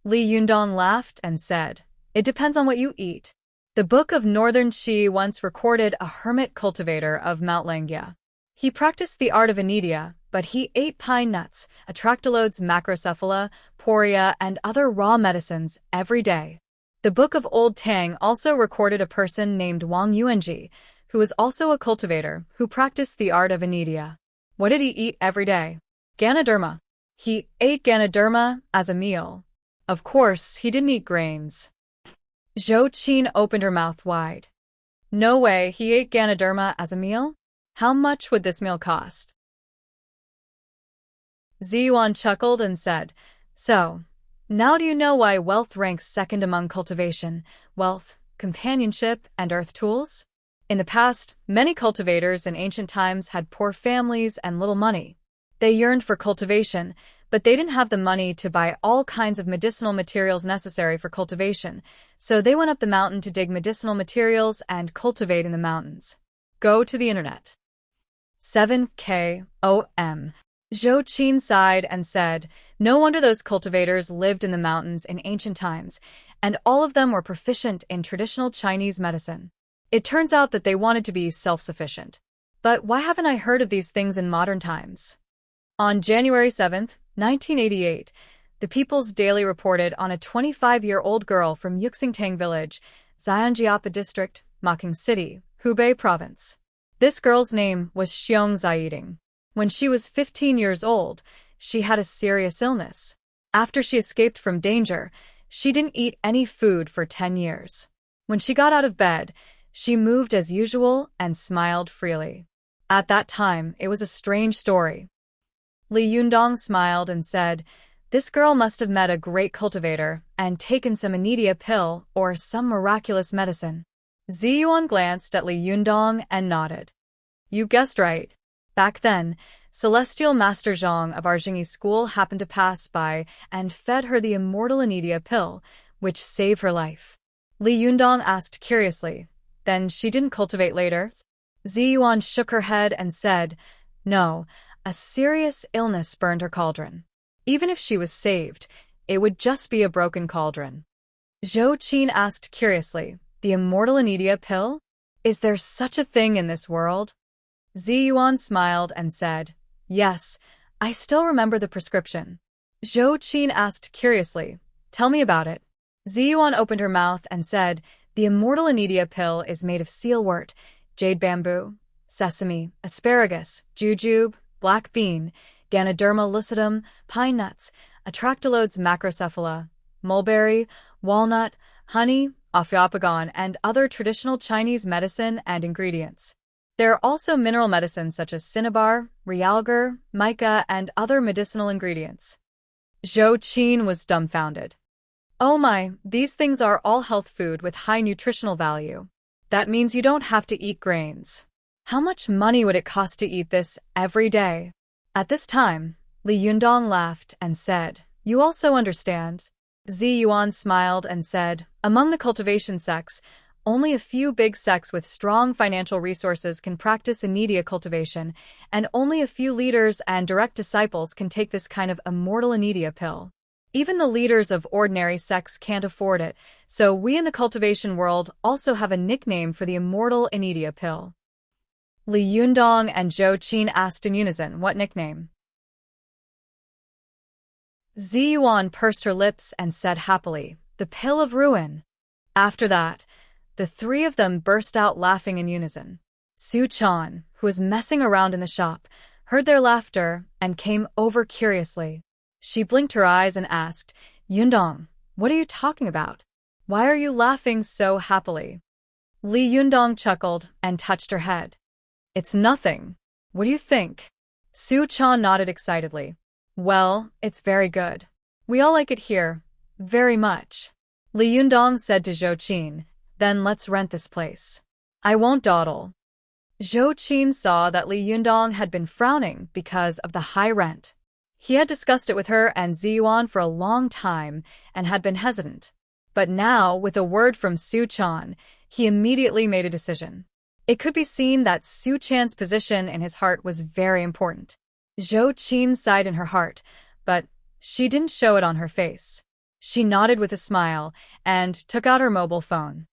Li Yundong laughed and said, "It depends on what you eat." The Book of Northern Qi once recorded a hermit cultivator of Mount Langya. He practiced the art of Anidia, but he ate pine nuts, atractylodes, macrocephala, poria, and other raw medicines every day. The Book of Old Tang also recorded a person named Wang Yuanji, who was also a cultivator, who practiced the art of Anidia. What did he eat every day? Ganoderma. He ate Ganoderma as a meal. Of course, he didn't eat grains. Zhou Qin opened her mouth wide. "No way, he ate Ganoderma as a meal? How much would this meal cost?" Zi Yuan chuckled and said, "So, now do you know why wealth ranks second among cultivation, wealth, companionship, and earth tools? In the past, many cultivators in ancient times had poor families and little money. They yearned for cultivation, but they didn't have the money to buy all kinds of medicinal materials necessary for cultivation, so they went up the mountain to dig medicinal materials and cultivate in the mountains. Go to the internet." 7th KOM. Zhou Qin sighed and said, "No wonder those cultivators lived in the mountains in ancient times, and all of them were proficient in traditional Chinese medicine. It turns out that they wanted to be self-sufficient. But why haven't I heard of these things in modern times?" On January 7, 1988, the People's Daily reported on a 25-year-old girl from Yuxingtang Village, Xianjiapa District, Making City, Hubei Province. This girl's name was Xiong Ziyiding. When she was 15 years old, she had a serious illness. After she escaped from danger, she didn't eat any food for 10 years. When she got out of bed, she moved as usual and smiled freely. At that time, it was a strange story. Li Yundong smiled and said, "This girl must have met a great cultivator and taken some Anidia pill or some miraculous medicine." Zi Yuan glanced at Li Yundong and nodded. "You guessed right. Back then, Celestial Master Zhang of Arjingyi school happened to pass by and fed her the immortal Anidia pill, which saved her life. Li Yundong asked curiously, "Then she didn't cultivate later?" Ziyuan shook her head and said, "No, a serious illness burned her cauldron. Even if she was saved, it would just be a broken cauldron." Zhou Qin asked curiously, "The immortal Anidia pill? Is there such a thing in this world?" Ziyuan smiled and said, "Yes, I still remember the prescription." Zhou Qin asked curiously, "Tell me about it." Ziyuan opened her mouth and said, "The immortal Anidia pill is made of sealwort, jade bamboo, sesame, asparagus, jujube, black bean, Ganoderma lucidum, pine nuts, Atractylodes macrocephala, mulberry, walnut, honey, ophiophagon, and other traditional Chinese medicine and ingredients. There are also mineral medicines such as cinnabar, realgar, mica, and other medicinal ingredients." Zhou Qin was dumbfounded. "Oh my, these things are all health food with high nutritional value. That means you don't have to eat grains. How much money would it cost to eat this every day?" At this time, Li Yundong laughed and said, "You also understand?" Ziyuan smiled and said, "Among the cultivation sects, only a few big sects with strong financial resources can practice Anidia cultivation, and only a few leaders and direct disciples can take this kind of immortal Anidia pill. Even the leaders of ordinary sects can't afford it, so we in the cultivation world also have a nickname for the immortal Anidia pill." Li Yundong and Zhou Qin asked in unison, "What nickname?" Ziyuan pursed her lips and said happily, "The pill of ruin." After that, the three of them burst out laughing in unison. Su Chan, who was messing around in the shop, heard their laughter and came over curiously. She blinked her eyes and asked, "Yundong, what are you talking about? Why are you laughing so happily?" Li Yundong chuckled and touched her head. "It's nothing. What do you think?" Su Chan nodded excitedly. "Well, it's very good. We all like it here, very much." Li Yundong said to Zhou Qin, "Then let's rent this place." "I won't dawdle." Zhou Qin saw that Li Yundong had been frowning because of the high rent. He had discussed it with her and Ziyuan for a long time and had been hesitant. But now, with a word from Su Chan, he immediately made a decision. It could be seen that Su Chan's position in his heart was very important. Zhou Qin sighed in her heart, but she didn't show it on her face. She nodded with a smile and took out her mobile phone.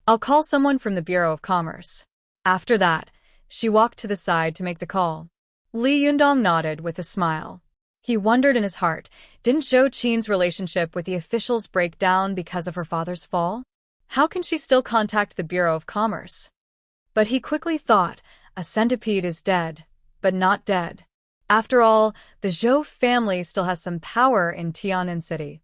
"I'll call someone from the Bureau of Commerce." After that, she walked to the side to make the call. Li Yundong nodded with a smile. He wondered in his heart, didn't Zhou Qin's relationship with the officials break down because of her father's fall? How can she still contact the Bureau of Commerce? But he quickly thought, a centipede is dead, but not dead. After all, the Zhou family still has some power in Tianan City.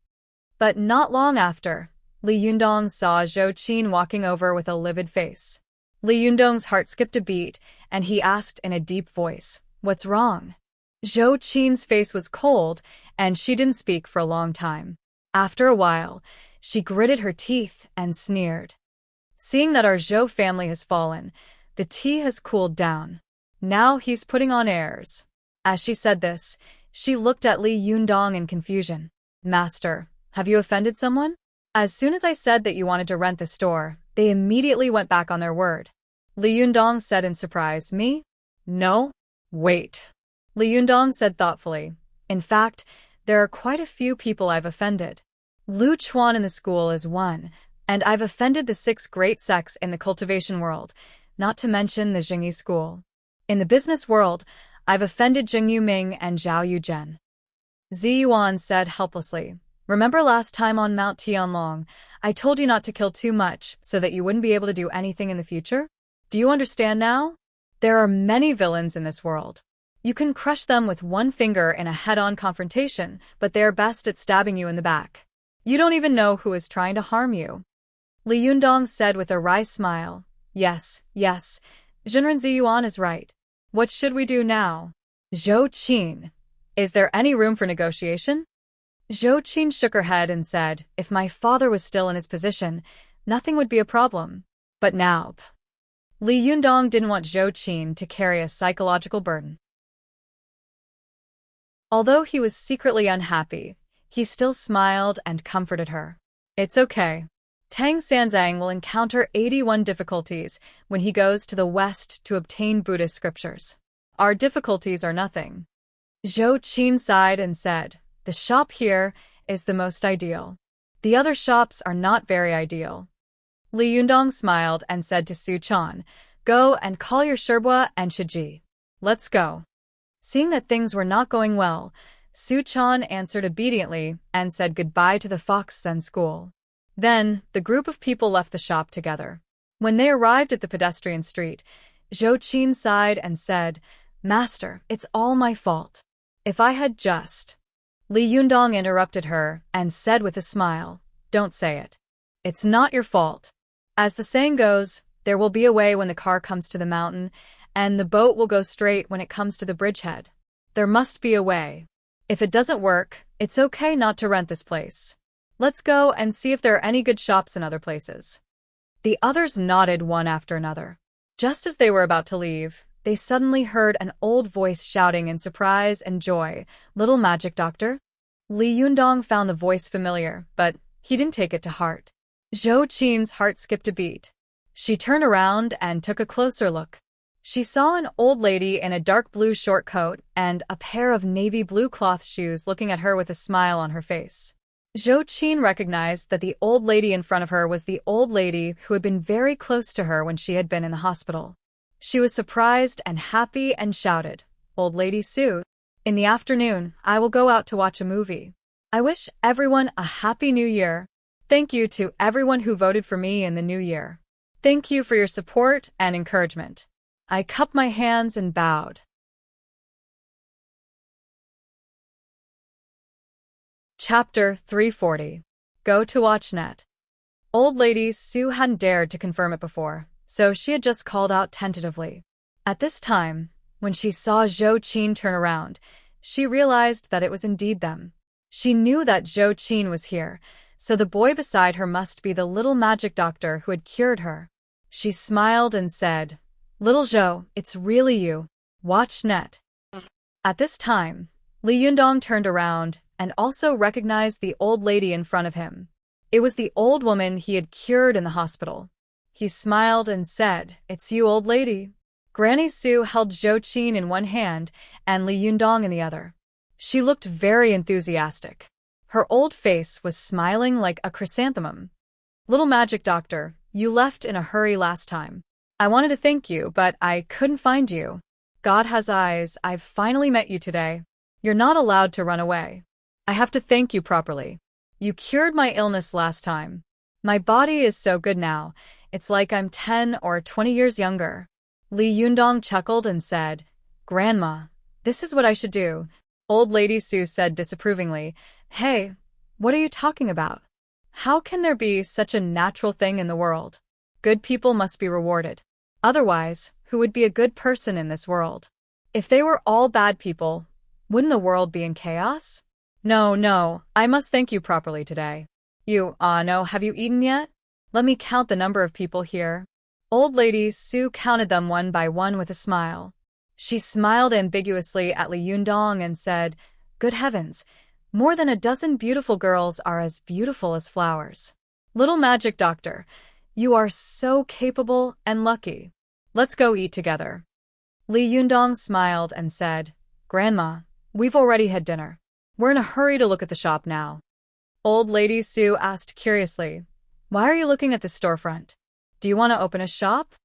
But not long after, Li Yundong saw Zhou Qin walking over with a livid face. Li Yundong's heart skipped a beat, and he asked in a deep voice, "What's wrong?" Zhou Qin's face was cold, and she didn't speak for a long time. After a while, she gritted her teeth and sneered. "Seeing that our Zhou family has fallen, the tea has cooled down. Now he's putting on airs." As she said this, she looked at Li Yundong in confusion. "Master, have you offended someone? As soon as I said that you wanted to rent the store, they immediately went back on their word." Li Yundong said in surprise, "Me? No? Wait." Li Yundong said thoughtfully, "In fact, there are quite a few people I've offended. Lu Chuan in the school is one, and I've offended the 6 great sects in the cultivation world, not to mention the Jingyi school. In the business world, I've offended Jing Yuming and Zhao Yuzhen." Ziyuan said helplessly, "Remember last time on Mount Tianlong, I told you not to kill too much so that you wouldn't be able to do anything in the future? Do you understand now? There are many villains in this world. You can crush them with one finger in a head-on confrontation, but they are best at stabbing you in the back. You don't even know who is trying to harm you." Li Yundong said with a wry smile, Yes, Jinren Ziyuan is right. What should we do now?" "Zhou Qin, is there any room for negotiation?" Zhou Qin shook her head and said, "If my father was still in his position, nothing would be a problem. But now, Li Yundong didn't want Zhou Qin to carry a psychological burden. Although he was secretly unhappy, he still smiled and comforted her. It's okay. Tang Sanzang will encounter 81 difficulties when he goes to the West to obtain Buddhist scriptures. Our difficulties are nothing. Zhou Qin sighed and said, the shop here is the most ideal. The other shops are not very ideal. Li Yundong smiled and said to Su Chan, go and call your Sherbua and Shiji. Let's go. Seeing that things were not going well, Su Chan answered obediently and said goodbye to the Fox Zen school. Then, the group of people left the shop together. When they arrived at the pedestrian street, Zhou Qin sighed and said, Master, it's all my fault. If I had just... Li Yundong interrupted her and said with a smile, don't say it. It's not your fault. As the saying goes, there will be a way when the car comes to the mountain, and the boat will go straight when it comes to the bridgehead. There must be a way. If it doesn't work, it's okay not to rent this place. Let's go and see if there are any good shops in other places. The others nodded one after another. Just as they were about to leave, they suddenly heard an old voice shouting in surprise and joy, Little Magic Doctor? Li Yundong found the voice familiar, but he didn't take it to heart. Zhou Qin's heart skipped a beat. She turned around and took a closer look. She saw an old lady in a dark blue short coat and a pair of navy blue cloth shoes looking at her with a smile on her face. Zhou Qin recognized that the old lady in front of her was the old lady who had been very close to her when she had been in the hospital. She was surprised and happy and shouted, Old Lady Su, in the afternoon, I will go out to watch a movie. I wish everyone a happy new year. Thank you to everyone who voted for me in the new year. Thank you for your support and encouragement. I cupped my hands and bowed. Chapter 340. Go to WatchNet. Old Lady Su hadn't dared to confirm it before, so she had just called out tentatively. At this time, when she saw Zhou Qin turn around, she realized that it was indeed them. She knew that Zhou Qin was here, so the boy beside her must be the little magic doctor who had cured her. She smiled and said, Little Zhou, it's really you. WatchNet. At this time, Li Yundong turned around and also recognized the old lady in front of him. It was the old woman he had cured in the hospital. He smiled and said, It's you, old lady. Granny Su held Zhou Qin in one hand and Li Yundong in the other. She looked very enthusiastic. Her old face was smiling like a chrysanthemum. Little magic doctor, you left in a hurry last time. I wanted to thank you, but I couldn't find you. God has eyes, I've finally met you today. You're not allowed to run away. I have to thank you properly. You cured my illness last time. My body is so good now. It's like I'm 10 or 20 years younger. Li Yundong chuckled and said, Grandma, this is what I should do. Old Lady Su said disapprovingly, Hey, what are you talking about? How can there be such a natural thing in the world? Good people must be rewarded. Otherwise, who would be a good person in this world? If they were all bad people, wouldn't the world be in chaos? No, I must thank you properly today. No, have you eaten yet? Let me count the number of people here. Old Lady Su counted them one by one with a smile. She smiled ambiguously at Li Yundong and said, Good heavens, more than a dozen beautiful girls are as beautiful as flowers. Little magic doctor, you are so capable and lucky. Let's go eat together. Li Yundong smiled and said, Grandma, we've already had dinner. We're in a hurry to look at the shop now. Old Lady Su asked curiously, Why are you looking at the storefront? Do you want to open a shop?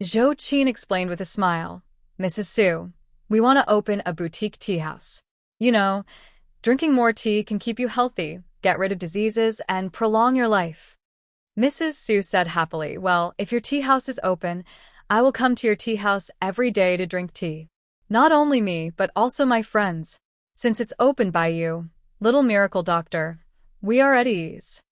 Zhou Qin explained with a smile, Mrs. Su, we want to open a boutique tea house. You know, drinking more tea can keep you healthy, get rid of diseases, and prolong your life. Mrs. Su said happily, Well, if your tea house is open, I will come to your tea house every day to drink tea. Not only me, but also my friends. Since it's opened by you, little miracle doctor, we are at ease.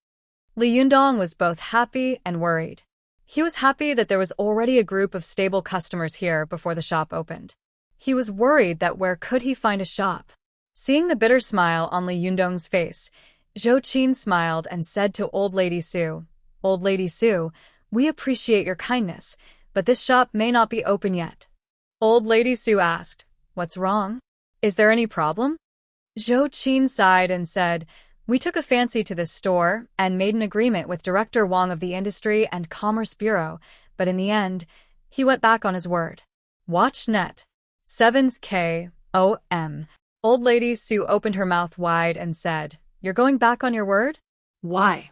Li Yundong was both happy and worried. He was happy that there was already a group of stable customers here before the shop opened. He was worried that where could he find a shop? Seeing the bitter smile on Li Yundong's face, Zhou Qin smiled and said to Old Lady Su, Old Lady Su, we appreciate your kindness, but this shop may not be open yet. Old Lady Sue asked, "What's wrong? Is there any problem?" Zhou Qin sighed and said, "We took a fancy to this store and made an agreement with Director Wang of the Industry and Commerce Bureau, but in the end, he went back on his word." Watch net. 7KOM. Old Lady Sue opened her mouth wide and said, "You're going back on your word?" Why?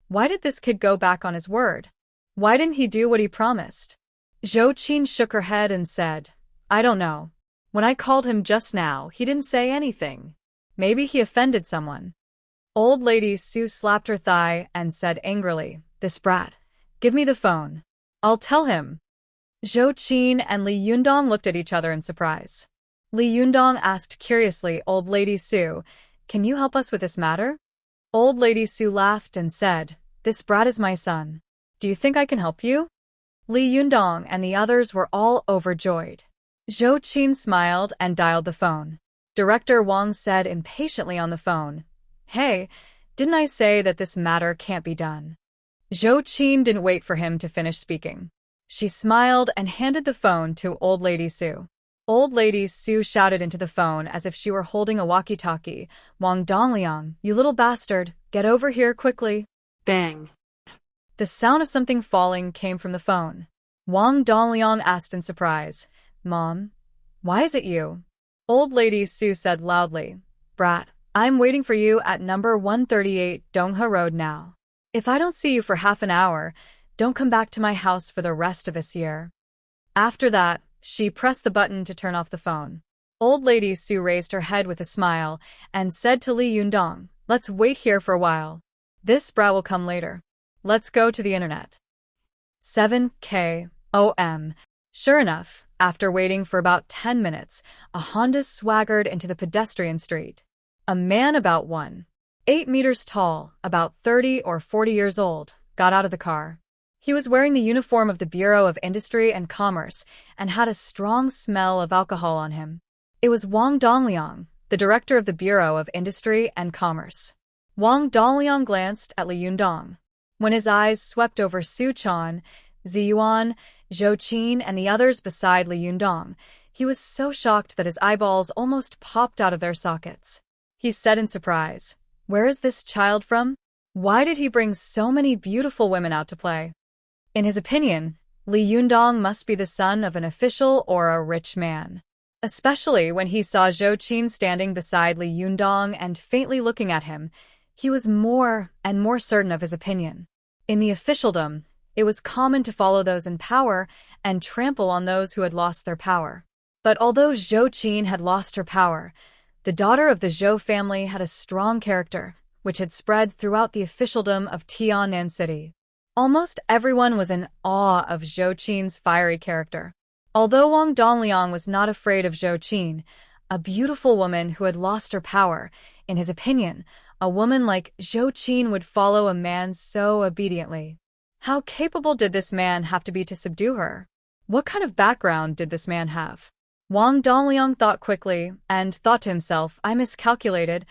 Why did this kid go back on his word? Why didn't he do what he promised? Zhou Qin shook her head and said, "I don't know. When I called him just now, he didn't say anything. Maybe he offended someone." Old Lady Sue slapped her thigh and said angrily, "This brat. Give me the phone. I'll tell him." Zhou Qin and Li Yundong looked at each other in surprise. Li Yundong asked curiously, "Old Lady Sue, can you help us with this matter?" Old Lady Sue laughed and said, "This brat is my son. Do you think I can help you?" Li Yundong and the others were all overjoyed. Zhou Qin smiled and dialed the phone. Director Wang said impatiently on the phone, "Hey, didn't I say that this matter can't be done?" Zhou Qin didn't wait for him to finish speaking. She smiled and handed the phone to Old Lady Sue. Old Lady Sue shouted into the phone as if she were holding a walkie-talkie, "Wang Dongliang, you little bastard, get over here quickly." Bang. The sound of something falling came from the phone. Wang Dongliang asked in surprise, "Mom, why is it you?" Old Lady Sue said loudly, "Brat, I'm waiting for you at number 138 Donghe Road now. If I don't see you for half an hour, don't come back to my house for the rest of this year." After that, she pressed the button to turn off the phone. Old Lady Sue raised her head with a smile and said to Li Yundong, "Let's wait here for a while. This brat will come later. Let's go to the internet." 7KOM. Sure enough, after waiting for about 10 minutes, a Honda swaggered into the pedestrian street. A man about 1.8 meters tall, about 30 or 40 years old, got out of the car. He was wearing the uniform of the Bureau of Industry and Commerce and had a strong smell of alcohol on him. It was Wang Dongliang, the director of the Bureau of Industry and Commerce. Wang Dongliang glanced at Li Yundong. When his eyes swept over Su Chan, Ziyuan, Zhou Qin, and the others beside Li Yundong, he was so shocked that his eyeballs almost popped out of their sockets. He said in surprise, "Where is this child from? Why did he bring so many beautiful women out to play?" In his opinion, Li Yundong must be the son of an official or a rich man. Especially when he saw Zhou Qin standing beside Li Yundong and faintly looking at him, he was more and more certain of his opinion. In the officialdom, it was common to follow those in power and trample on those who had lost their power. But although Zhou Qin had lost her power, the daughter of the Zhou family had a strong character, which had spread throughout the officialdom of Tianan City. Almost everyone was in awe of Zhou Qin's fiery character. Although Wang Dongliang was not afraid of Zhou Qin, a beautiful woman who had lost her power, in his opinion, a woman like Zhou Qin would follow a man so obediently. How capable did this man have to be to subdue her? What kind of background did this man have? Wang Dongliang thought quickly and thought to himself, I miscalculated.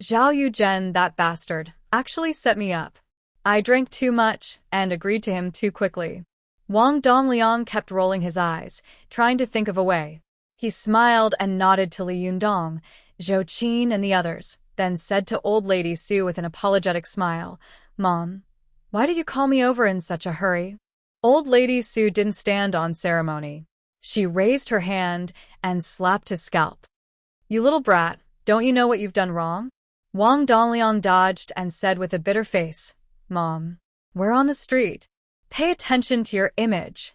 Zhao Yuzhen, that bastard, actually set me up. I drank too much and agreed to him too quickly. Wang Dongliang kept rolling his eyes, trying to think of a way. He smiled and nodded to Li Yundong, Zhou Qin, and the others, then said to Old Lady Sue with an apologetic smile, "Mom, why did you call me over in such a hurry?" Old Lady Sue didn't stand on ceremony. She raised her hand and slapped his scalp. "You little brat, don't you know what you've done wrong?" Wang Dongliang dodged and said with a bitter face, "Mom, we're on the street. Pay attention to your image."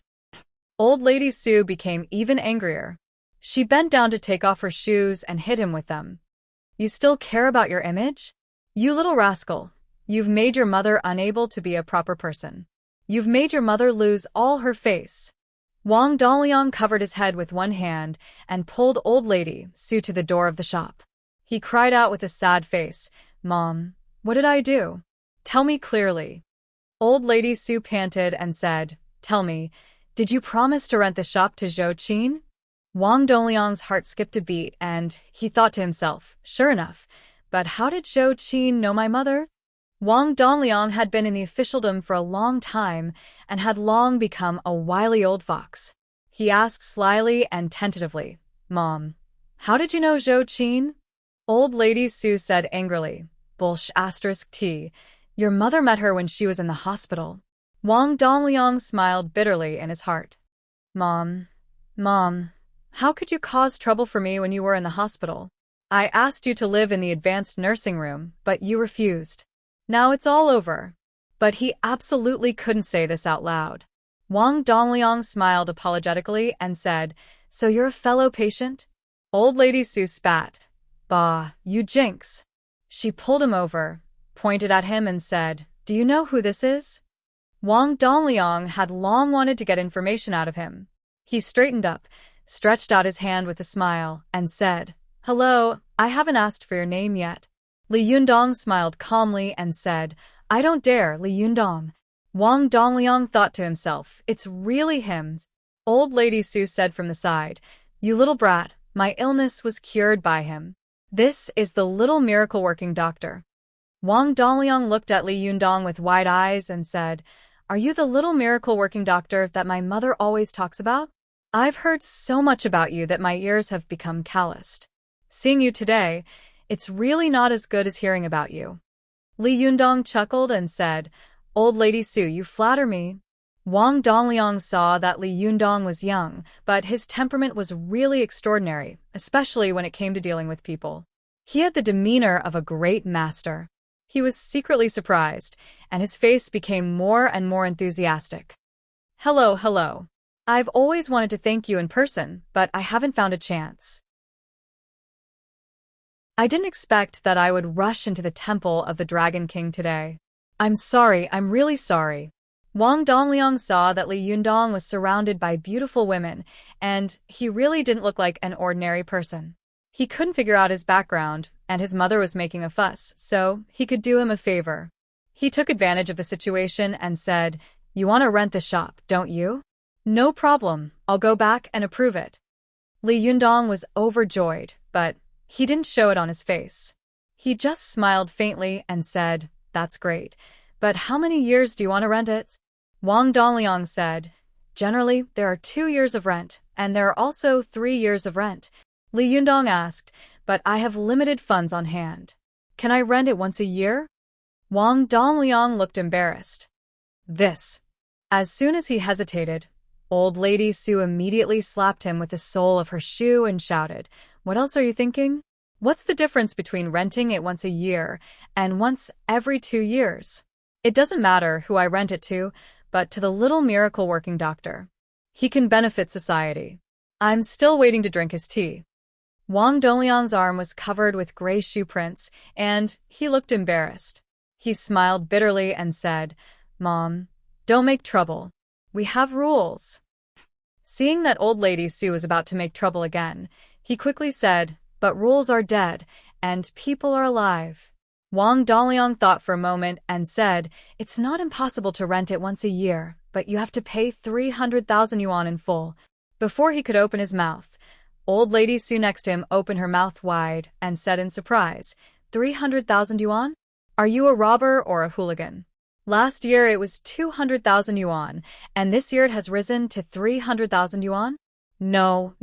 Old Lady Sue became even angrier. She bent down to take off her shoes and hit him with them. "You still care about your image? You little rascal, you've made your mother unable to be a proper person. You've made your mother lose all her face." Wang Dongliang covered his head with one hand and pulled Old Lady Sue to the door of the shop. He cried out with a sad face, "Mom, what did I do? Tell me clearly." Old Lady Sue panted and said, "Tell me, did you promise to rent the shop to Zhou Qin?" Wang Dongliang's heart skipped a beat and he thought to himself, "Sure enough, but how did Zhou Qin know my mother?" Wang Dongliang had been in the officialdom for a long time and had long become a wily old fox. He asked slyly and tentatively, "Mom, how did you know Zhou Qin?" Old Lady Su said angrily, "T. Your mother met her when she was in the hospital." Wang Dongliang smiled bitterly in his heart. Mom, how could you cause trouble for me when you were in the hospital? I asked you to live in the advanced nursing room, but you refused. Now it's all over." But he absolutely couldn't say this out loud. Wang Dongliang smiled apologetically and said, "So you're a fellow patient?" Old Lady Su spat. "Bah, you jinx." She pulled him over, pointed at him and said, "Do you know who this is?" Wang Dongliang had long wanted to get information out of him. He straightened up, stretched out his hand with a smile, and said, "Hello, I haven't asked for your name yet." Li Yundong smiled calmly and said, "I don't dare, Li Yundong." Wang Dongliang thought to himself, "It's really him." Old Lady Su said from the side, "You little brat, my illness was cured by him. This is the little miracle-working doctor." Wang Dongliang looked at Li Yundong with wide eyes and said, "Are you the little miracle-working doctor that my mother always talks about? I've heard so much about you that my ears have become calloused. Seeing you today, it's really not as good as hearing about you." Li Yundong chuckled and said, "Old Lady Su, you flatter me." Wang Dongliang saw that Li Yundong was young, but his temperament was really extraordinary, especially when it came to dealing with people. He had the demeanor of a great master. He was secretly surprised, and his face became more and more enthusiastic. Hello. I've always wanted to thank you in person, but I haven't found a chance. I didn't expect that I would rush into the temple of the Dragon King today. I'm really sorry. Wang Dongliang saw that Li Yundong was surrounded by beautiful women, and he really didn't look like an ordinary person. He couldn't figure out his background, and his mother was making a fuss, so he could do him a favor. He took advantage of the situation and said, "You want to rent the shop, don't you?" "No problem, I'll go back and approve it." Li Yundong was overjoyed, but he didn't show it on his face. He just smiled faintly and said, "That's great. But how many years do you want to rent it?" Wang Dongliang said, "Generally, there are 2 years of rent, and there are also 3 years of rent." Li Yundong asked, "But I have limited funds on hand. Can I rent it once a year?" Wang Dongliang looked embarrassed. As soon as he hesitated, Old Lady Su immediately slapped him with the sole of her shoe and shouted, "What else are you thinking? What's the difference between renting it once a year and once every 2 years? It doesn't matter who I rent it to, but to the little miracle-working doctor. He can benefit society. I'm still waiting to drink his tea." Wang Dongliang's arm was covered with gray shoe prints, and he looked embarrassed. He smiled bitterly and said, "Mom, don't make trouble. We have rules." Seeing that Old Lady Su was about to make trouble again, he quickly said, "But rules are dead, and people are alive." Wang Dongliang thought for a moment and said, "It's not impossible to rent it once a year, but you have to pay 300,000 yuan in full." Before he could open his mouth, Old Lady Su next to him opened her mouth wide and said in surprise, 300,000 yuan? Are you a robber or a hooligan? Last year it was 200,000 yuan, and this year it has risen to 300,000 yuan? No,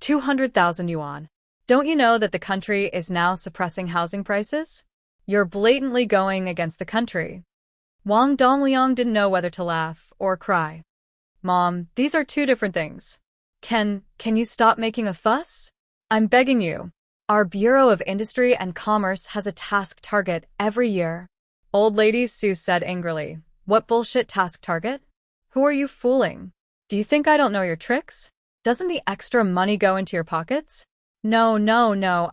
200,000 yuan. Don't you know that the country is now suppressing housing prices? You're blatantly going against the country." Wang Dongliang didn't know whether to laugh or cry. "Mom, these are 2 different things. Can you stop making a fuss? I'm begging you. Our Bureau of Industry and Commerce has a task target every year." Old Lady Su said angrily, "What bullshit task target? Who are you fooling? Do you think I don't know your tricks? Doesn't the extra money go into your pockets?" No,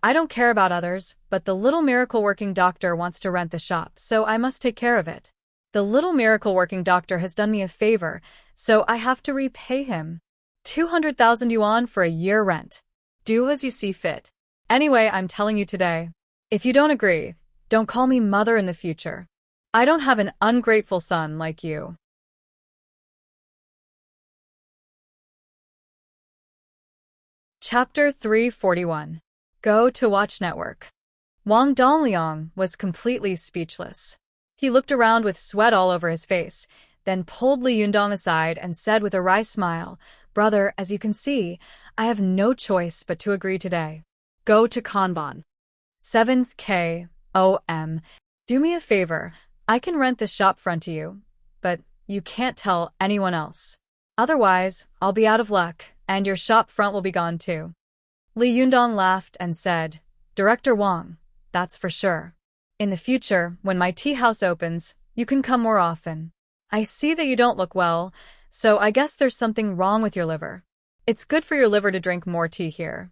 I don't care about others, but the little miracle-working doctor wants to rent the shop, so I must take care of it. The little miracle-working doctor has done me a favor, so I have to repay him. 200,000 yuan for a year rent. Do as you see fit. Anyway, I'm telling you today. If you don't agree, don't call me mother in the future. I don't have an ungrateful son like you. Chapter 341. Go to Watch Network. Wang Dongliang was completely speechless. He looked around with sweat all over his face, then pulled Li Yundong aside and said with a wry smile, "Brother, as you can see, I have no choice but to agree today. Go to Kanban. 7th KOM. Do me a favor, I can rent the shop front to you, but you can't tell anyone else. Otherwise, I'll be out of luck, and your shop front will be gone too." Li Yundong laughed and said, "Director Wang, that's for sure. In the future, when my tea house opens, you can come more often. I see that you don't look well, so I guess there's something wrong with your liver. It's good for your liver to drink more tea here."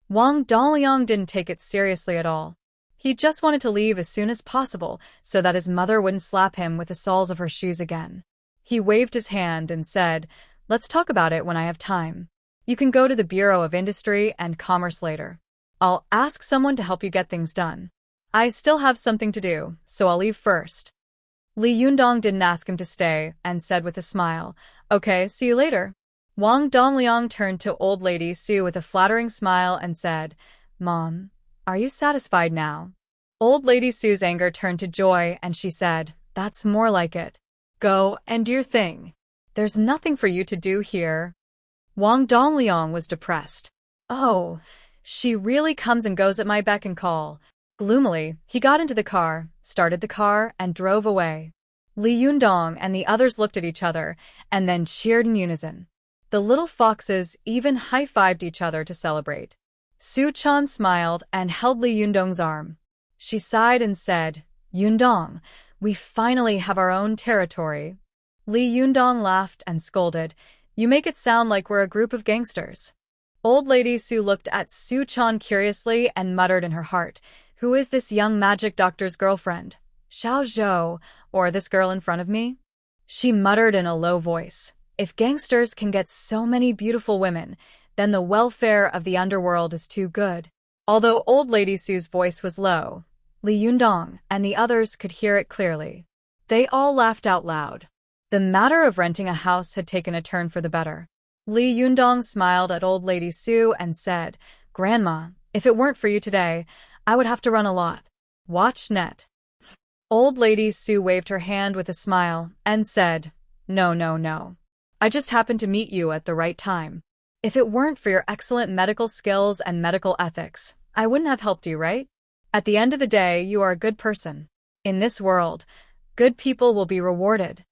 Wang Dongliang didn't take it seriously at all. He just wanted to leave as soon as possible so that his mother wouldn't slap him with the soles of her shoes again. He waved his hand and said, "Let's talk about it when I have time. You can go to the Bureau of Industry and Commerce later. I'll ask someone to help you get things done. I still have something to do, so I'll leave first." Li Yundong didn't ask him to stay and said with a smile, "Okay, see you later." Wang Dongliang turned to old lady Su with a flattering smile and said, "Mom, are you satisfied now?" Old lady Su's anger turned to joy and she said, "That's more like it. Go and do your thing. There's nothing for you to do here." Wang Dongliang was depressed. "Oh, she really comes and goes at my beck and call." Gloomily, he got into the car, started the car, and drove away. Li Yundong and the others looked at each other and then cheered in unison. The little foxes even high-fived each other to celebrate. Su Chan smiled and held Li Yundong's arm. She sighed and said, "Yundong, we finally have our own territory." Li Yundong laughed and scolded, "You make it sound like we're a group of gangsters." Old lady Su looked at Su Chan curiously and muttered in her heart, "Who is this young magic doctor's girlfriend? Xiao Zhou, or this girl in front of me?" She muttered in a low voice, "If gangsters can get so many beautiful women, then the welfare of the underworld is too good." Although old lady Su's voice was low, Li Yundong and the others could hear it clearly. They all laughed out loud. The matter of renting a house had taken a turn for the better. Li Yundong smiled at old lady Su and said, "Grandma, if it weren't for you today, I would have to run a lot. Watch net." Old lady Su waved her hand with a smile and said, "No, no, no. I just happened to meet you at the right time. If it weren't for your excellent medical skills and medical ethics, I wouldn't have helped you, right? At the end of the day, you are a good person. In this world, good people will be rewarded."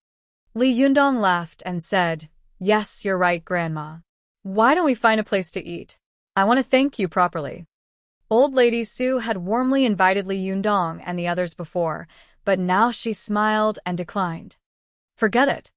Li Yundong laughed and said, "Yes, you're right, Grandma. Why don't we find a place to eat? I want to thank you properly." Old lady Su had warmly invited Li Yundong and the others before, but now she smiled and declined. "Forget it.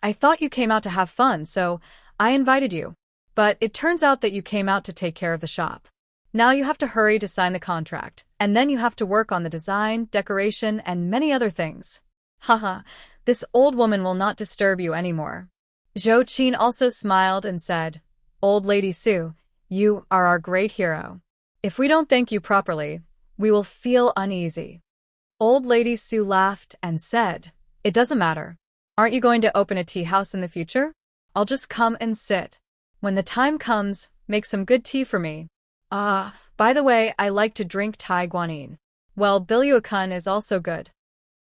I thought you came out to have fun, so I invited you. But it turns out that you came out to take care of the shop. Now you have to hurry to sign the contract, and then you have to work on the design, decoration, and many other things. Haha, this old woman will not disturb you anymore." Zhou Qin also smiled and said, "Old lady Su, you are our great hero. If we don't thank you properly, we will feel uneasy." Old lady Su laughed and said, "It doesn't matter. Aren't you going to open a tea house in the future? I'll just come and sit. When the time comes, make some good tea for me. By the way, I like to drink Thai guanyin. Well, Biyao is also good."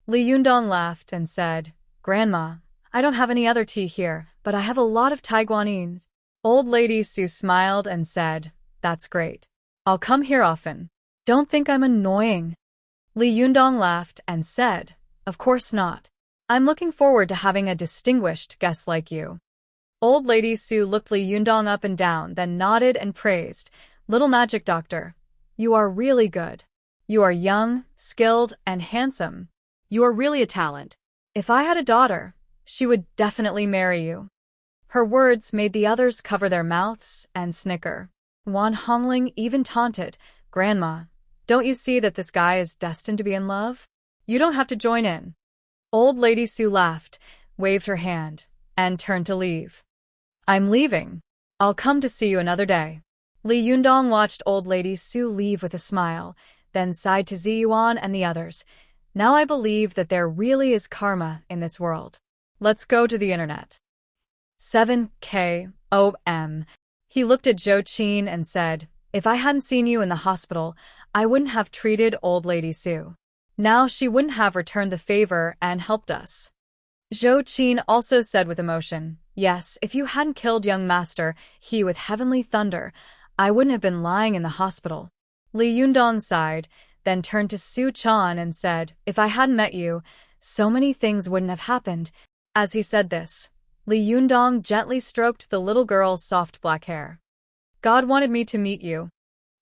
Li Yundong laughed and said, "Grandma, I don't have any other tea here, but I have a lot of Thai guanyins." Old lady Su smiled and said, "That's great. I'll come here often. Don't think I'm annoying." Li Yundong laughed and said, "Of course not. I'm looking forward to having a distinguished guest like you." Old lady Su looked Li Yundong up and down, then nodded and praised, "Little magic doctor, you are really good. You are young, skilled, and handsome. You are really a talent. If I had a daughter, she would definitely marry you." Her words made the others cover their mouths and snicker. Wan Hongling even taunted, "Grandma, don't you see that this guy is destined to be in love? You don't have to join in." Old lady Su laughed, waved her hand, and turned to leave. "I'm leaving. I'll come to see you another day." Li Yundong watched old lady Su leave with a smile, then sighed to Ziyuan and the others. "Now I believe that there really is karma in this world. Let's go to the internet." 7 KOM. He looked at Zhou Qin and said, If I hadn't seen you in the hospital, I wouldn't have treated old lady Sue. Now she wouldn't have returned the favor and helped us. Zhou Qin also said with emotion, yes, if you hadn't killed young master He with heavenly thunder, I wouldn't have been lying in the hospital. Li Yundong sighed, then turned to Su Chan and said, if I hadn't met you, so many things wouldn't have happened. As he said this, Li Yundong gently stroked the little girl's soft black hair. God wanted me to meet you.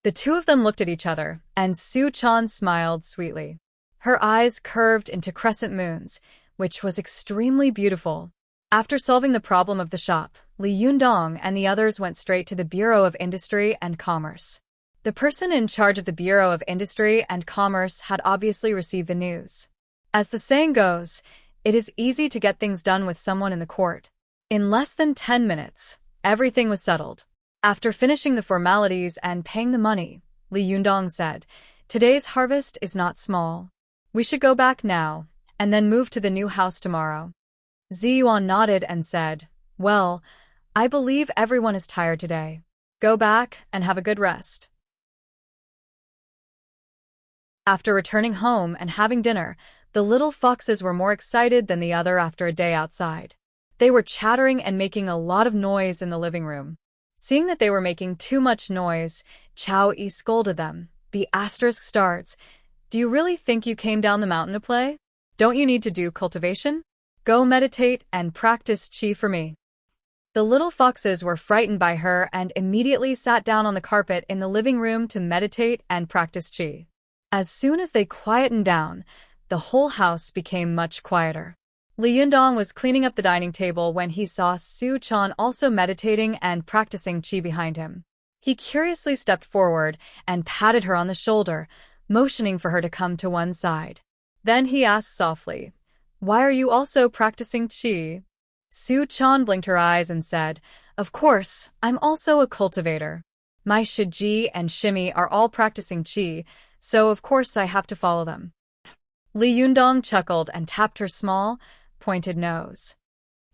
The two of them looked at each other, and Su Chan smiled sweetly. Her eyes curved into crescent moons, which was extremely beautiful. After solving the problem of the shop, Li Yundong and the others went straight to the Bureau of Industry and Commerce. The person in charge of the Bureau of Industry and Commerce had obviously received the news. As the saying goes, it is easy to get things done with someone in the court. In less than 10 minutes, everything was settled. After finishing the formalities and paying the money, Li Yundong said, today's harvest is not small. We should go back now, and then move to the new house tomorrow. Ziyuan nodded and said, well, I believe everyone is tired today. Go back and have a good rest. After returning home and having dinner, the little foxes were more excited than the other after a day outside. They were chattering and making a lot of noise in the living room. Seeing that they were making too much noise, Chao Yi scolded them. The asterisk starts. Do you really think you came down the mountain to play? Don't you need to do cultivation? Go meditate and practice qi for me. The little foxes were frightened by her and immediately sat down on the carpet in the living room to meditate and practice qi. As soon as they quietened down, the whole house became much quieter. Li Yundong was cleaning up the dining table when he saw Su Chan also meditating and practicing qi behind him. He curiously stepped forward and patted her on the shoulder, motioning for her to come to one side. Then he asked softly, why are you also practicing qi? Su Chan blinked her eyes and said, of course, I'm also a cultivator. My Shiji and Shimi are all practicing qi, so of course I have to follow them. Li Yundong chuckled and tapped her small, pointed nose.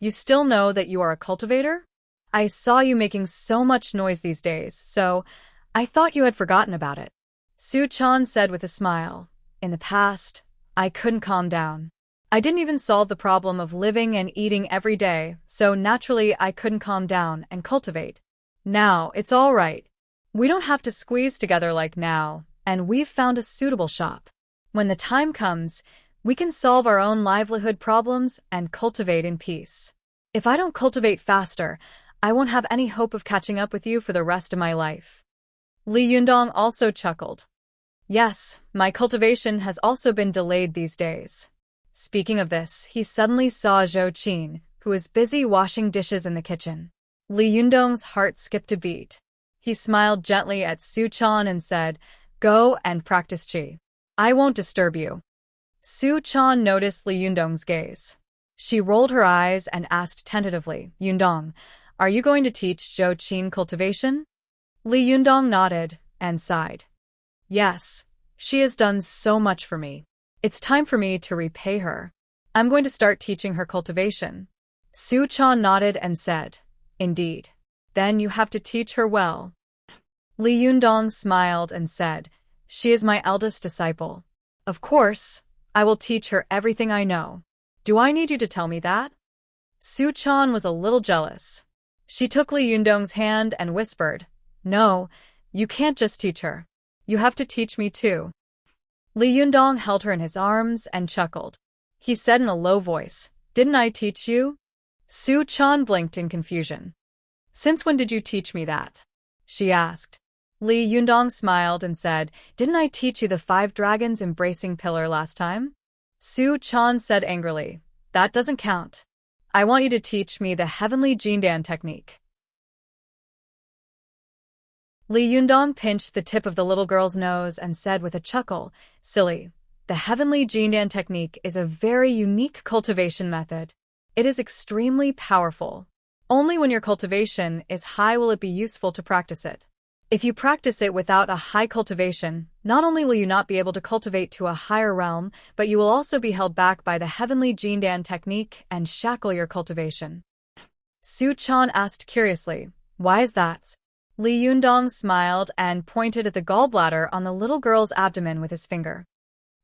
You still know that you are a cultivator? I saw you making so much noise these days, so I thought you had forgotten about it. Su Chan said with a smile, in the past, I couldn't calm down. I didn't even solve the problem of living and eating every day, so naturally I couldn't calm down and cultivate. Now, it's all right. We don't have to squeeze together like now, and we've found a suitable shop. When the time comes, we can solve our own livelihood problems and cultivate in peace. If I don't cultivate faster, I won't have any hope of catching up with you for the rest of my life. Li Yundong also chuckled. Yes, my cultivation has also been delayed these days. Speaking of this, he suddenly saw Zhou Qin, who was busy washing dishes in the kitchen. Li Yundong's heart skipped a beat. He smiled gently at Su Chan and said, go and practice qi. I won't disturb you. Su Chan noticed Li Yundong's gaze. She rolled her eyes and asked tentatively, Yundong, are you going to teach Zhou Qin cultivation? Li Yundong nodded and sighed. Yes, she has done so much for me. It's time for me to repay her. I'm going to start teaching her cultivation. Su Chan nodded and said, indeed. Then you have to teach her well. Li Yundong smiled and said, she is my eldest disciple. Of course, I will teach her everything I know. Do I need you to tell me that? Su Chan was a little jealous. She took Li Yundong's hand and whispered, no, you can't just teach her. You have to teach me too. Li Yundong held her in his arms and chuckled. He said in a low voice, didn't I teach you? Su Chan blinked in confusion. Since when did you teach me that? She asked. Li Yundong smiled and said, didn't I teach you the 5 dragons embracing pillar last time? Su Chan said angrily, that doesn't count. I want you to teach me the heavenly Jindan technique. Li Yundong pinched the tip of the little girl's nose and said with a chuckle, silly, the heavenly Jindan technique is a very unique cultivation method. It is extremely powerful. Only when your cultivation is high will it be useful to practice it. If you practice it without a high cultivation, not only will you not be able to cultivate to a higher realm, but you will also be held back by the heavenly Jindan technique and shackle your cultivation. Su Chan asked curiously, why is that? Li Yundong smiled and pointed at the gallbladder on the little girl's abdomen with his finger.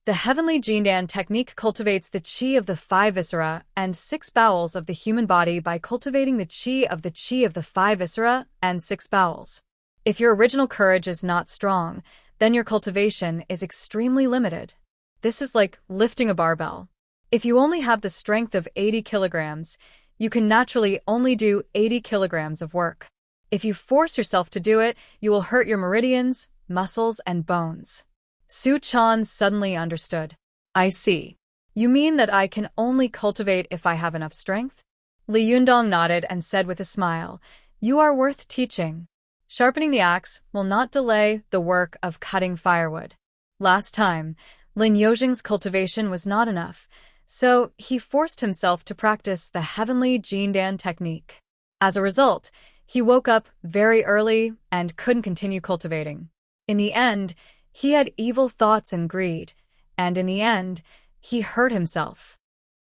The heavenly Jindan technique cultivates the qi of the 5 viscera and 6 bowels of the human body by cultivating the qi of the 5 viscera and 6 bowels. If your original courage is not strong, then your cultivation is extremely limited. This is like lifting a barbell. If you only have the strength of 80 kilograms, you can naturally only do 80 kilograms of work. If you force yourself to do it, you will hurt your meridians, muscles, and bones. Su Chan suddenly understood. I see. You mean that I can only cultivate if I have enough strength? Li Yundong nodded and said with a smile, You are worth teaching. Sharpening the axe will not delay the work of cutting firewood. Last time, Lin Yojing's cultivation was not enough, so he forced himself to practice the heavenly Jindan technique. As a result, he woke up very early and couldn't continue cultivating. In the end, he had evil thoughts and greed, and in the end, he hurt himself.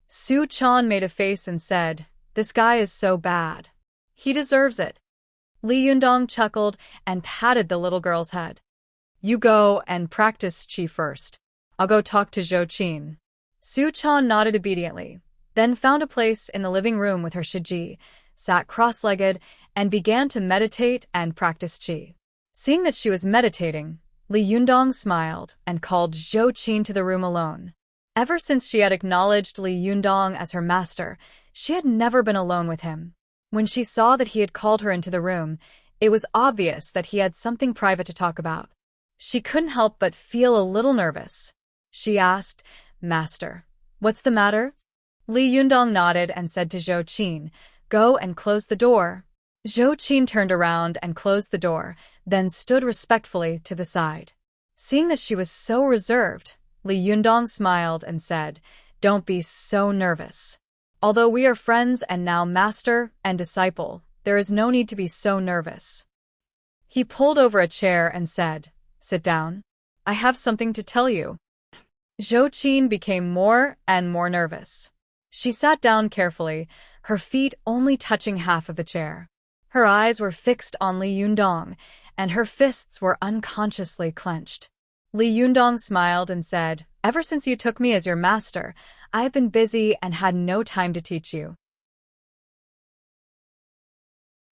Su Chan made a face and said, This guy is so bad. He deserves it. Li Yundong chuckled and patted the little girl's head. You go and practice qi first. I'll go talk to Zhou Qin. Su Chan nodded obediently, then found a place in the living room with her Shiji, sat cross-legged, and began to meditate and practice qi. Seeing that she was meditating, Li Yundong smiled and called Zhou Qin to the room alone. Ever since she had acknowledged Li Yundong as her master, she had never been alone with him. When she saw that he had called her into the room, it was obvious that he had something private to talk about. She couldn't help but feel a little nervous. She asked, Master, what's the matter? Li Yundong nodded and said to Zhou Qin, Go and close the door. Zhou Qin turned around and closed the door, then stood respectfully to the side. Seeing that she was so reserved, Li Yundong smiled and said, Don't be so nervous. Although we are friends and now master and disciple, there is no need to be so nervous. He pulled over a chair and said, Sit down. I have something to tell you. Zhou Qin became more and more nervous. She sat down carefully, her feet only touching half of the chair. Her eyes were fixed on Li Yundong, and her fists were unconsciously clenched. Li Yundong smiled and said, Ever since you took me as your master, I have been busy and had no time to teach you.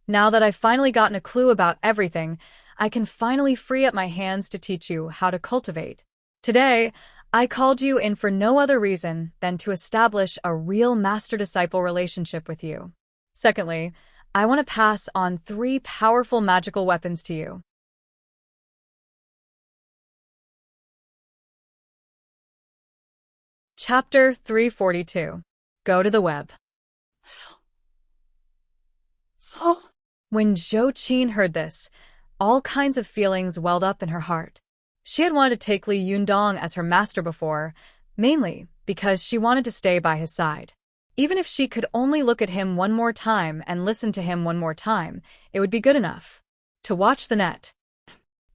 Now that I've finally gotten a clue about everything, I can finally free up my hands to teach you how to cultivate. Today, I called you in for no other reason than to establish a real master-disciple relationship with you. Secondly, I want to pass on 3 powerful magical weapons to you. Chapter 342. Go to the web. When Zhou Qin heard this, all kinds of feelings welled up in her heart. She had wanted to take Li Yundong as her master before, mainly because she wanted to stay by his side. Even if she could only look at him one more time and listen to him one more time, it would be good enough. To watch the net.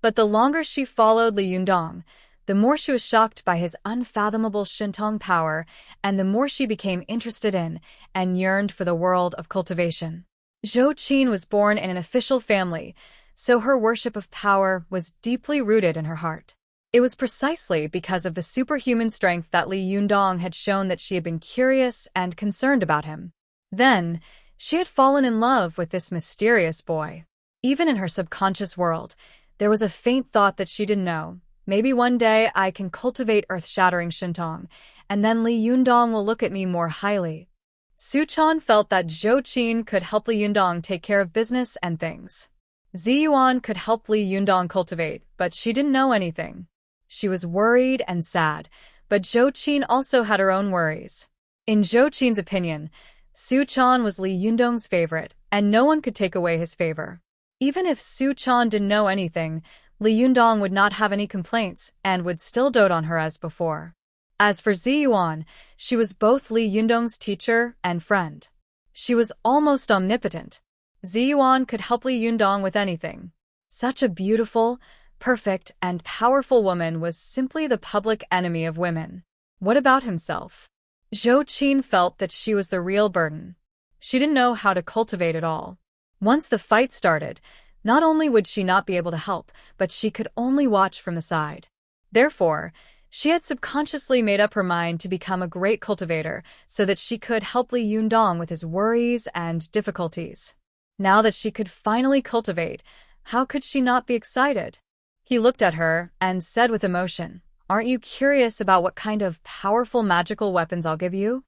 But the longer she followed Li Yundong, the more she was shocked by his unfathomable Shintong power, and the more she became interested in and yearned for the world of cultivation. Zhou Qin was born in an official family, so her worship of power was deeply rooted in her heart. It was precisely because of the superhuman strength that Li Yundong had shown that she had been curious and concerned about him. Then, she had fallen in love with this mysterious boy. Even in her subconscious world, there was a faint thought that she didn't know. Maybe one day I can cultivate earth-shattering Shintong, and then Li Yundong will look at me more highly. Su Chan felt that Zhou Qin could help Li Yundong take care of business and things. Ziyuan could help Li Yundong cultivate, but she didn't know anything. She was worried and sad, but Zhou Qin also had her own worries. In Zhou Qin's opinion, Su Chan was Li Yundong's favorite, and no one could take away his favor. Even if Su Chan didn't know anything, Li Yundong would not have any complaints and would still dote on her as before. As for Ziyuan, she was both Li Yundong's teacher and friend. She was almost omnipotent. Ziyuan could help Li Yundong with anything. Such a beautiful, perfect, and powerful woman was simply the public enemy of women. What about himself? Zhou Qin felt that she was the real burden. She didn't know how to cultivate at all. Once the fight started, Not only would she not be able to help, but she could only watch from the side. Therefore, she had subconsciously made up her mind to become a great cultivator so that she could help Li Yundong with his worries and difficulties. Now that she could finally cultivate, how could she not be excited? He looked at her and said with emotion, "Aren't you curious about what kind of powerful magical weapons I'll give you?"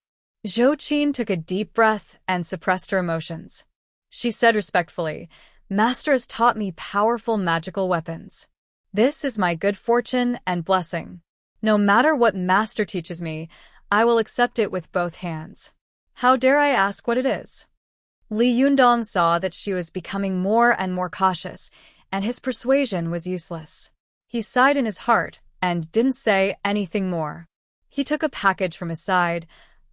Zhou Qin took a deep breath and suppressed her emotions. She said respectfully, "Master has taught me powerful magical weapons. This is my good fortune and blessing. No matter what Master teaches me, I will accept it with both hands. How dare I ask what it is?" Li Yundong saw that she was becoming more and more cautious, and his persuasion was useless. He sighed in his heart and didn't say anything more. He took a package from his side,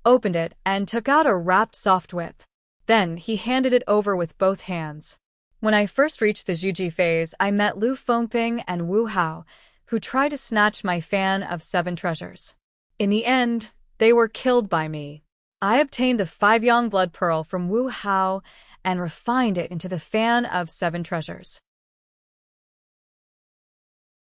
opened it, and took out a wrapped soft whip. Then he handed it over with both hands. When I first reached the Zhuji phase, I met Lu Fengping and Wu Hao, who tried to snatch my fan of 7 treasures. In the end, they were killed by me. I obtained the 5-yang blood pearl from Wu Hao and refined it into the fan of 7 treasures.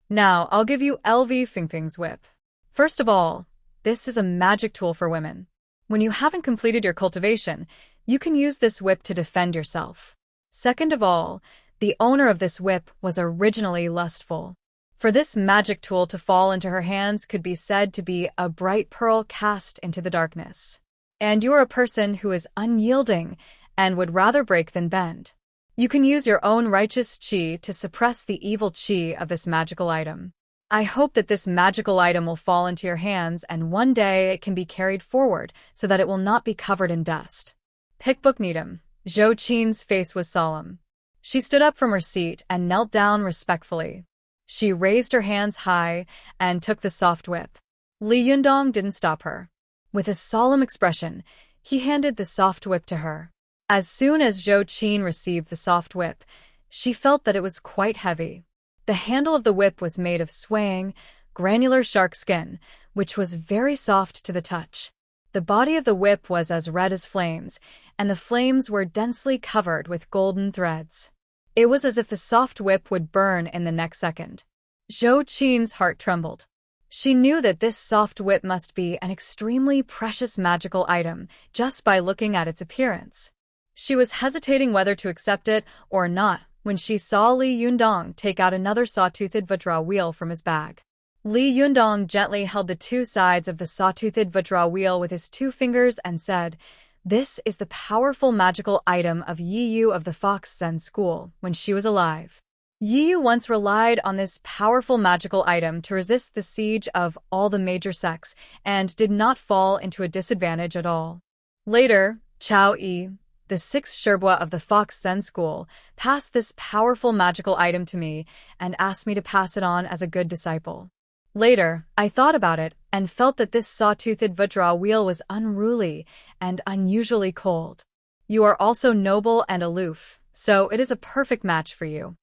Now, I'll give you LV Fengping's whip. First of all, this is a magic tool for women. When you haven't completed your cultivation, you can use this whip to defend yourself. Second of all, the owner of this whip was originally lustful. For this magic tool to fall into her hands could be said to be a bright pearl cast into the darkness. And you are a person who is unyielding and would rather break than bend. You can use your own righteous qi to suppress the evil qi of this magical item. I hope that this magical item will fall into your hands and one day it can be carried forward so that it will not be covered in dust. Pickbook Needham. Zhou Qin's face was solemn. She stood up from her seat and knelt down respectfully. She raised her hands high and took the soft whip. Li Yundong didn't stop her. With a solemn expression, he handed the soft whip to her. As soon as Zhou Qin received the soft whip, she felt that it was quite heavy. The handle of the whip was made of swaying, granular shark skin, which was very soft to the touch. The body of the whip was as red as flames, and the flames were densely covered with golden threads. It was as if the soft whip would burn in the next second. Zhou Qin's heart trembled. She knew that this soft whip must be an extremely precious magical item just by looking at its appearance. She was hesitating whether to accept it or not when she saw Li Yundong take out another saw-toothed vajra wheel from his bag. Li Yundong gently held the 2 sides of the saw-toothed vajra wheel with his 2 fingers and said, "This is the powerful magical item of Yi Yu of the Fox Zen School when she was alive. Yi Yu once relied on this powerful magical item to resist the siege of all the major sects and did not fall into a disadvantage at all. Later, Chao Yi, the 6th Sherbua of the Fox Zen School, passed this powerful magical item to me and asked me to pass it on as a good disciple. Later, I thought about it and felt that this saw-toothed vajra wheel was unruly and unusually cold. You are also noble and aloof, so it is a perfect match for you."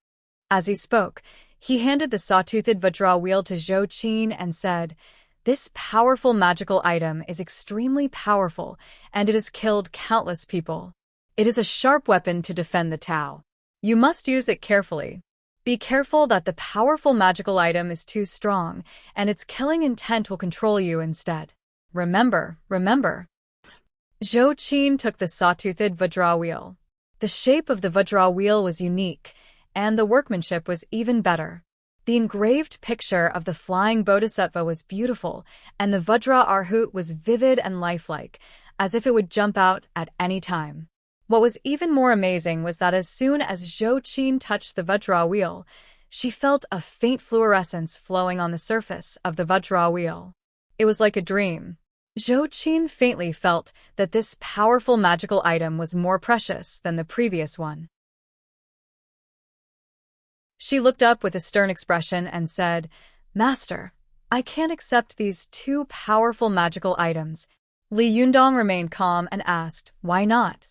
As he spoke, he handed the saw-toothed vajra wheel to Zhou Qin and said, "This powerful magical item is extremely powerful, and it has killed countless people. It is a sharp weapon to defend the Tao. You must use it carefully. Be careful that the powerful magical item is too strong, and its killing intent will control you instead. Remember, remember." Zhou Qin took the saw-toothed vajra wheel. The shape of the vajra wheel was unique, and the workmanship was even better. The engraved picture of the flying bodhisattva was beautiful, and the vajra arhut was vivid and lifelike, as if it would jump out at any time. What was even more amazing was that as soon as Zhou Qin touched the vajra wheel, she felt a faint fluorescence flowing on the surface of the vajra wheel. It was like a dream. Zhou Qin faintly felt that this powerful magical item was more precious than the previous one. She looked up with a stern expression and said, "Master, I can't accept these 2 powerful magical items." Li Yundong remained calm and asked, "Why not?"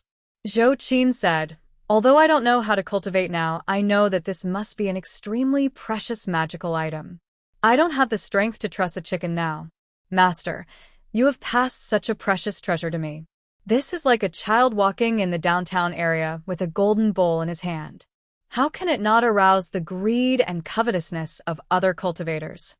Zhou Qin said, "Although I don't know how to cultivate now, I know that this must be an extremely precious magical item. I don't have the strength to truss a chicken now. Master, you have passed such a precious treasure to me. This is like a child walking in the downtown area with a golden bowl in his hand. How can it not arouse the greed and covetousness of other cultivators?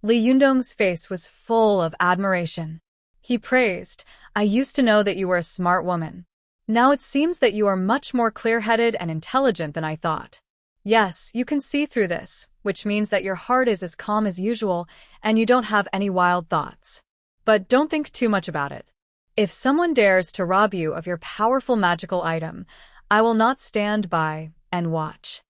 Li Yundong's face was full of admiration. He praised, "I used to know that you were a smart woman. Now it seems that you are much more clear-headed and intelligent than I thought. Yes, you can see through this, which means that your heart is as calm as usual and you don't have any wild thoughts. But don't think too much about it. If someone dares to rob you of your powerful magical item, I will not stand by and watch."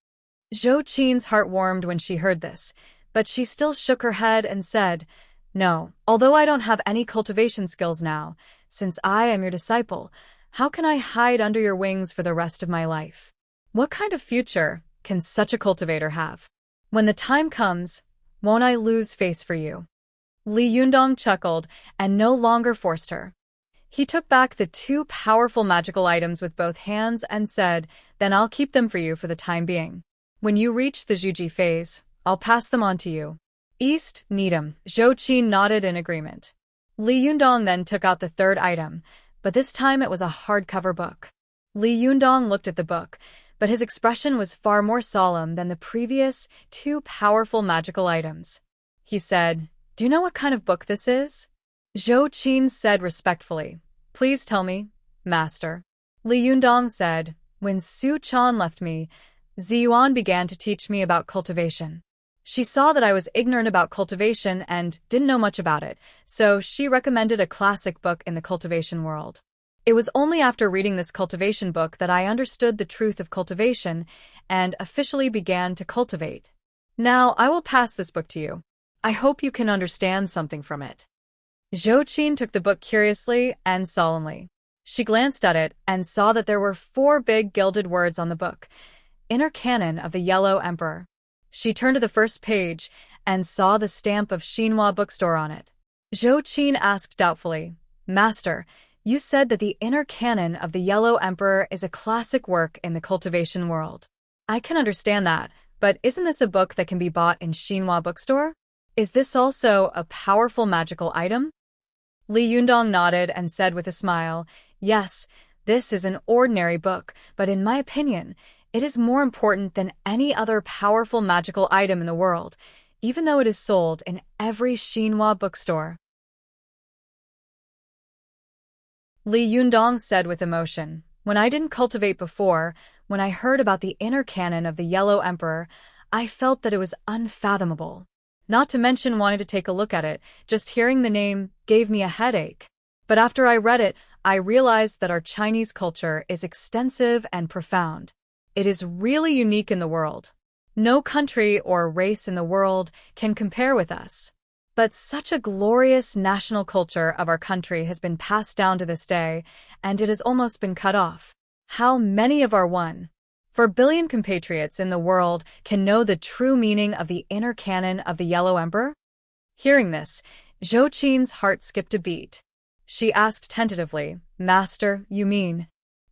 Zhou Qin's heart warmed when she heard this, but she still shook her head and said, "No, although I don't have any cultivation skills now, since I am your disciple, how can I hide under your wings for the rest of my life? What kind of future can such a cultivator have? When the time comes, won't I lose face for you?" Li Yundong chuckled and no longer forced her. He took back the two powerful magical items with both hands and said, "Then I'll keep them for you for the time being. When you reach the Zhuji phase, I'll pass them on to you." East, Needham. Zhou Qin nodded in agreement. Li Yundong then took out the third item, but this time it was a hardcover book. Li Yundong looked at the book, but his expression was far more solemn than the previous two powerful magical items. He said, "Do you know what kind of book this is?" Zhou Qin said respectfully, "Please tell me, master." Li Yundong said, "When Su Chan left me, Ziyuan began to teach me about cultivation. She saw that I was ignorant about cultivation and didn't know much about it, so she recommended a classic book in the cultivation world. It was only after reading this cultivation book that I understood the truth of cultivation and officially began to cultivate. Now I will pass this book to you. I hope you can understand something from it." Zhou Qin took the book curiously and solemnly. She glanced at it and saw that there were 4 big gilded words on the book, "Inner Canon of the Yellow Emperor." She turned to the first page and saw the stamp of Xinhua bookstore on it. Zhou Qin asked doubtfully, "Master, you said that the Inner Canon of the Yellow Emperor is a classic work in the cultivation world. I can understand that, but isn't this a book that can be bought in Xinhua bookstore? Is this also a powerful magical item?" Li Yundong nodded and said with a smile, "Yes, this is an ordinary book, but in my opinion, it is more important than any other powerful magical item in the world, even though it is sold in every Xinhua bookstore." Li Yundong said with emotion, "When I didn't cultivate before, when I heard about the inner canon of the Yellow Emperor, I felt that it was unfathomable. Not to mention wanting to take a look at it, just hearing the name gave me a headache. But after I read it, I realized that our Chinese culture is extensive and profound. It is really unique in the world. No country or race in the world can compare with us. But such a glorious national culture of our country has been passed down to this day, and it has almost been cut off. How many of our 1.4 billion compatriots in the world can know the true meaning of the inner canon of the Yellow Emperor?" Hearing this, Zhou Qin's heart skipped a beat. She asked tentatively, "Master, you mean?"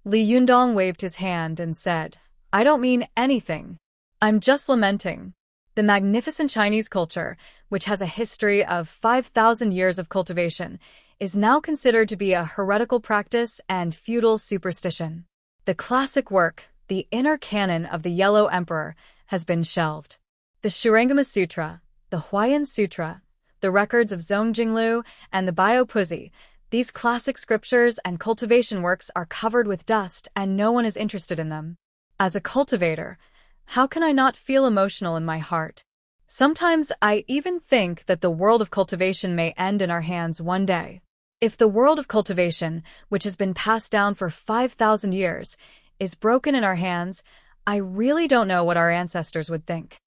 Li Yundong waved his hand and said, "I don't mean anything. I'm just lamenting. The magnificent Chinese culture, which has a history of 5,000 years of cultivation, is now considered to be a heretical practice and feudal superstition. The classic work, the Inner Canon of the Yellow Emperor, has been shelved. The Shurangama Sutra, the Huayan Sutra, the records of Zongjinglu, and the Biyao, these classic scriptures and cultivation works are covered with dust and no one is interested in them. As a cultivator, how can I not feel emotional in my heart? Sometimes I even think that the world of cultivation may end in our hands one day. If the world of cultivation, which has been passed down for 5,000 years, is broken in our hands, I really don't know what our ancestors would think."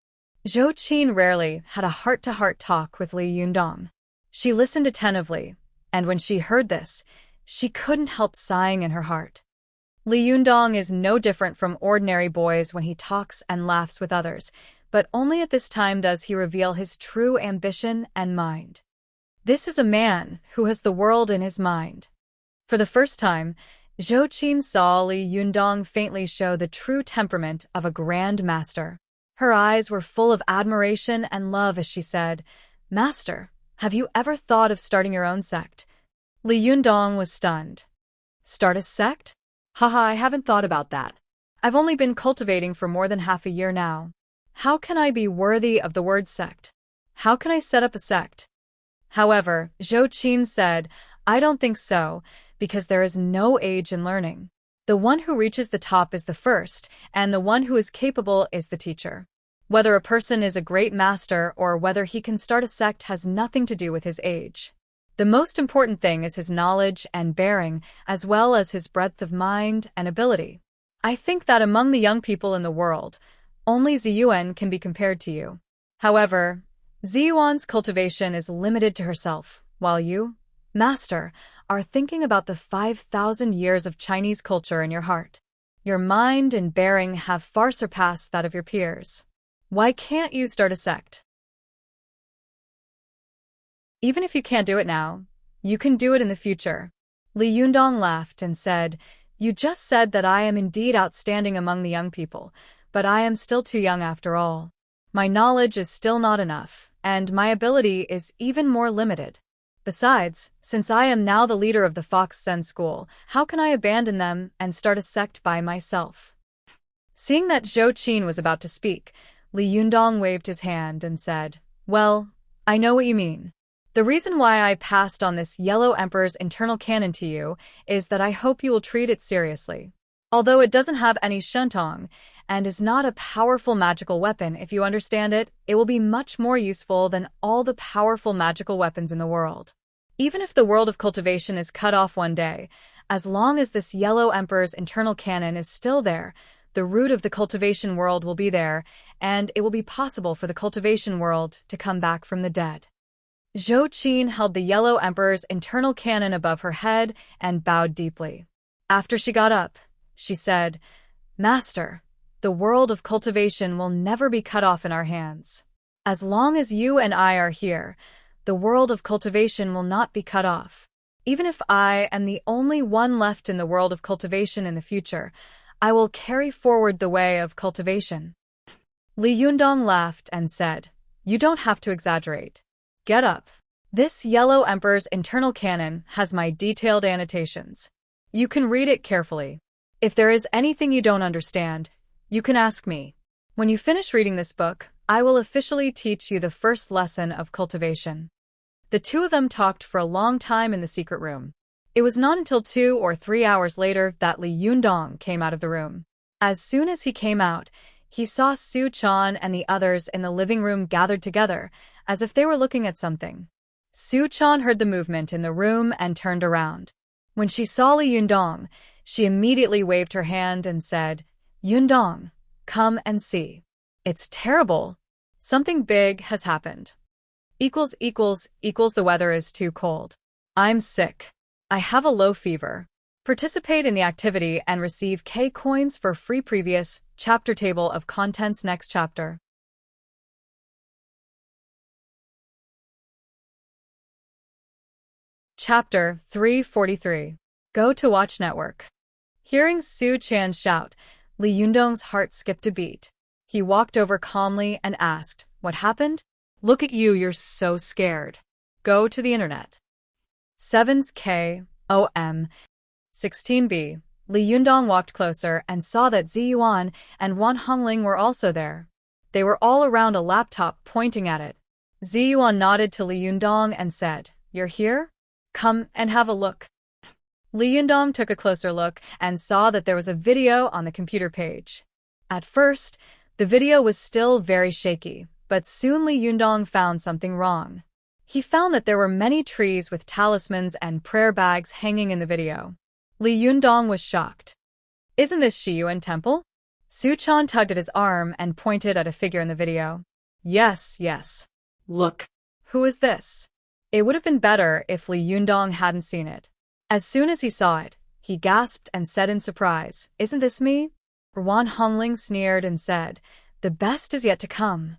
Zhou Qin rarely had a heart-to-heart talk with Li Yundong. She listened attentively, and when she heard this, she couldn't help sighing in her heart. Li Yundong is no different from ordinary boys when he talks and laughs with others, but only at this time does he reveal his true ambition and mind. This is a man who has the world in his mind. For the first time, Zhou Qin saw Li Yundong faintly show the true temperament of a grand master. Her eyes were full of admiration and love as she said, "Master, have you ever thought of starting your own sect?" Li Yundong was stunned. "Start a sect? Haha, I haven't thought about that. I've only been cultivating for more than half a year now. How can I be worthy of the word sect? How can I set up a sect? However, Zhou Qin said, I don't think so, because there is no age in learning. The one who reaches the top is the first, and the one who is capable is the teacher. Whether a person is a great master or whether he can start a sect has nothing to do with his age. The most important thing is his knowledge and bearing, as well as his breadth of mind and ability. I think that among the young people in the world, only Ziyuan can be compared to you. However, Ziyuan's cultivation is limited to herself, while you, Master, are thinking about the 5,000 years of Chinese culture in your heart. Your mind and bearing have far surpassed that of your peers. Why can't you start a sect? Even if you can't do it now, you can do it in the future. Li Yundong laughed and said, You just said that I am indeed outstanding among the young people, but I am still too young after all. My knowledge is still not enough, and my ability is even more limited. Besides, since I am now the leader of the Fox Zen School, how can I abandon them and start a sect by myself? Seeing that Zhou Qin was about to speak, Li Yundong waved his hand and said, Well, I know what you mean. The reason why I passed on this Yellow Emperor's internal canon to you is that I hope you will treat it seriously. Although it doesn't have any shentong, and is not a powerful magical weapon, if you understand it, it will be much more useful than all the powerful magical weapons in the world. Even if the world of cultivation is cut off one day, as long as this Yellow Emperor's internal canon is still there, the root of the cultivation world will be there, and it will be possible for the cultivation world to come back from the dead. Zhou Qin held the Yellow Emperor's internal canon above her head and bowed deeply. After she got up, she said, Master, the world of cultivation will never be cut off in our hands. As long as you and I are here, the world of cultivation will not be cut off. Even if I am the only one left in the world of cultivation in the future, I will carry forward the way of cultivation. Li Yundong laughed and said, You don't have to exaggerate. Get up. This Yellow Emperor's internal canon has my detailed annotations. You can read it carefully. If there is anything you don't understand, you can ask me. When you finish reading this book, I will officially teach you the first lesson of cultivation. The two of them talked for a long time in the secret room. It was not until 2 or 3 hours later that Li Yundong came out of the room. As soon as he came out, he saw Su Chan and the others in the living room gathered together, as if they were looking at something. Su Chan heard the movement in the room and turned around. When she saw Li Yundong, she immediately waved her hand and said, Yundong, come and see. It's terrible. Something big has happened. The weather is too cold. I'm sick. I have a low fever. Participate in the activity and receive K coins for free. Previous chapter table of contents. Next chapter. Chapter 343. Go to Watch Network. Hearing Su Chan shout, Li Yundong's heart skipped a beat. He walked over calmly and asked, What happened? Look at you, you're so scared. Go to the internet. 7's KOM 16B. Li Yundong walked closer and saw that Ziyuan and Wan Hongling were also there. They were all around a laptop pointing at it. Ziyuan nodded to Li Yundong and said, You're here? Come and have a look. Li Yundong took a closer look and saw that there was a video on the computer page. At first, the video was still very shaky, but soon Li Yundong found something wrong. He found that there were many trees with talismans and prayer bags hanging in the video. Li Yundong was shocked. Isn't this Shiyuan Temple? Su Chan tugged at his arm and pointed at a figure in the video. Yes. Look. Who is this? It would have been better if Li Yundong hadn't seen it. As soon as he saw it, he gasped and said in surprise, Isn't this me? Wan Hongling sneered and said, The best is yet to come.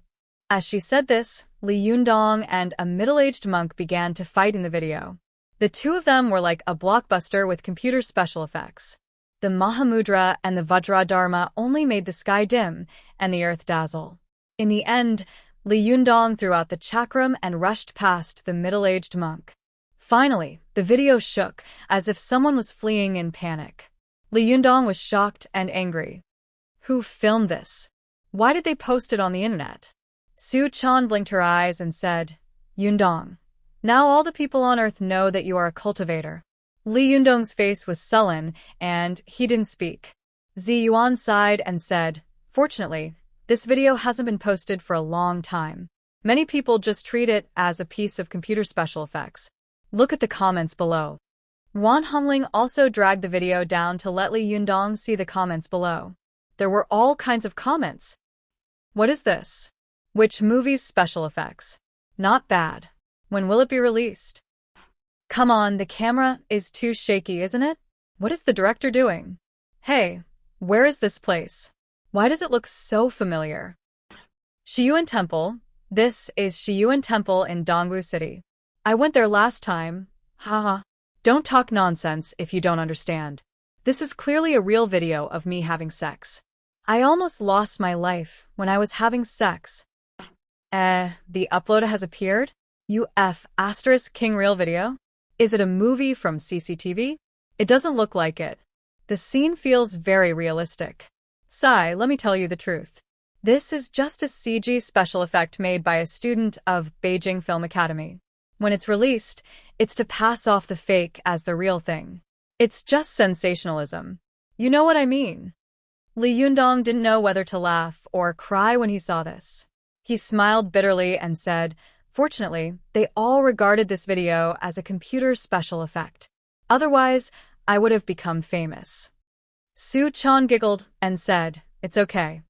As she said this, Li Yundong and a middle-aged monk began to fight in the video. The two of them were like a blockbuster with computer special effects. The Mahamudra and the Vajradharma only made the sky dim and the earth dazzle. In the end, Li Yundong threw out the chakram and rushed past the middle-aged monk. Finally, the video shook, as if someone was fleeing in panic. Li Yundong was shocked and angry. Who filmed this? Why did they post it on the internet? Su Chan blinked her eyes and said, Yundong. Now all the people on Earth know that you are a cultivator. Li Yundong's face was sullen, and he didn't speak. Zi Yuan sighed and said, Fortunately, this video hasn't been posted for a long time. Many people just treat it as a piece of computer special effects. Look at the comments below. Wan Hongling also dragged the video down to let Li Yundong see the comments below. There were all kinds of comments. What is this? Which movie's special effects? Not bad. When will it be released? Come on, the camera is too shaky, isn't it? What is the director doing? Hey, where is this place? Why does it look so familiar? Shiyuan Temple. This is Shiyuan Temple in Dongwu City. I went there last time. Haha. Don't talk nonsense if you don't understand. This is clearly a real video of me having sex. I almost lost my life when I was having sex. The upload has appeared? King real video? Is it a movie from CCTV? It doesn't look like it. The scene feels very realistic. Sai, let me tell you the truth. This is just a CG special effect made by a student of Beijing Film Academy. When it's released, it's to pass off the fake as the real thing. It's just sensationalism. You know what I mean? Li Yundong didn't know whether to laugh or cry when he saw this. He smiled bitterly and said, Fortunately, they all regarded this video as a computer special effect. Otherwise, I would have become famous. Su Chan giggled and said, It's okay.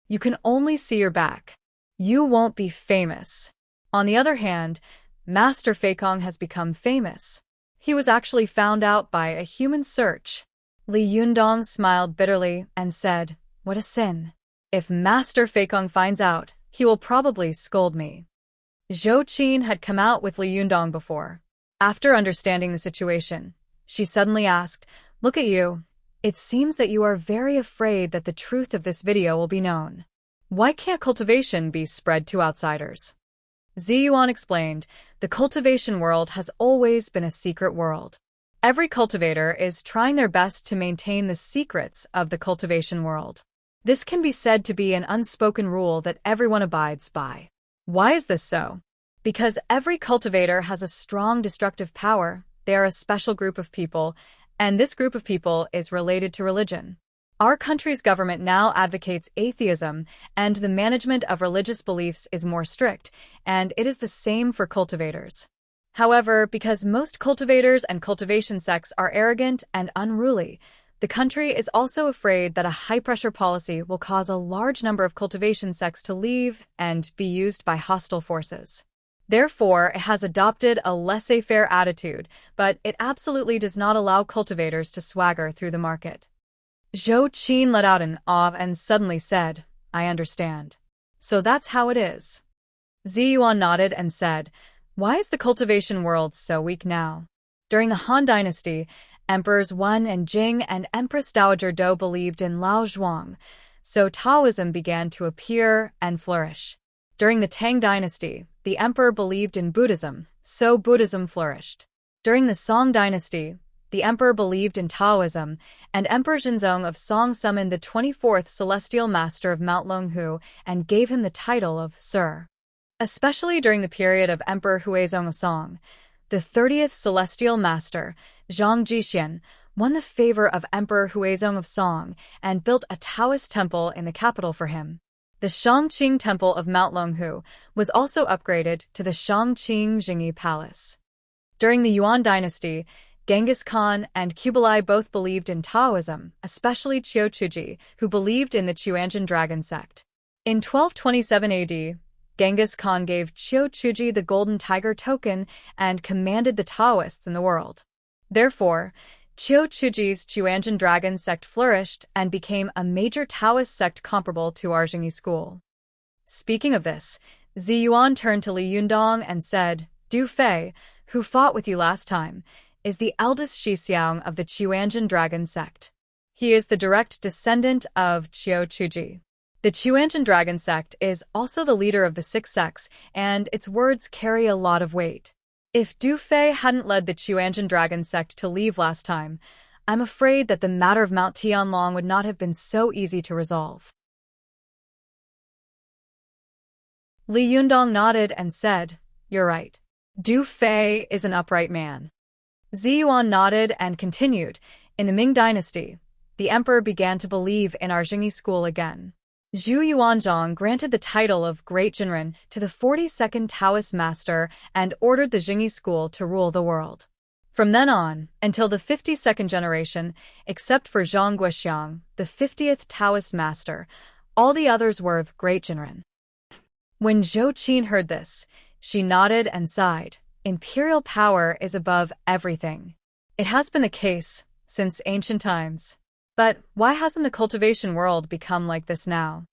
You can only see your back. You won't be famous. On the other hand, Master Feikong has become famous. He was actually found out by a human search. Li Yundong smiled bitterly and said, What a sin. If Master Feikong finds out, he will probably scold me. Zhou Qin had come out with Li Yundong before. After understanding the situation, she suddenly asked, Look at you. It seems that you are very afraid that the truth of this video will be known. Why can't cultivation be spread to outsiders? Zi Yuan explained, the cultivation world has always been a secret world. Every cultivator is trying their best to maintain the secrets of the cultivation world. This can be said to be an unspoken rule that everyone abides by. Why is this so? Because every cultivator has a strong destructive power. They are a special group of people, and this group of people is related to religion. Our country's government now advocates atheism, and the management of religious beliefs is more strict, and it is the same for cultivators. However, because most cultivators and cultivation sects are arrogant and unruly, the country is also afraid that a high-pressure policy will cause a large number of cultivation sects to leave and be used by hostile forces. Therefore, it has adopted a laissez-faire attitude, but it absolutely does not allow cultivators to swagger through the market. Zhou Qin let out an awe and suddenly said, I understand. So that's how it is. Zi Yuan nodded and said, Why is the cultivation world so weak now? During the Han Dynasty, Emperors Wen and Jing and Empress Dowager Do believed in Lao Zhuang, so Taoism began to appear and flourish. During the Tang Dynasty, the emperor believed in Buddhism, so Buddhism flourished. During the Song Dynasty, the emperor believed in Taoism, and Emperor Zhenzong of Song summoned the 24th Celestial Master of Mount Longhu and gave him the title of Sir. Especially during the period of Emperor Huizong of Song, the 30th Celestial Master, Zhang Jixian, won the favor of Emperor Huizong of Song and built a Taoist temple in the capital for him. The Shangqing Temple of Mount Longhu was also upgraded to the Shangqing Jingyi Palace. During the Yuan Dynasty, Genghis Khan and Kublai both believed in Taoism, especially Qiu Chuji, who believed in the Qiuanjin dragon sect. In 1227 AD, Genghis Khan gave Qiu Chuji the Golden Tiger token and commanded the Taoists in the world. Therefore, Qiu Chuji's Qiuanjin dragon sect flourished and became a major Taoist sect comparable to our Jingyi school. Speaking of this, Zi Yuan turned to Li Yundong and said, Du Fei, who fought with you last time, is the eldest Shixiang of the Qiuanjin dragon sect. He is the direct descendant of Qiu Chuji. The Qiuanjin dragon sect is also the leader of the six sects, and its words carry a lot of weight. If Du Fei hadn't led the Qiuanjin dragon sect to leave last time, I'm afraid that the matter of Mount Tianlong would not have been so easy to resolve. Li Yundong nodded and said, "You're right. Du Fei is an upright man." Ziyuan nodded and continued, "In the Ming dynasty, the emperor began to believe in our Jingyi school again. Zhu Yuanzhang granted the title of Great Jinren to the 42nd Taoist master and ordered the Jingyi school to rule the world. From then on, until the 52nd generation, except for Zhang Guoxiang, the 50th Taoist master, all the others were of Great Jinren." When Zhou Qin heard this, she nodded and sighed. Imperial power is above everything. It has been the case since ancient times. But why hasn't the cultivation world become like this now?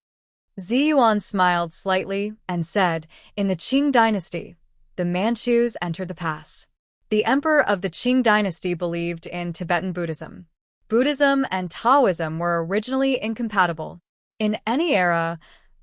Ziyuan smiled slightly and said, "In the Qing dynasty, the Manchus entered the pass. The emperor of the Qing dynasty believed in Tibetan Buddhism. Buddhism and Taoism were originally incompatible. In any era,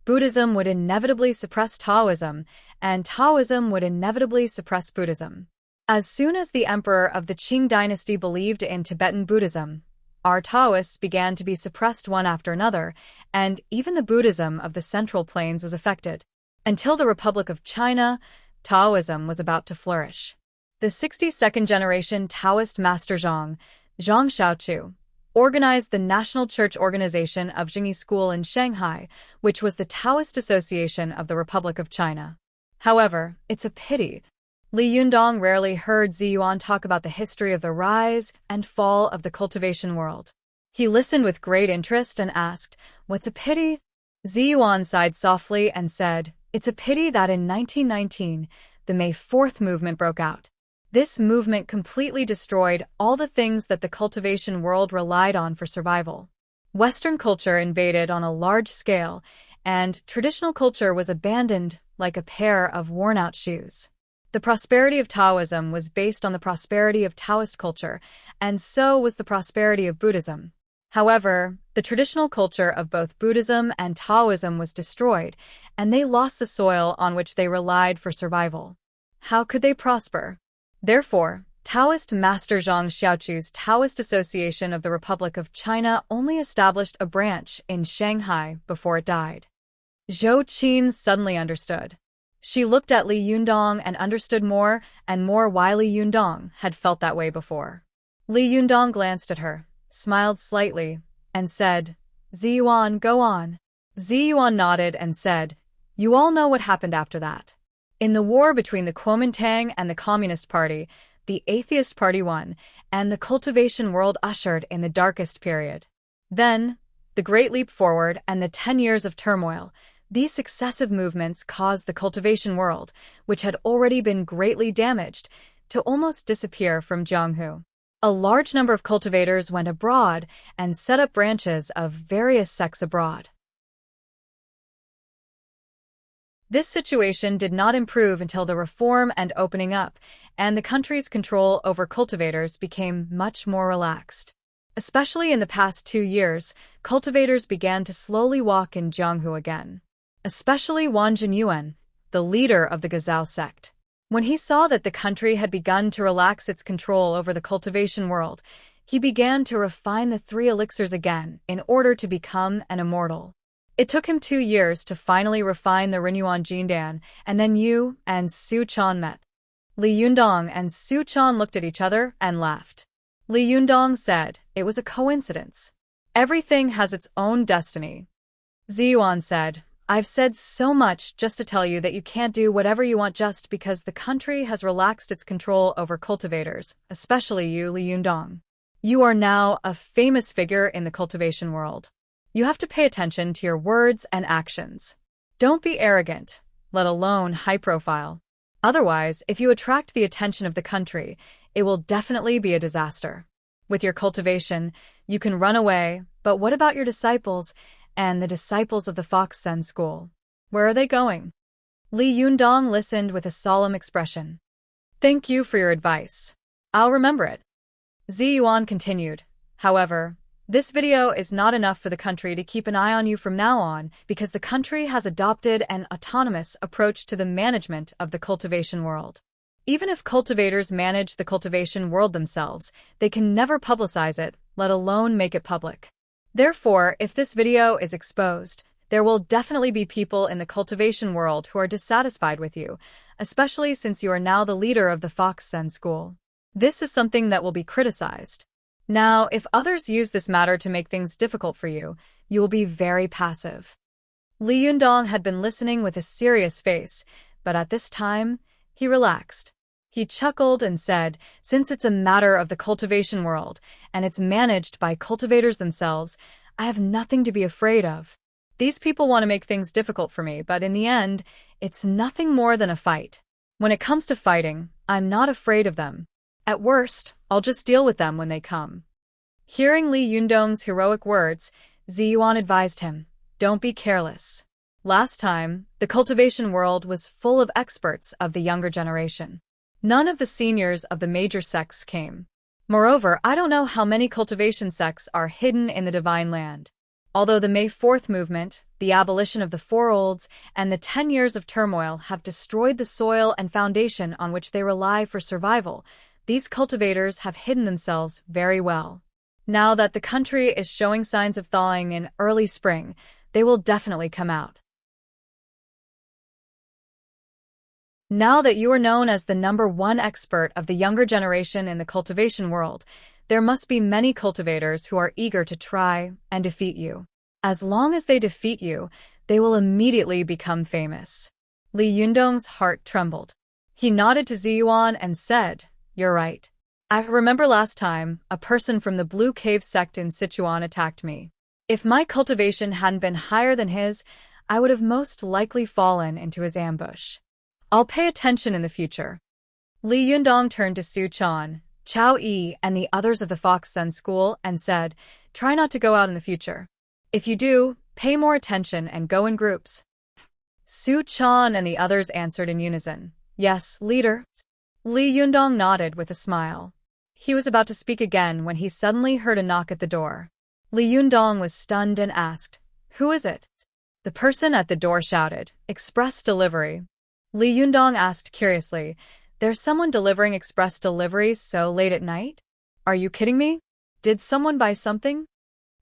Buddhism would inevitably suppress Taoism, and Taoism would inevitably suppress Buddhism. As soon as the emperor of the Qing dynasty believed in Tibetan Buddhism, our Taoists began to be suppressed one after another, and even the Buddhism of the Central Plains was affected. Until the Republic of China, Taoism was about to flourish. The 62nd generation Taoist master Zhang Shaochu, organized the National Church Organization of Jingyi School in Shanghai, which was the Taoist Association of the Republic of China. However, it's a pity. Li Yundong rarely heard Ziyuan talk about the history of the rise and fall of the cultivation world. He listened with great interest and asked, "What's a pity?" Ziyuan sighed softly and said, "It's a pity that in 1919, the May 4th movement broke out. This movement completely destroyed all the things that the cultivation world relied on for survival. Western culture invaded on a large scale, and traditional culture was abandoned like a pair of worn-out shoes. The prosperity of Taoism was based on the prosperity of Taoist culture, and so was the prosperity of Buddhism. However, the traditional culture of both Buddhism and Taoism was destroyed, and they lost the soil on which they relied for survival. How could they prosper? Therefore, Taoist Master Zhang Xiaochu's Taoist Association of the Republic of China only established a branch in Shanghai before it died." Zhou Qin suddenly understood. She looked at Li Yundong and understood more and more why Li Yundong had felt that way before. Li Yundong glanced at her, smiled slightly, and said, "Ziyuan, go on." Ziyuan nodded and said, "You all know what happened after that. In the war between the Kuomintang and the Communist Party, the Atheist Party won, and the cultivation world ushered in the darkest period. Then, the Great Leap Forward and the 10 years of turmoil. These successive movements caused the cultivation world, which had already been greatly damaged, to almost disappear from Jianghu. A large number of cultivators went abroad and set up branches of various sects abroad. This situation did not improve until the reform and opening up, and the country's control over cultivators became much more relaxed. Especially in the past 2 years, cultivators began to slowly walk in Jianghu again. Especially Wang Jinyuan, the leader of the Gazao sect. When he saw that the country had begun to relax its control over the cultivation world, he began to refine the 3 elixirs again in order to become an immortal. It took him 2 years to finally refine the Renyuan Jindan, and then Yu and Su Chan met. Li Yundong and Su Chan looked at each other and laughed. Li Yundong said, "It was a coincidence. Everything has its own destiny." Ziyuan said, "I've said so much just to tell you that you can't do whatever you want just because the country has relaxed its control over cultivators, especially you, Li Yundong. You are now a famous figure in the cultivation world. You have to pay attention to your words and actions. Don't be arrogant, let alone high-profile. Otherwise, if you attract the attention of the country, it will definitely be a disaster. With your cultivation, you can run away, but what about your disciples and the disciples of the Fox Zen School? Where are they going?" Li Yundong listened with a solemn expression. "Thank you for your advice. I'll remember it." Ziyuan continued, "However, this video is not enough for the country to keep an eye on you from now on because the country has adopted an autonomous approach to the management of the cultivation world. Even if cultivators manage the cultivation world themselves, they can never publicize it, let alone make it public. Therefore, if this video is exposed, there will definitely be people in the cultivation world who are dissatisfied with you, especially since you are now the leader of the Fox Sen school. This is something that will be criticized. Now, if others use this matter to make things difficult for you, you will be very passive. Li Yundong had been listening with a serious face, but at this time, he relaxed. He chuckled and said, since it's a matter of the cultivation world, and it's managed by cultivators themselves, I have nothing to be afraid of. These people want to make things difficult for me, but in the end, it's nothing more than a fight. When it comes to fighting, I'm not afraid of them. At worst, I'll just deal with them when they come. Hearing Li Yundong's heroic words, Ziyuan advised him, don't be careless. Last time, the cultivation world was full of experts of the younger generation. None of the seniors of the major sects came. Moreover, I don't know how many cultivation sects are hidden in the Divine Land. Although the May 4th movement, the abolition of the Four Olds, and the 10 years of turmoil have destroyed the soil and foundation on which they rely for survival, these cultivators have hidden themselves very well. Now that the country is showing signs of thawing in early spring, they will definitely come out. Now that you are known as the #1 expert of the younger generation in the cultivation world, there must be many cultivators who are eager to try and defeat you. As long as they defeat you, they will immediately become famous. Li Yundong's heart trembled. He nodded to Ziyuan and said, you're right. I remember last time, a person from the Blue Cave sect in Sichuan attacked me. If my cultivation hadn't been higher than his, I would have most likely fallen into his ambush. I'll pay attention in the future. Li Yundong turned to Su Chan, Chao Yi, and the others of the Fox Sen school and said, try not to go out in the future. If you do, pay more attention and go in groups. Su Chan and the others answered in unison, yes, leader. Li Yundong nodded with a smile. He was about to speak again when he suddenly heard a knock at the door. Li Yundong was stunned and asked, who is it? The person at the door shouted, express delivery. Li Yundong asked curiously, there's someone delivering express deliveries so late at night? Are you kidding me? Did someone buy something?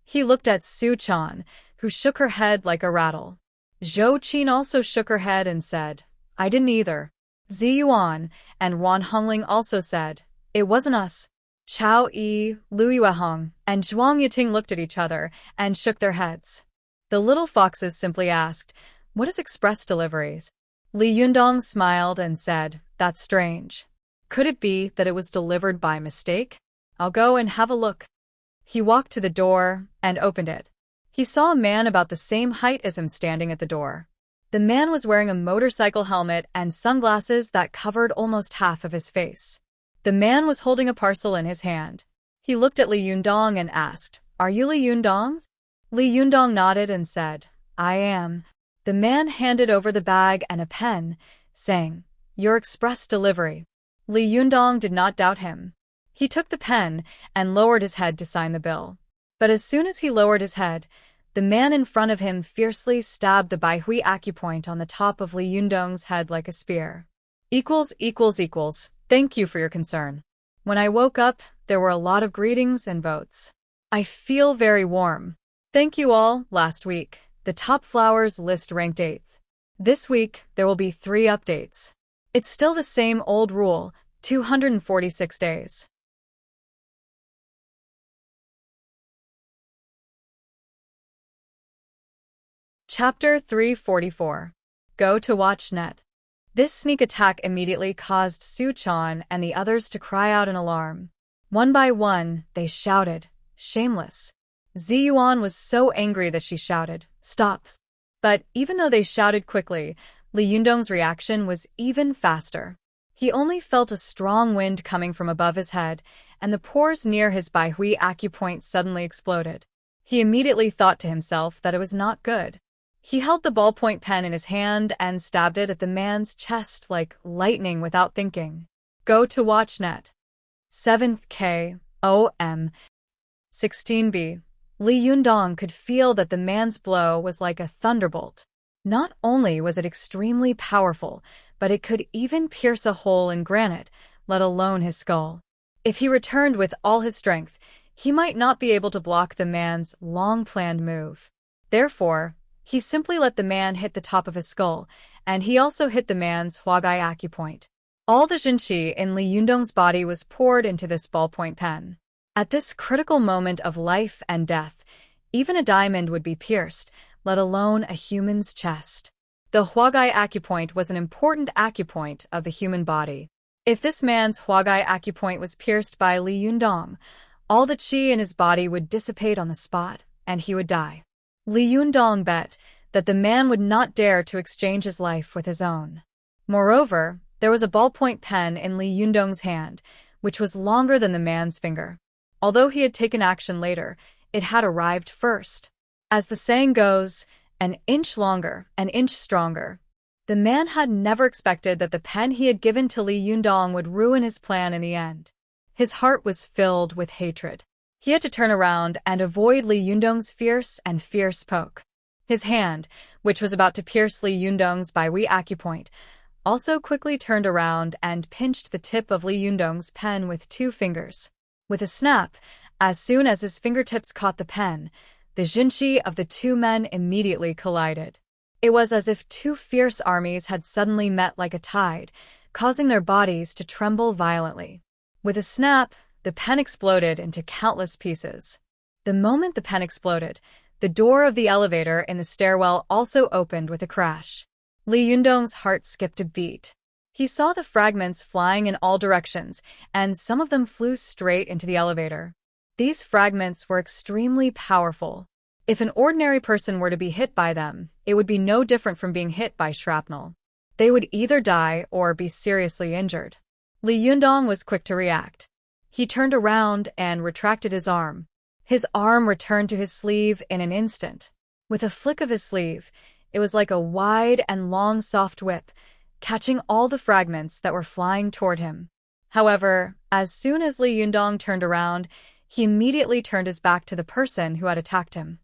He looked at Su Chan, who shook her head like a rattle. Zhou Qin also shook her head and said, I didn't either. Ziyuan and Wan Hongling also said, it wasn't us. Chao Yi, Lu Yuehong, and Zhuang Yiting looked at each other and shook their heads. The little foxes simply asked, what is express deliveries? Li Yundong smiled and said, that's strange. Could it be that it was delivered by mistake? I'll go and have a look. He walked to the door and opened it. He saw a man about the same height as him standing at the door. The man was wearing a motorcycle helmet and sunglasses that covered almost half of his face. The man was holding a parcel in his hand. He looked at Li Yundong and asked, are you Li Yundong? Li Yundong nodded and said, I am. The man handed over the bag and a pen, saying, your express delivery. Li Yundong did not doubt him. He took the pen and lowered his head to sign the bill. But as soon as he lowered his head, the man in front of him fiercely stabbed the Baihui acupoint on the top of Li Yundong's head like a spear. == Thank you for your concern. When I woke up, there were a lot of greetings and votes. I feel very warm. Thank you all. Last week, the top flowers list ranked 8th. This week, there will be 3 updates. It's still the same old rule, 246 days. Chapter 344. Go to WatchNet. This sneak attack immediately caused Su Chan and the others to cry out in alarm. One by one, they shouted, shameless. Ziyuan was so angry that she shouted, stop. But even though they shouted quickly, Li Yundong's reaction was even faster. He only felt a strong wind coming from above his head, and the pores near his Baihui acupoint suddenly exploded. He immediately thought to himself that it was not good. He held the ballpoint pen in his hand and stabbed it at the man's chest like lightning without thinking. Go to WatchNet. 7th KOM 16B. Li Yundong could feel that the man's blow was like a thunderbolt. Not only was it extremely powerful, but it could even pierce a hole in granite, let alone his skull. If he returned with all his strength, he might not be able to block the man's long-planned move. Therefore, he simply let the man hit the top of his skull, and he also hit the man's huagai acupoint. All the jinqi in Li Yundong's body was poured into this ballpoint pen. At this critical moment of life and death, even a diamond would be pierced, let alone a human's chest. The huagai acupoint was an important acupoint of the human body. If this man's huagai acupoint was pierced by Li Yundong, all the qi in his body would dissipate on the spot, and he would die. Li Yundong bet that the man would not dare to exchange his life with his own. Moreover, there was a ballpoint pen in Li Yundong's hand, which was longer than the man's finger. Although he had taken action later, it had arrived first. As the saying goes, an inch longer, an inch stronger. The man had never expected that the pen he had given to Li Yundong would ruin his plan in the end. His heart was filled with hatred. He had to turn around and avoid Li Yundong's fierce poke. His hand, which was about to pierce Li Yundong's Biyao acupoint, also quickly turned around and pinched the tip of Li Yundong's pen with 2 fingers. With a snap, as soon as his fingertips caught the pen, the jinqi of the 2 men immediately collided. It was as if 2 fierce armies had suddenly met like a tide, causing their bodies to tremble violently. With a snap, the pen exploded into countless pieces. The moment the pen exploded, the door of the elevator in the stairwell also opened with a crash. Li Yundong's heart skipped a beat. He saw the fragments flying in all directions, and some of them flew straight into the elevator. These fragments were extremely powerful. If an ordinary person were to be hit by them, it would be no different from being hit by shrapnel. They would either die or be seriously injured. Li Yundong was quick to react. He turned around and retracted his arm. His arm returned to his sleeve in an instant. With a flick of his sleeve, it was like a wide and long soft whip, catching all the fragments that were flying toward him. However, as soon as Li Yundong turned around, he immediately turned his back to the person who had attacked him.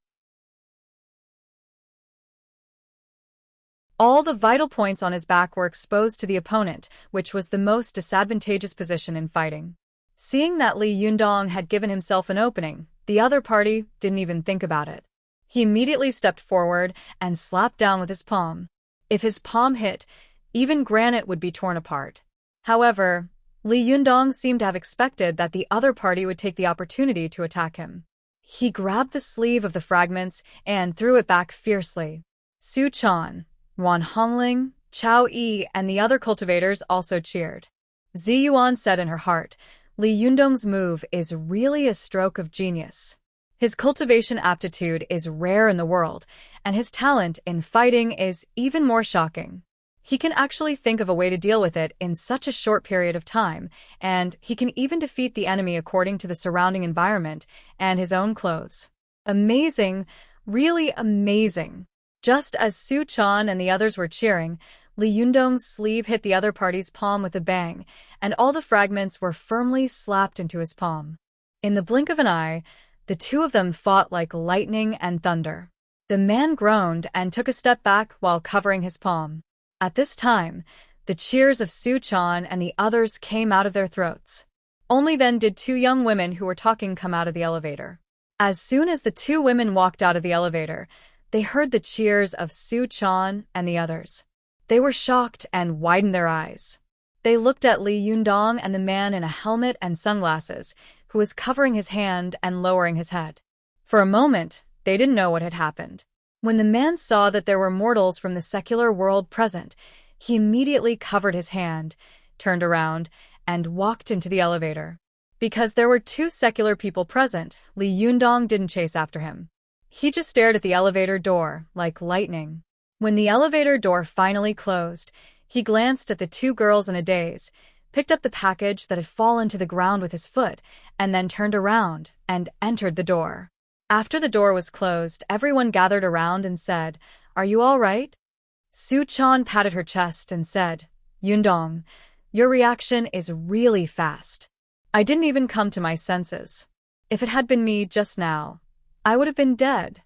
All the vital points on his back were exposed to the opponent, which was the most disadvantageous position in fighting. Seeing that Li Yundong had given himself an opening, the other party didn't even think about it. He immediately stepped forward and slapped down with his palm. If his palm hit, even granite would be torn apart. However, Li Yundong seemed to have expected that the other party would take the opportunity to attack him. He grabbed the sleeve of the fragments and threw it back fiercely. Su Chan, Wan Hongling, Chao Yi, and the other cultivators also cheered. Zi Yuan said in her heart, Li Yundong's move is really a stroke of genius. His cultivation aptitude is rare in the world, and his talent in fighting is even more shocking. He can actually think of a way to deal with it in such a short period of time, and he can even defeat the enemy according to the surrounding environment and his own clothes. Amazing, really amazing. Just as Su Chan and the others were cheering, Li Yundong's sleeve hit the other party's palm with a bang, and all the fragments were firmly slapped into his palm. In the blink of an eye, the 2 of them fought like lightning and thunder. The man groaned and took a step back while covering his palm. At this time, the cheers of Su Chan and the others came out of their throats. Only then did 2 young women who were talking come out of the elevator. As soon as the 2 women walked out of the elevator, they heard the cheers of Su Chan and the others. They were shocked and widened their eyes. They looked at Li Yundong and the man in a helmet and sunglasses, who was covering his hand and lowering his head. For a moment, they didn't know what had happened. When the man saw that there were mortals from the secular world present, he immediately covered his hand, turned around, and walked into the elevator. Because there were 2 secular people present, Li Yundong didn't chase after him. He just stared at the elevator door like lightning. When the elevator door finally closed, he glanced at the 2 girls in a daze, picked up the package that had fallen to the ground with his foot, and then turned around and entered the door. After the door was closed, everyone gathered around and said, "Are you all right?" Su Chan patted her chest and said, "Yundong, your reaction is really fast. I didn't even come to my senses. If it had been me just now, I would have been dead."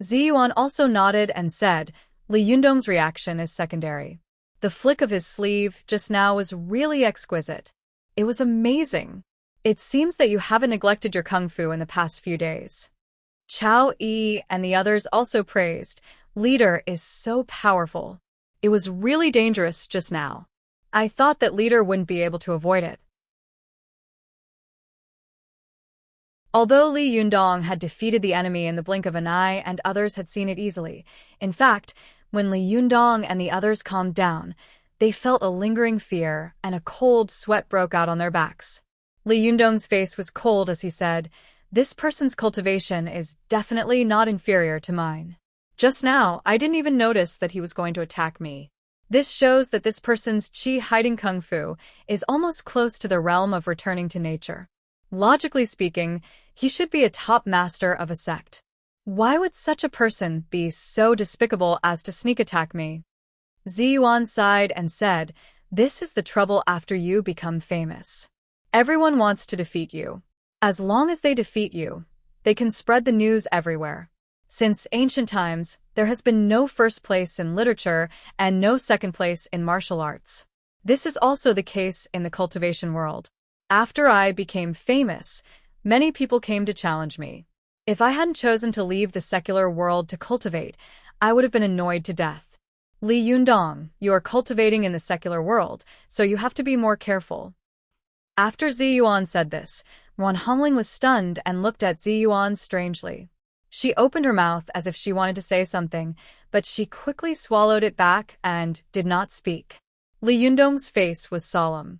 Zi Yuan also nodded and said, Li Yundong's reaction is secondary. The flick of his sleeve just now was really exquisite. It was amazing. It seems that you haven't neglected your kung fu in the past few days. Chao Yi and the others also praised. Leader is so powerful. It was really dangerous just now. I thought that Leader wouldn't be able to avoid it. Although Li Yundong had defeated the enemy in the blink of an eye and others had seen it easily, in fact, when Li Yundong and the others calmed down, they felt a lingering fear and a cold sweat broke out on their backs. Li Yundong's face was cold as he said, "This person's cultivation is definitely not inferior to mine. Just now, I didn't even notice that he was going to attack me. This shows that this person's qi hiding kung fu is almost close to the realm of returning to nature. Logically speaking, he should be a top master of a sect. Why would such a person be so despicable as to sneak attack me?" Ziyuan sighed and said, "This is the trouble after you become famous. Everyone wants to defeat you. As long as they defeat you, they can spread the news everywhere. Since ancient times, there has been no first place in literature and no second place in martial arts. This is also the case in the cultivation world. After I became famous, many people came to challenge me. If I hadn't chosen to leave the secular world to cultivate, I would have been annoyed to death. Li Yundong, you are cultivating in the secular world, so you have to be more careful." After Ziyuan said this, Wan Hongling was stunned and looked at Ziyuan strangely. She opened her mouth as if she wanted to say something, but she quickly swallowed it back and did not speak. Li Yundong's face was solemn.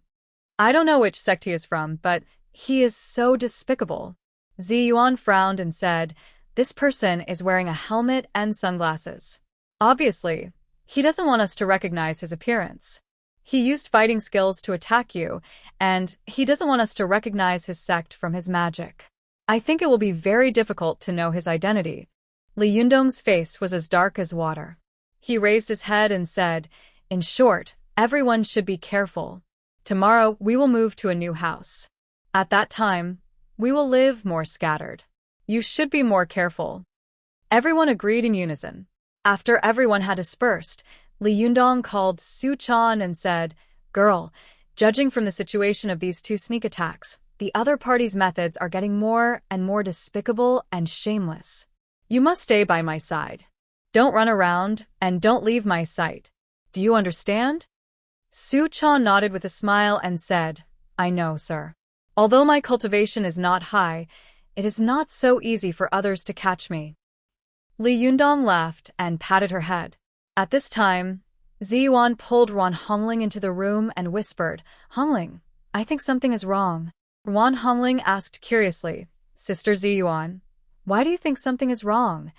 "I don't know which sect he is from, but he is so despicable." Ziyuan frowned and said, "This person is wearing a helmet and sunglasses. Obviously, he doesn't want us to recognize his appearance. He used fighting skills to attack you, and he doesn't want us to recognize his sect from his magic. I think it will be very difficult to know his identity." Li Yundong's face was as dark as water. He raised his head and said, "In short, everyone should be careful. Tomorrow we will move to a new house. At that time, we will live more scattered. You should be more careful." Everyone agreed in unison. After everyone had dispersed, Li Yundong called Su Chan and said, "Girl, judging from the situation of these two sneak attacks, the other party's methods are getting more and more despicable and shameless. You must stay by my side. Don't run around and don't leave my sight. Do you understand?" Su Chan nodded with a smile and said, "I know, sir. Although my cultivation is not high, it is not so easy for others to catch me." Li Yundong laughed and patted her head. At this time, Ziyuan pulled Wan Hongling into the room and whispered, "Hongling, I think something is wrong." Wan Hongling asked curiously, "Sister Ziyuan, why do you think something is wrong?"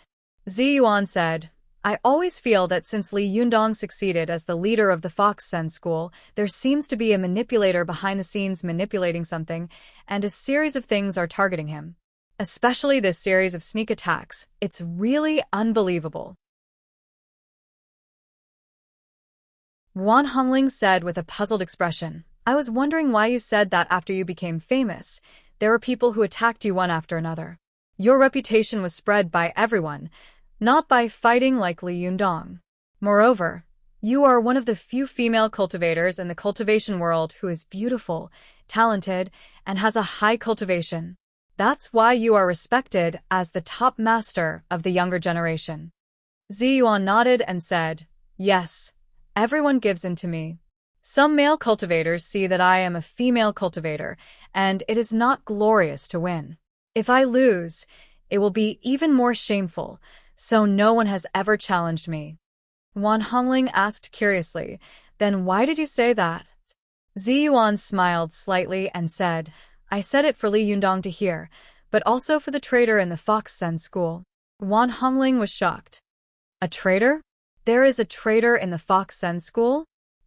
Ziyuan said, "I always feel that since Li Yundong succeeded as the leader of the Fox Sen school, there seems to be a manipulator behind the scenes manipulating something, and a series of things are targeting him. Especially this series of sneak attacks. It's really unbelievable." Wan Hongling said with a puzzled expression, "I was wondering why you said that after you became famous. There were people who attacked you one after another. Your reputation was spread by everyone, not by fighting like Li Yundong. Moreover, you are one of the few female cultivators in the cultivation world who is beautiful, talented, and has a high cultivation. That's why you are respected as the top master of the younger generation." Ziyuan nodded and said, "Yes, everyone gives in to me. Some male cultivators see that I am a female cultivator, and it is not glorious to win. If I lose, it will be even more shameful, so no one has ever challenged me." Wan Hongling asked curiously, "Then why did you say that?" Ziyuan smiled slightly and said, "I said it for Li Yundong to hear, but also for the traitor in the Fox Sen school." Wan Hongling was shocked. "A traitor? There is a traitor in the Fox Sen school?"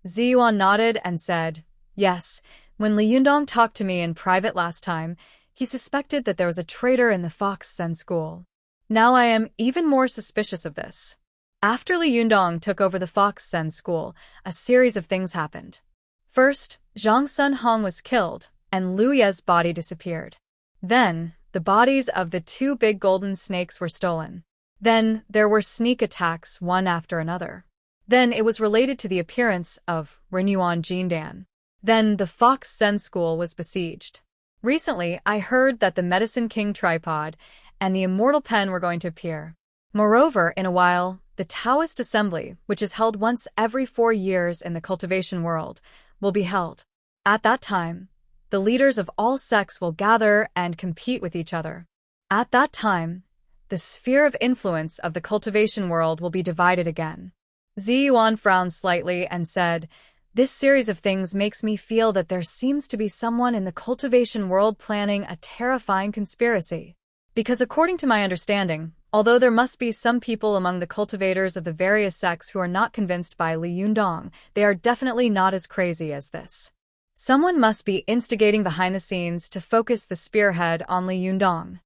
Ziyuan nodded and said, "Yes, when Li Yundong talked to me in private last time, he suspected that there was a traitor in the Fox Sen school. Now I am even more suspicious of this." After Li Yundong took over the Fox Sen school, a series of things happened. First, Zhang Sun Hong was killed, and Lu Ye's body disappeared. Then, the bodies of the two big golden snakes were stolen. Then, there were sneak attacks one after another. Then it was related to the appearance of Renyuan Jindan. Then the Fox Sen School was besieged. Recently, I heard that the Medicine King tripod and the Immortal Pen were going to appear. Moreover, in a while, the Taoist Assembly, which is held once every 4 years in the cultivation world, will be held. At that time, the leaders of all sects will gather and compete with each other. At that time, the sphere of influence of the cultivation world will be divided again. Ziyuan frowned slightly and said, "This series of things makes me feel that there seems to be someone in the cultivation world planning a terrifying conspiracy. Because according to my understanding, although there must be some people among the cultivators of the various sects who are not convinced by Li Yundong, they are definitely not as crazy as this. Someone must be instigating behind the scenes to focus the spearhead on Li Yundong."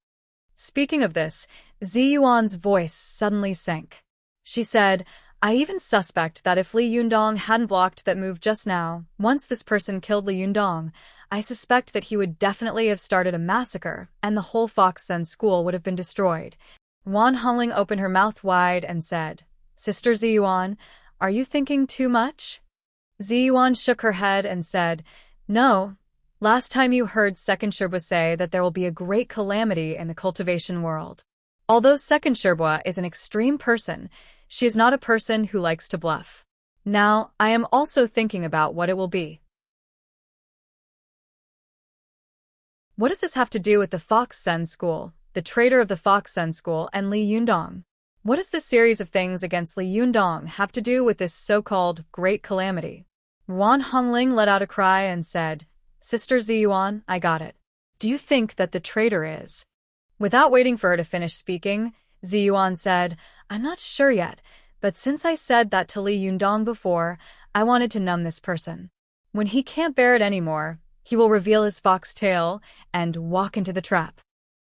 Speaking of this, Ziyuan's voice suddenly sank. She said, "I even suspect that if Li Yundong hadn't blocked that move just now, once this person killed Li Yundong, I suspect that he would definitely have started a massacre, and the whole Fox Sen school would have been destroyed." Wan Hongling opened her mouth wide and said, "Sister Ziyuan, are you thinking too much?" Ziyuan shook her head and said, "No. Last time you heard Second Sherbua say that there will be a great calamity in the cultivation world. Although Second Sherbua is an extreme person, she is not a person who likes to bluff. Now, I am also thinking about what it will be." What does this have to do with the Fox Sen School, the traitor of the Fox Sen School, and Li Yundong? What does this series of things against Li Yundong have to do with this so-called great calamity? Wan Hongling let out a cry and said, "Sister Ziyuan, I got it. Do you think that the traitor is?" Without waiting for her to finish speaking, Ziyuan said, "I'm not sure yet, but since I said that to Li Yundong before, I wanted to numb this person. When he can't bear it anymore, he will reveal his fox tail and walk into the trap."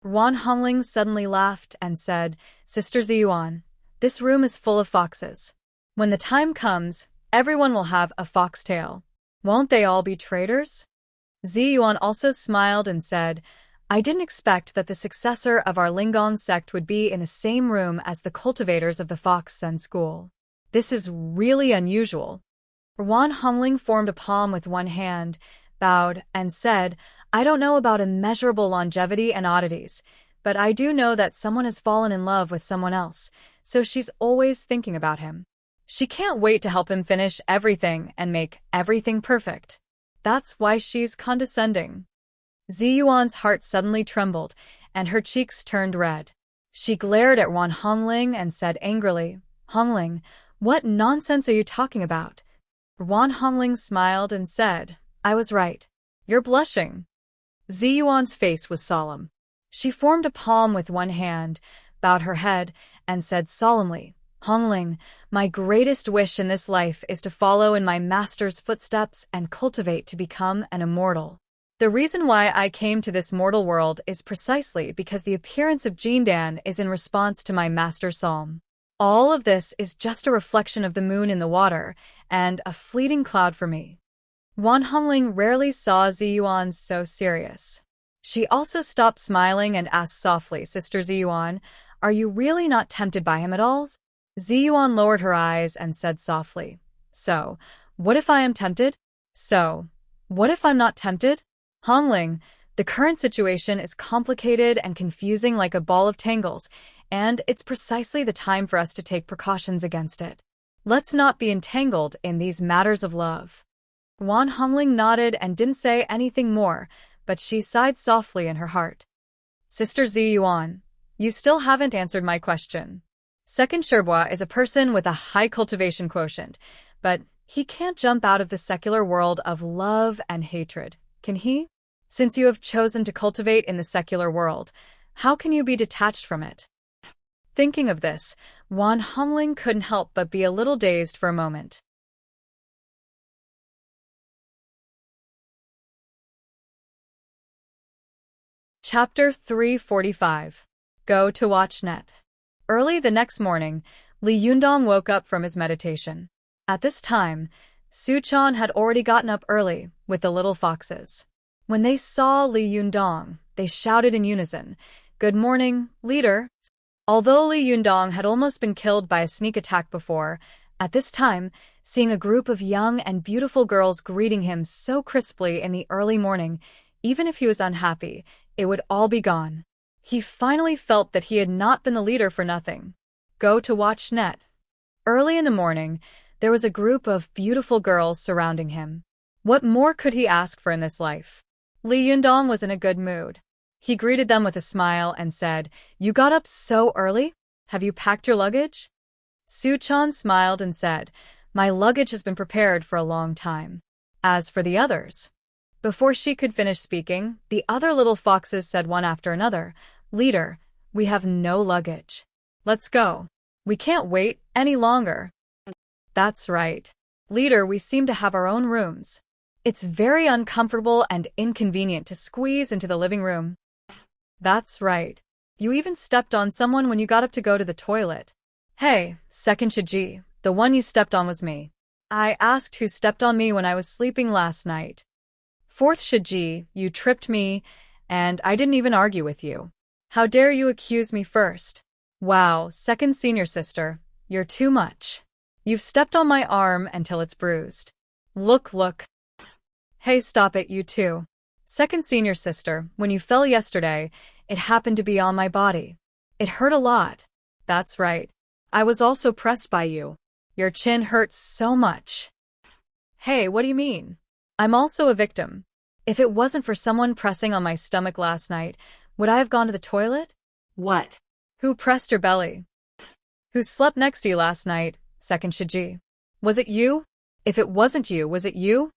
Wan Hongling suddenly laughed and said, "Sister Ziyuan, this room is full of foxes. When the time comes, everyone will have a fox tail. Won't they all be traitors?" Ziyuan also smiled and said, "I didn't expect that the successor of our Lingong sect would be in the same room as the cultivators of the Fox Sen School. This is really unusual." Wan Hongling formed a palm with one hand, bowed, and said, "I don't know about immeasurable longevity and oddities, but I do know that someone has fallen in love with someone else, so she's always thinking about him. She can't wait to help him finish everything and make everything perfect. That's why she's condescending." Ziyuan's heart suddenly trembled, and her cheeks turned red. She glared at Wan Hongling and said angrily, "Hongling, what nonsense are you talking about?" Wan Hongling smiled and said, "I was right. You're blushing." Ziyuan's face was solemn. She formed a palm with one hand, bowed her head, and said solemnly, "Hongling, my greatest wish in this life is to follow in my master's footsteps and cultivate to become an immortal. The reason why I came to this mortal world is precisely because the appearance of Jindan is in response to my master's psalm. All of this is just a reflection of the moon in the water, and a fleeting cloud for me." Wan Hongling rarely saw Ziyuan so serious. She also stopped smiling and asked softly, "Sister Ziyuan, are you really not tempted by him at all?" Ziyuan lowered her eyes and said softly, "So, what if I am tempted? So, what if I'm not tempted?" "Hongling, the current situation is complicated and confusing like a ball of tangles, and it's precisely the time for us to take precautions against it. Let's not be entangled in these matters of love." Wan Hongling nodded and didn't say anything more, but she sighed softly in her heart. "Sister Ziyuan, you still haven't answered my question. Second Sherbua is a person with a high cultivation quotient, but he can't jump out of the secular world of love and hatred, can he? Since you have chosen to cultivate in the secular world, how can you be detached from it?" Thinking of this, Wan Hongling couldn't help but be a little dazed for a moment. Chapter 345. Go to WatchNet. Early the next morning, Li Yundong woke up from his meditation. At this time, Suchan had already gotten up early with the little foxes. When they saw Li Yundong, they shouted in unison, "Good morning, leader." Although Li Yundong had almost been killed by a sneak attack before, At this time, seeing a group of young and beautiful girls greeting him so crisply in the early morning, even if he was unhappy, it would all be gone. He finally felt that he had not been the leader for nothing. Go to watch net. Early in the morning, there was a group of beautiful girls surrounding him. What more could he ask for in this life? Li Yundong was in a good mood. He greeted them with a smile and said, "You got up so early? Have you packed your luggage?" Suchan smiled and said, "My luggage has been prepared for a long time. As for the others..." Before she could finish speaking, the other little foxes said one after another, "Leader, we have no luggage. Let's go. We can't wait any longer." "That's right. Leader, we seem to have our own rooms. It's very uncomfortable and inconvenient to squeeze into the living room." "That's right. You even stepped on someone when you got up to go to the toilet." "Hey, second Shiji, the one you stepped on was me. I asked who stepped on me when I was sleeping last night." "Fourth Shiji, you tripped me, and I didn't even argue with you. How dare you accuse me first?" "Wow, second senior sister, you're too much. You've stepped on my arm until it's bruised. Look. Hey, stop it, you too. Second senior sister, when you fell yesterday, it happened to be on my body. It hurt a lot." "That's right. I was also pressed by you. Your chin hurts so much." "Hey, what do you mean? I'm also a victim. If it wasn't for someone pressing on my stomach last night, would I have gone to the toilet?" What? "Who pressed your belly? Who slept next to you last night, second Shiji? Was it you? If it wasn't you, was it you?"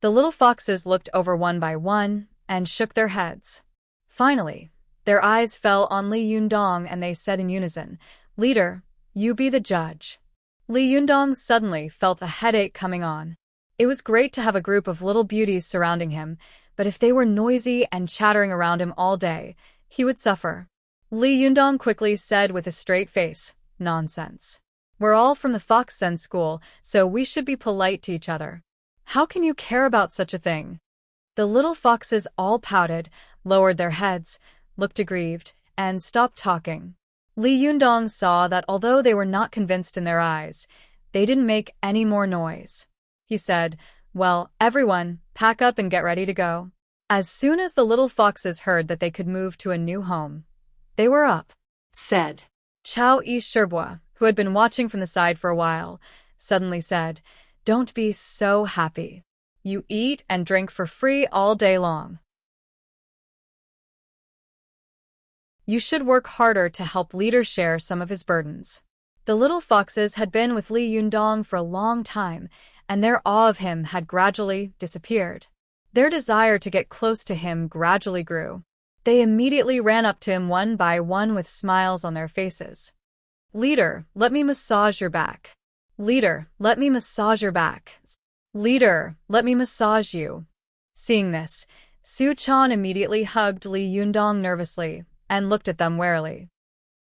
The little foxes looked over one by one and shook their heads. Finally, their eyes fell on Li Yundong and they said in unison, "Leader, you be the judge." Li Yundong suddenly felt a headache coming on. It was great to have a group of little beauties surrounding him, but if they were noisy and chattering around him all day, he would suffer. Li Yundong quickly said with a straight face, "Nonsense. We're all from the Fox Sen school, so we should be polite to each other. How can you care about such a thing?" The little foxes all pouted, lowered their heads, looked aggrieved, and stopped talking. Li Yundong saw that although they were not convinced in their eyes, they didn't make any more noise. He said, "Well, everyone, pack up and get ready to go." As soon as the little foxes heard that they could move to a new home, they were up. Said. Chao Yi Shirbua, who had been watching from the side for a while, suddenly said, "Don't be so happy. You eat and drink for free all day long. You should work harder to help leader share some of his burdens." The little foxes had been with Li Yundong for a long time, and their awe of him had gradually disappeared. Their desire to get close to him gradually grew. They immediately ran up to him one by one with smiles on their faces. "Leader, let me massage your back. Leader, let me massage your back. Leader, let me massage you." Seeing this, Su Chan immediately hugged Li Yundong nervously and looked at them warily.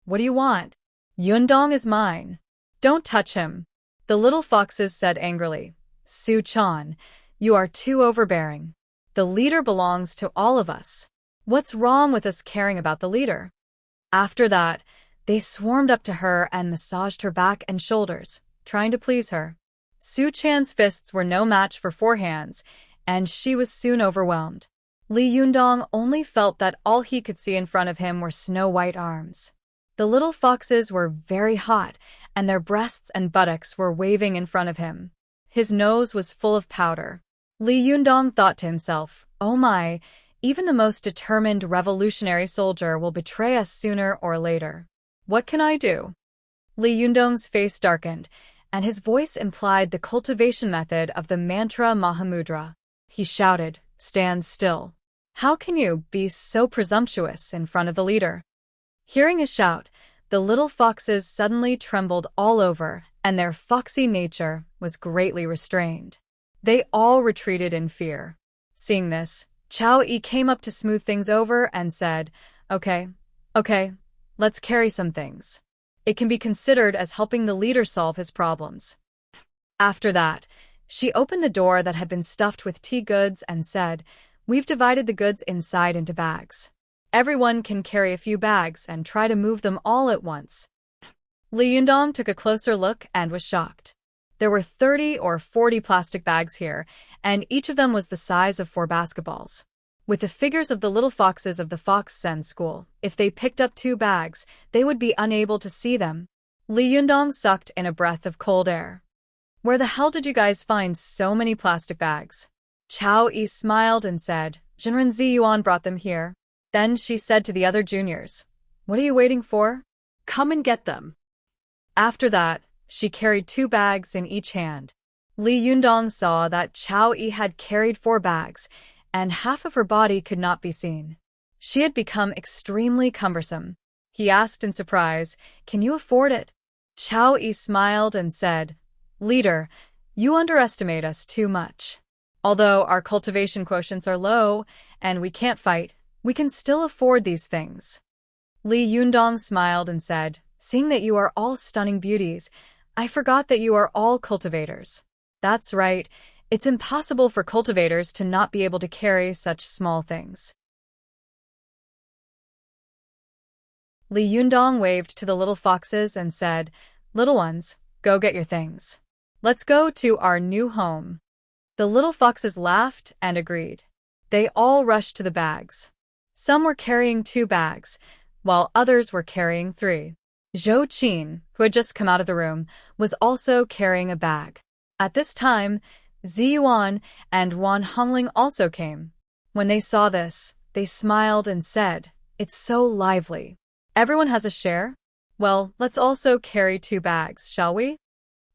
"What do you want? Yundong is mine. Don't touch him," the little foxes said angrily. "Su Chan, you are too overbearing. The leader belongs to all of us. What's wrong with us caring about the leader?" After that, they swarmed up to her and massaged her back and shoulders, trying to please her. Su Chan's fists were no match for 4 hands, and she was soon overwhelmed. Li Yundong only felt that all he could see in front of him were snow-white arms. The little foxes were very hot, and their breasts and buttocks were waving in front of him. His nose was full of powder. Li Yundong thought to himself, "Oh my, even the most determined revolutionary soldier will betray us sooner or later. What can I do?" Li Yundong's face darkened, and his voice implied the cultivation method of the mantra Mahamudra. He shouted, "Stand still. How can you be so presumptuous in front of the leader?" Hearing his shout, the little foxes suddenly trembled all over, and their foxy nature was greatly restrained. They all retreated in fear. Seeing this, Chao Yi came up to smooth things over and said, Okay, let's carry some things. It can be considered as helping the leader solve his problems." After that, she opened the door that had been stuffed with tea goods and said, "We've divided the goods inside into bags. Everyone can carry a few bags and try to move them all at once." Li Yundong took a closer look and was shocked. There were 30 or 40 plastic bags here, and each of them was the size of 4 basketballs. With the figures of the little foxes of the Fox Sen school, if they picked up 2 bags, they would be unable to see them. Li Yundong sucked in a breath of cold air. Where the hell did you guys find so many plastic bags? Chao Yi smiled and said, Jinren Ziyuan brought them here. Then she said to the other juniors, what are you waiting for? Come and get them. After that, she carried 2 bags in each hand. Li Yundong saw that Chao Yi had carried 4 bags, and half of her body could not be seen. She had become extremely cumbersome. He asked in surprise, can you afford it? Chao Yi smiled and said, Leader, you underestimate us too much. Although our cultivation quotients are low and we can't fight, we can still afford these things. Li Yundong smiled and said, seeing that you are all stunning beauties, I forgot that you are all cultivators. That's right, it's impossible for cultivators to not be able to carry such small things. Li Yundong waved to the little foxes and said, little ones, go get your things. Let's go to our new home. The little foxes laughed and agreed. They all rushed to the bags. Some were carrying 2 bags, while others were carrying 3. Zhou Qin, who had just come out of the room, was also carrying a bag. At this time, Ziyuan and Wan Hongling also came. When they saw this, they smiled and said, it's so lively. Everyone has a share? Well, let's also carry 2 bags, shall we?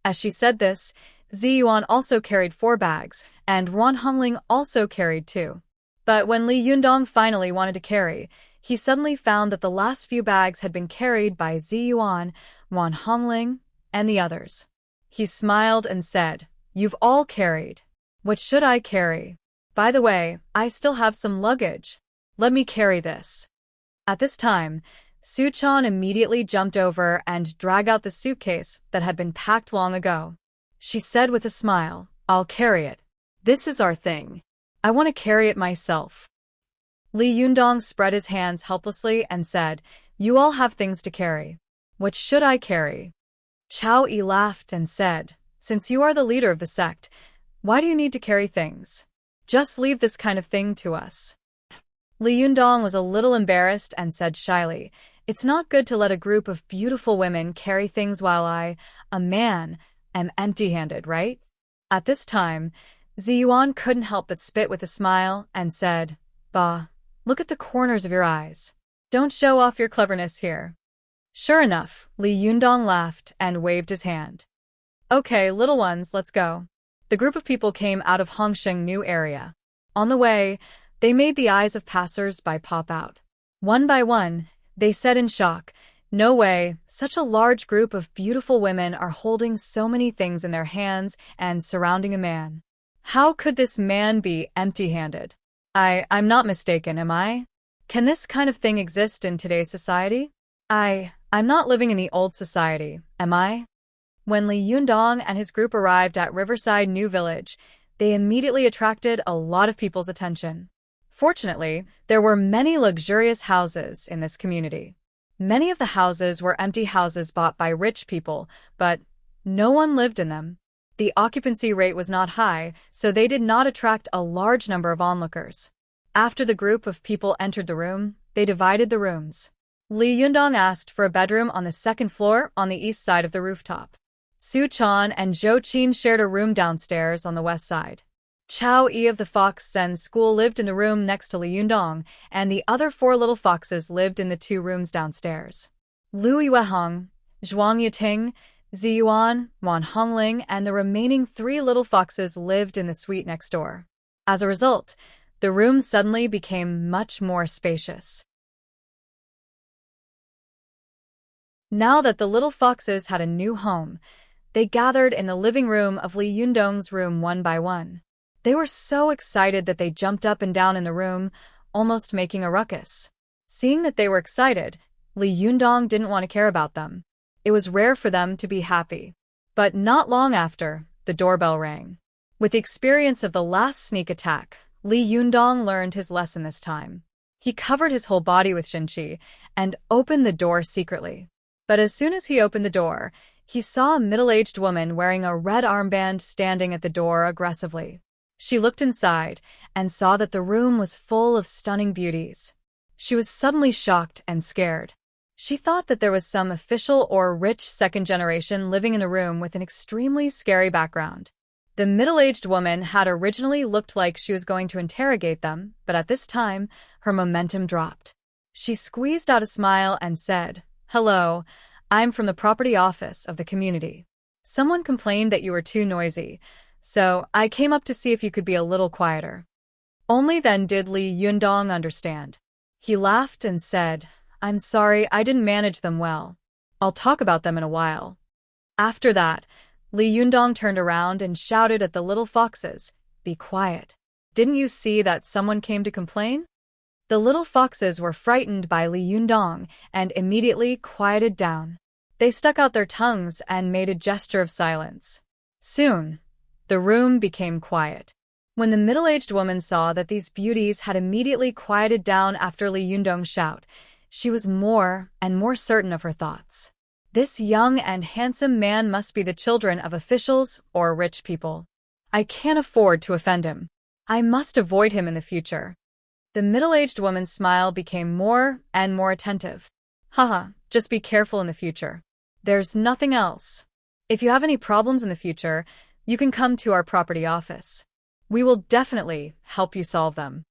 As she said this, Ziyuan also carried 4 bags, and Wan Hongling also carried 2. But when Li Yundong finally wanted to carry, he suddenly found that the last few bags had been carried by Ziyuan, Wan Hongling, and the others. He smiled and said, you've all carried. What should I carry? By the way, I still have some luggage. Let me carry this. At this time, Suchan immediately jumped over and dragged out the suitcase that had been packed long ago. She said with a smile, I'll carry it. This is our thing. I want to carry it myself. Li Yundong spread his hands helplessly and said, you all have things to carry. What should I carry? Chao Yi laughed and said, since you are the leader of the sect, why do you need to carry things? Just leave this kind of thing to us. Li Yundong was a little embarrassed and said shyly, it's not good to let a group of beautiful women carry things while I, a man, am empty-handed, right? At this time, Ziyuan couldn't help but spit with a smile and said, bah, look at the corners of your eyes. Don't show off your cleverness here. Sure enough, Li Yundong laughed and waved his hand. Okay, little ones, let's go. The group of people came out of Hongsheng New area. On the way, they made the eyes of passers-by pop out. One by one, they said in shock, no way, such a large group of beautiful women are holding so many things in their hands and surrounding a man. How could this man be empty-handed? I'm not mistaken, am I? Can this kind of thing exist in today's society? I'm not living in the old society, am I? When Li Yundong and his group arrived at Riverside New Village, they immediately attracted a lot of people's attention. Fortunately, there were many luxurious houses in this community. Many of the houses were empty houses bought by rich people, but no one lived in them. The occupancy rate was not high, so they did not attract a large number of onlookers. After the group of people entered the room, they divided the rooms. Li Yundong asked for a bedroom on the 2nd floor on the east side of the rooftop. Su Chan and Zhou Qin shared a room downstairs on the west side. Chao Yi of the Fox Sen school lived in the room next to Li Yundong, and the other 4 little foxes lived in the 2 rooms downstairs. Lu Yuehong, Zhuang Yiting, Ziyuan, Wan Hongling, and the remaining 3 little foxes lived in the suite next door. As a result, the room suddenly became much more spacious. Now that the little foxes had a new home, they gathered in the living room of Li Yundong's room one by one. They were so excited that they jumped up and down in the room, almost making a ruckus. Seeing that they were excited, Li Yundong didn't want to care about them. It was rare for them to be happy. But not long after, the doorbell rang. With the experience of the last sneak attack, Li Yundong learned his lesson this time. He covered his whole body with Shinqi and opened the door secretly. But as soon as he opened the door, he saw a middle-aged woman wearing a red armband standing at the door aggressively. She looked inside and saw that the room was full of stunning beauties. She was suddenly shocked and scared. She thought that there was some official or rich second generation living in the room with an extremely scary background. The middle-aged woman had originally looked like she was going to interrogate them, but at this time, her momentum dropped. She squeezed out a smile and said, "Hello, I'm from the property office of the community. Someone complained that you were too noisy, so I came up to see if you could be a little quieter." Only then did Li Yundong understand. He laughed and said, "I'm sorry, I didn't manage them well. I'll talk about them in a while." After that, Li Yundong turned around and shouted at the little foxes, "Be quiet. Didn't you see that someone came to complain?" The little foxes were frightened by Li Yundong and immediately quieted down. They stuck out their tongues and made a gesture of silence. Soon, the room became quiet. When the middle-aged woman saw that these beauties had immediately quieted down after Li Yundong's shout, she was more and more certain of her thoughts. This young and handsome man must be the children of officials or rich people. I can't afford to offend him. I must avoid him in the future. The middle-aged woman's smile became more and more attentive. Haha, just be careful in the future. There's nothing else. If you have any problems in the future, you can come to our property office. We will definitely help you solve them.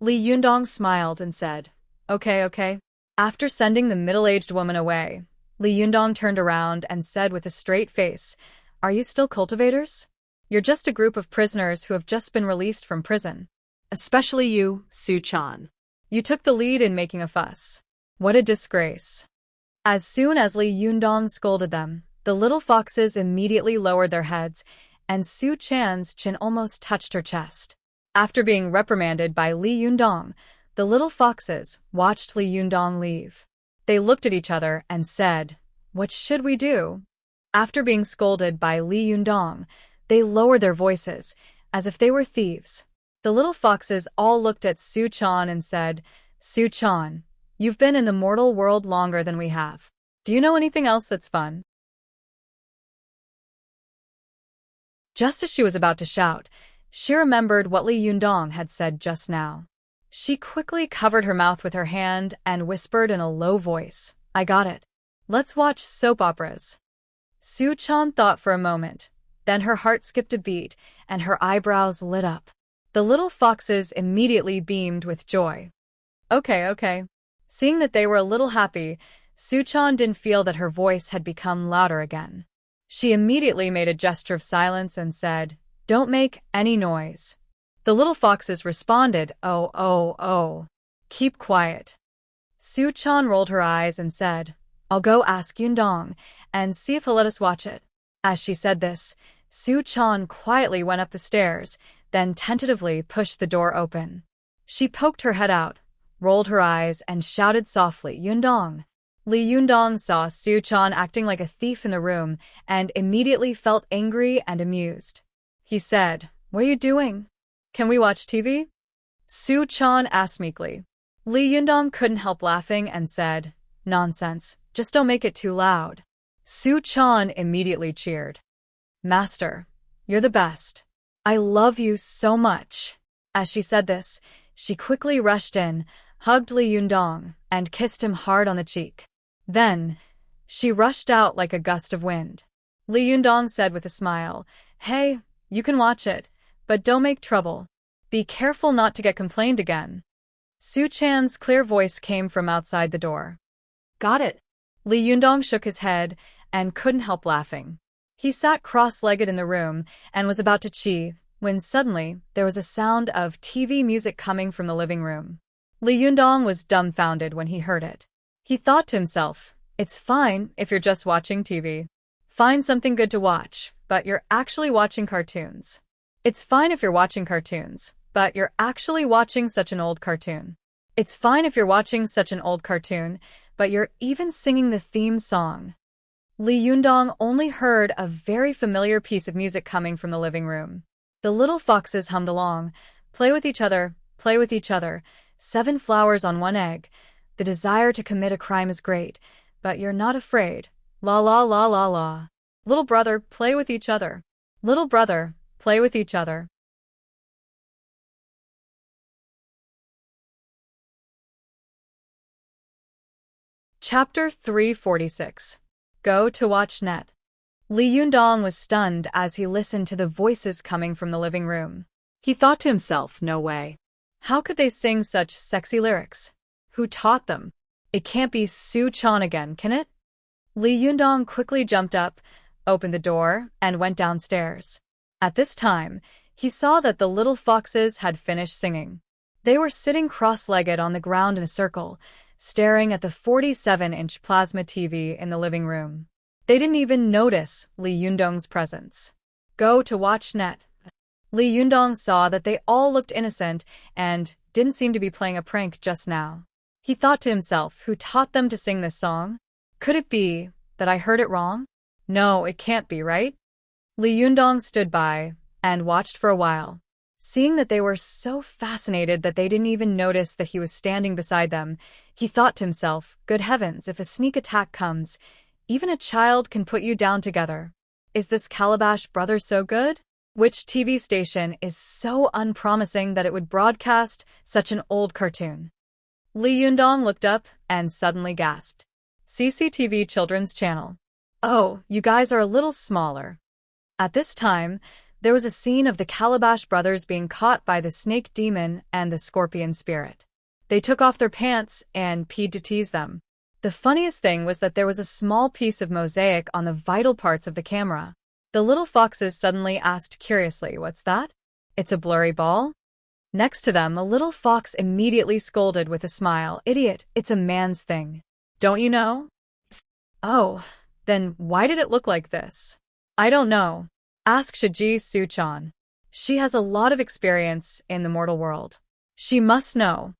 Li Yundong smiled and said, Okay. After sending the middle-aged woman away, Li Yundong turned around and said with a straight face, "Are you still cultivators? You're just a group of prisoners who have just been released from prison. Especially you, Su-chan. You took the lead in making a fuss. What a disgrace." As soon as Li Yundong scolded them, the little foxes immediately lowered their heads, and Su-chan's chin almost touched her chest. After being reprimanded by Li Yundong, the little foxes watched Li Yundong leave. They looked at each other and said, "What should we do?" After being scolded by Li Yundong, they lowered their voices, as if they were thieves. The little foxes all looked at Su-chan and said, "Su-chan, you've been in the mortal world longer than we have. Do you know anything else that's fun?" Just as she was about to shout, she remembered what Li Yundong had said just now. She quickly covered her mouth with her hand and whispered in a low voice, "I got it. Let's watch soap operas." Su-chan thought for a moment. Then her heart skipped a beat and her eyebrows lit up. The little foxes immediately beamed with joy. Okay. Seeing that they were a little happy, Su-chan didn't feel that her voice had become louder again. She immediately made a gesture of silence and said, "Don't make any noise." The little foxes responded, Oh. Keep quiet." Su-chan rolled her eyes and said, "I'll go ask Yundong and see if he'll let us watch it." As she said this, Su-chan quietly went up the stairs, then tentatively pushed the door open. She poked her head out, rolled her eyes, and shouted softly, "Yundong." Li Yundong saw Su-chan acting like a thief in the room and immediately felt angry and amused. He said, "What are you doing? Can we watch TV?" Su-chan asked meekly. Li Yundong couldn't help laughing and said, "Nonsense, just don't make it too loud." Su-chan immediately cheered. "Master, you're the best. I love you so much." As she said this, she quickly rushed in, hugged Li Yundong, and kissed him hard on the cheek. Then, she rushed out like a gust of wind. Li Yundong said with a smile, "Hey, you can watch it, but don't make trouble. Be careful not to get complained again." Su-chan's clear voice came from outside the door. Got it. Li Yundong shook his head and couldn't help laughing. He sat cross-legged in the room and was about to chi, when suddenly there was a sound of TV music coming from the living room. Li Yundong was dumbfounded when he heard it. He thought to himself, "It's fine if you're just watching TV. Find something good to watch, but you're actually watching cartoons. It's fine if you're watching cartoons, but you're actually watching such an old cartoon. It's fine if you're watching such an old cartoon, but you're even singing the theme song." Li Yundong only heard a very familiar piece of music coming from the living room. The little foxes hummed along, play with each other, 7 flowers on 1 egg. The desire to commit a crime is great, but you're not afraid. La la la la la. Little brother, play with each other. Little brother, play with each other. Chapter 346. Go to watch net. Li Yundong was stunned as he listened to the voices coming from the living room. He thought to himself, no way. How could they sing such sexy lyrics? Who taught them? It can't be Su Chan again, can it? Li Yundong quickly jumped up, opened the door, and went downstairs. At this time, he saw that the little foxes had finished singing. They were sitting cross-legged on the ground in a circle, staring at the 47-inch plasma TV in the living room. They didn't even notice Li Yundong's presence. Go to watch net. Li Yundong saw that they all looked innocent and didn't seem to be playing a prank just now. He thought to himself, who taught them to sing this song? Could it be that I heard it wrong? No, it can't be, right? Li Yundong stood by and watched for a while. Seeing that they were so fascinated that they didn't even notice that he was standing beside them, he thought to himself, good heavens, if a sneak attack comes, even a child can put you down together. Is this Calabash Brothers so good? Which TV station is so unpromising that it would broadcast such an old cartoon? Li Yundong looked up and suddenly gasped. CCTV Children's Channel. Oh, you guys are a little smaller. At this time, there was a scene of the Calabash brothers being caught by the snake demon and the scorpion spirit. They took off their pants and peed to tease them. The funniest thing was that there was a small piece of mosaic on the vital parts of the camera. The little foxes suddenly asked curiously, what's that? It's a blurry ball? Next to them, a little fox immediately scolded with a smile, idiot, it's a man's thing. Don't you know? Oh, then why did it look like this? I don't know. Ask Shiji Su Chan. She has a lot of experience in the mortal world. She must know.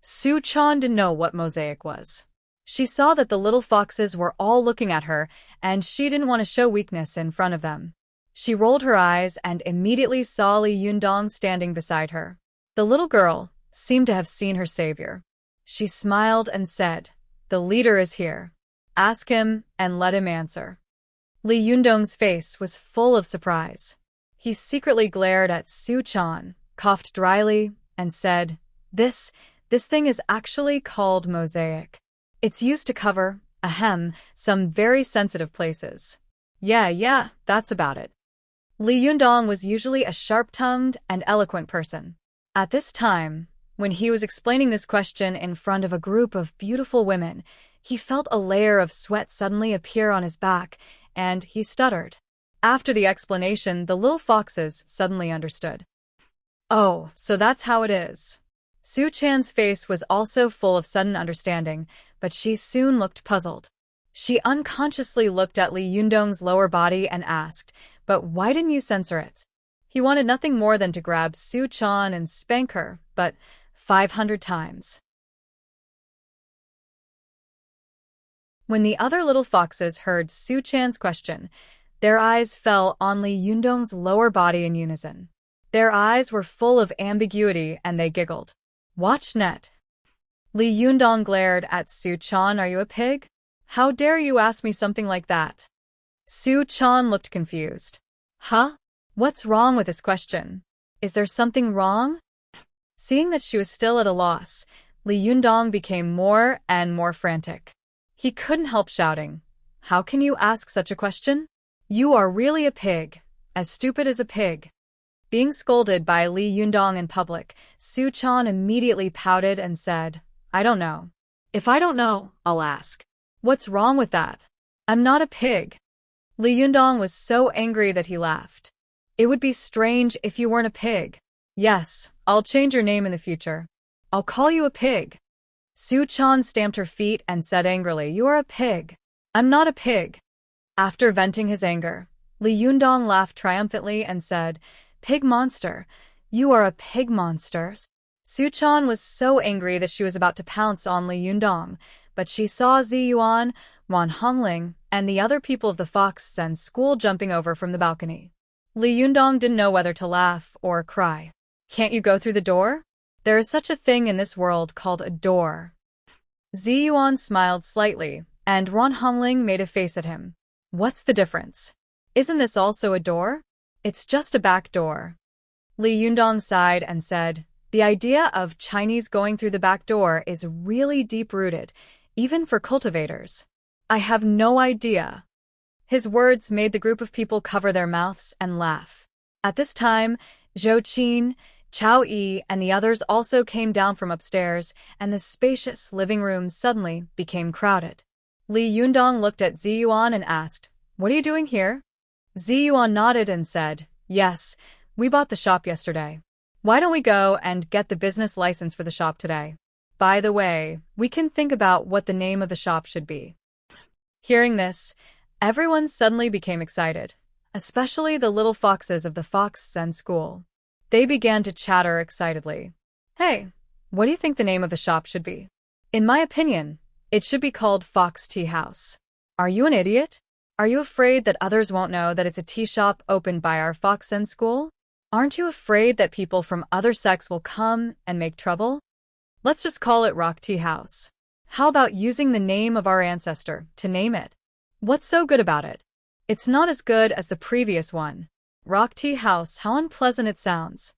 Su Chan didn't know what mosaic was. She saw that the little foxes were all looking at her, and she didn't want to show weakness in front of them. She rolled her eyes and immediately saw Li Yundong standing beside her. The little girl seemed to have seen her savior. She smiled and said, the leader is here. Ask him and let him answer. Li Yundong's face was full of surprise. He secretly glared at Su Chan, coughed dryly, and said, This thing is actually called mosaic. It's used to cover, some very sensitive places. Yeah, that's about it. Li Yundong was usually a sharp-tongued and eloquent person. At this time, when he was explaining this question in front of a group of beautiful women, he felt a layer of sweat suddenly appear on his back, and he stuttered. After the explanation, the little foxes suddenly understood. Oh, so that's how it is. Su Chan's face was also full of sudden understanding, but she soon looked puzzled. She unconsciously looked at Li Yundong's lower body and asked, but why didn't you censor it? He wanted nothing more than to grab Su Chan and spank her, but 500 times. When the other little foxes heard Su Chan's question, their eyes fell on Li Yundong's lower body in unison. Their eyes were full of ambiguity and they giggled. Watch net. Li Yundong glared at Su Chan. Are you a pig? How dare you ask me something like that? Su Chan looked confused. Huh? What's wrong with this question? Is there something wrong? Seeing that she was still at a loss, Li Yundong became more and more frantic. He couldn't help shouting, How can you ask such a question? You are really a pig, as stupid as a pig. Being scolded by Li Yundong in public, Su Chan immediately pouted and said, I don't know. If I don't know, I'll ask. What's wrong with that? I'm not a pig. Li Yundong was so angry that he laughed. It would be strange if you weren't a pig. Yes, I'll change your name in the future. I'll call you a pig. Su Chan stamped her feet and said angrily, You are a pig. I'm not a pig. After venting his anger, Li Yundong laughed triumphantly and said, Pig monster. You are a pig monster. Su Chan was so angry that she was about to pounce on Li Yundong, but she saw Zi Yuan, Wan Hongling, and the other people of the Fox and school jumping over from the balcony. Li Yundong didn't know whether to laugh or cry. Can't you go through the door? There is such a thing in this world called a door. Zi Yuan smiled slightly, and Wan Hongling made a face at him. What's the difference? Isn't this also a door? It's just a back door. Li Yundong sighed and said, the idea of Chinese going through the back door is really deep-rooted, even for cultivators. I have no idea. His words made the group of people cover their mouths and laugh. At this time, Zhou Qin, Chao Yi, and the others also came down from upstairs, and the spacious living room suddenly became crowded. Li Yundong looked at Ziyuan and asked, what are you doing here? Ziyuan nodded and said, yes, we bought the shop yesterday. Why don't we go and get the business license for the shop today? By the way, we can think about what the name of the shop should be. Hearing this, everyone suddenly became excited, especially the little foxes of the Fox Zen School. They began to chatter excitedly. Hey, what do you think the name of the shop should be? In my opinion, it should be called Fox Tea House. Are you an idiot? Are you afraid that others won't know that it's a tea shop opened by our Fox Zen School? Aren't you afraid that people from other sects will come and make trouble? Let's just call it Rock Tea House. How about using the name of our ancestor to name it? What's so good about it? It's not as good as the previous one. Rock Tea House, how unpleasant it sounds.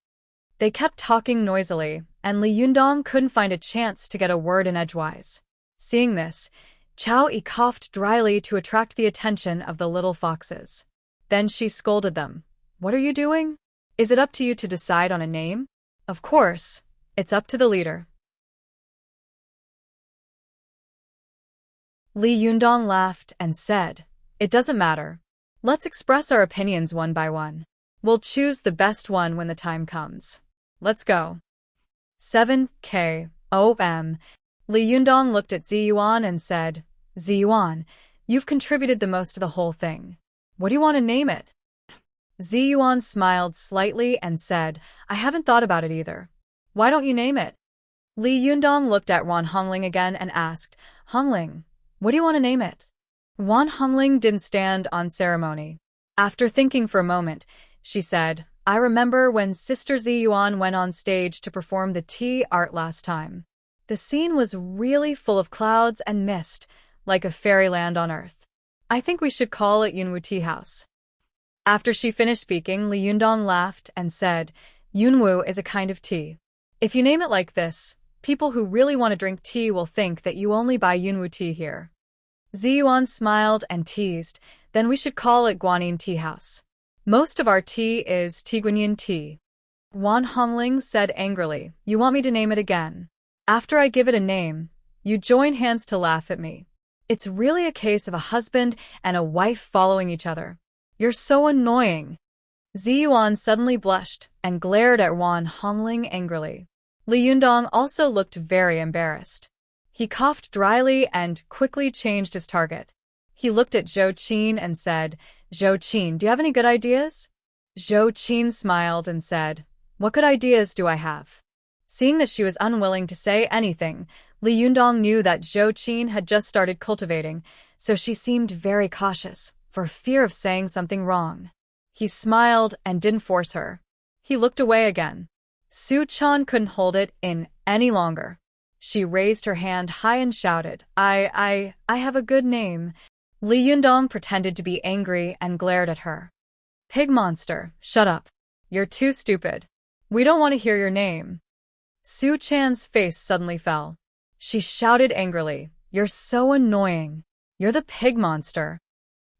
They kept talking noisily, and Li Yundong couldn't find a chance to get a word in edgewise. Seeing this, Chao Yi coughed dryly to attract the attention of the little foxes. Then she scolded them. What are you doing? Is it up to you to decide on a name? Of course, it's up to the leader. Li Yundong laughed and said, it doesn't matter. Let's express our opinions one by one. We'll choose the best one when the time comes. Let's go. 7KOM. Li Yundong looked at Ziyuan and said, Ziyuan, you've contributed the most to the whole thing. What do you want to name it? Ziyuan smiled slightly and said, I haven't thought about it either. Why don't you name it? Li Yundong looked at Wan Hongling again and asked, Hongling, what do you want to name it? Wan Hongling didn't stand on ceremony. After thinking for a moment, she said, I remember when Sister Ziyuan went on stage to perform the tea art last time. The scene was really full of clouds and mist, like a fairyland on earth. I think we should call it Yunwu Tea House. After she finished speaking, Li Yundong laughed and said, Yunwu is a kind of tea. If you name it like this, people who really want to drink tea will think that you only buy Yunwu tea here. Ziyuan smiled and teased, then we should call it Guanyin Tea House. Most of our tea is Tiguanyin tea. Wan Hongling said angrily, you want me to name it again? After I give it a name, you join hands to laugh at me. It's really a case of a husband and a wife following each other. You're so annoying. Ziyuan suddenly blushed and glared at Wan Hongling angrily. Li Yundong also looked very embarrassed. He coughed dryly and quickly changed his target. He looked at Zhou Qin and said, Zhou Qin, do you have any good ideas? Zhou Qin smiled and said, what good ideas do I have? Seeing that she was unwilling to say anything, Li Yundong knew that Zhou Qin had just started cultivating, so she seemed very cautious, for fear of saying something wrong. He smiled and didn't force her. He looked away again. Su Chan couldn't hold it in any longer. She raised her hand high and shouted, I have a good name. Li Yundong pretended to be angry and glared at her. Pig monster, shut up. You're too stupid. We don't want to hear your name. Su Chan's face suddenly fell. She shouted angrily, you're so annoying. You're the pig monster.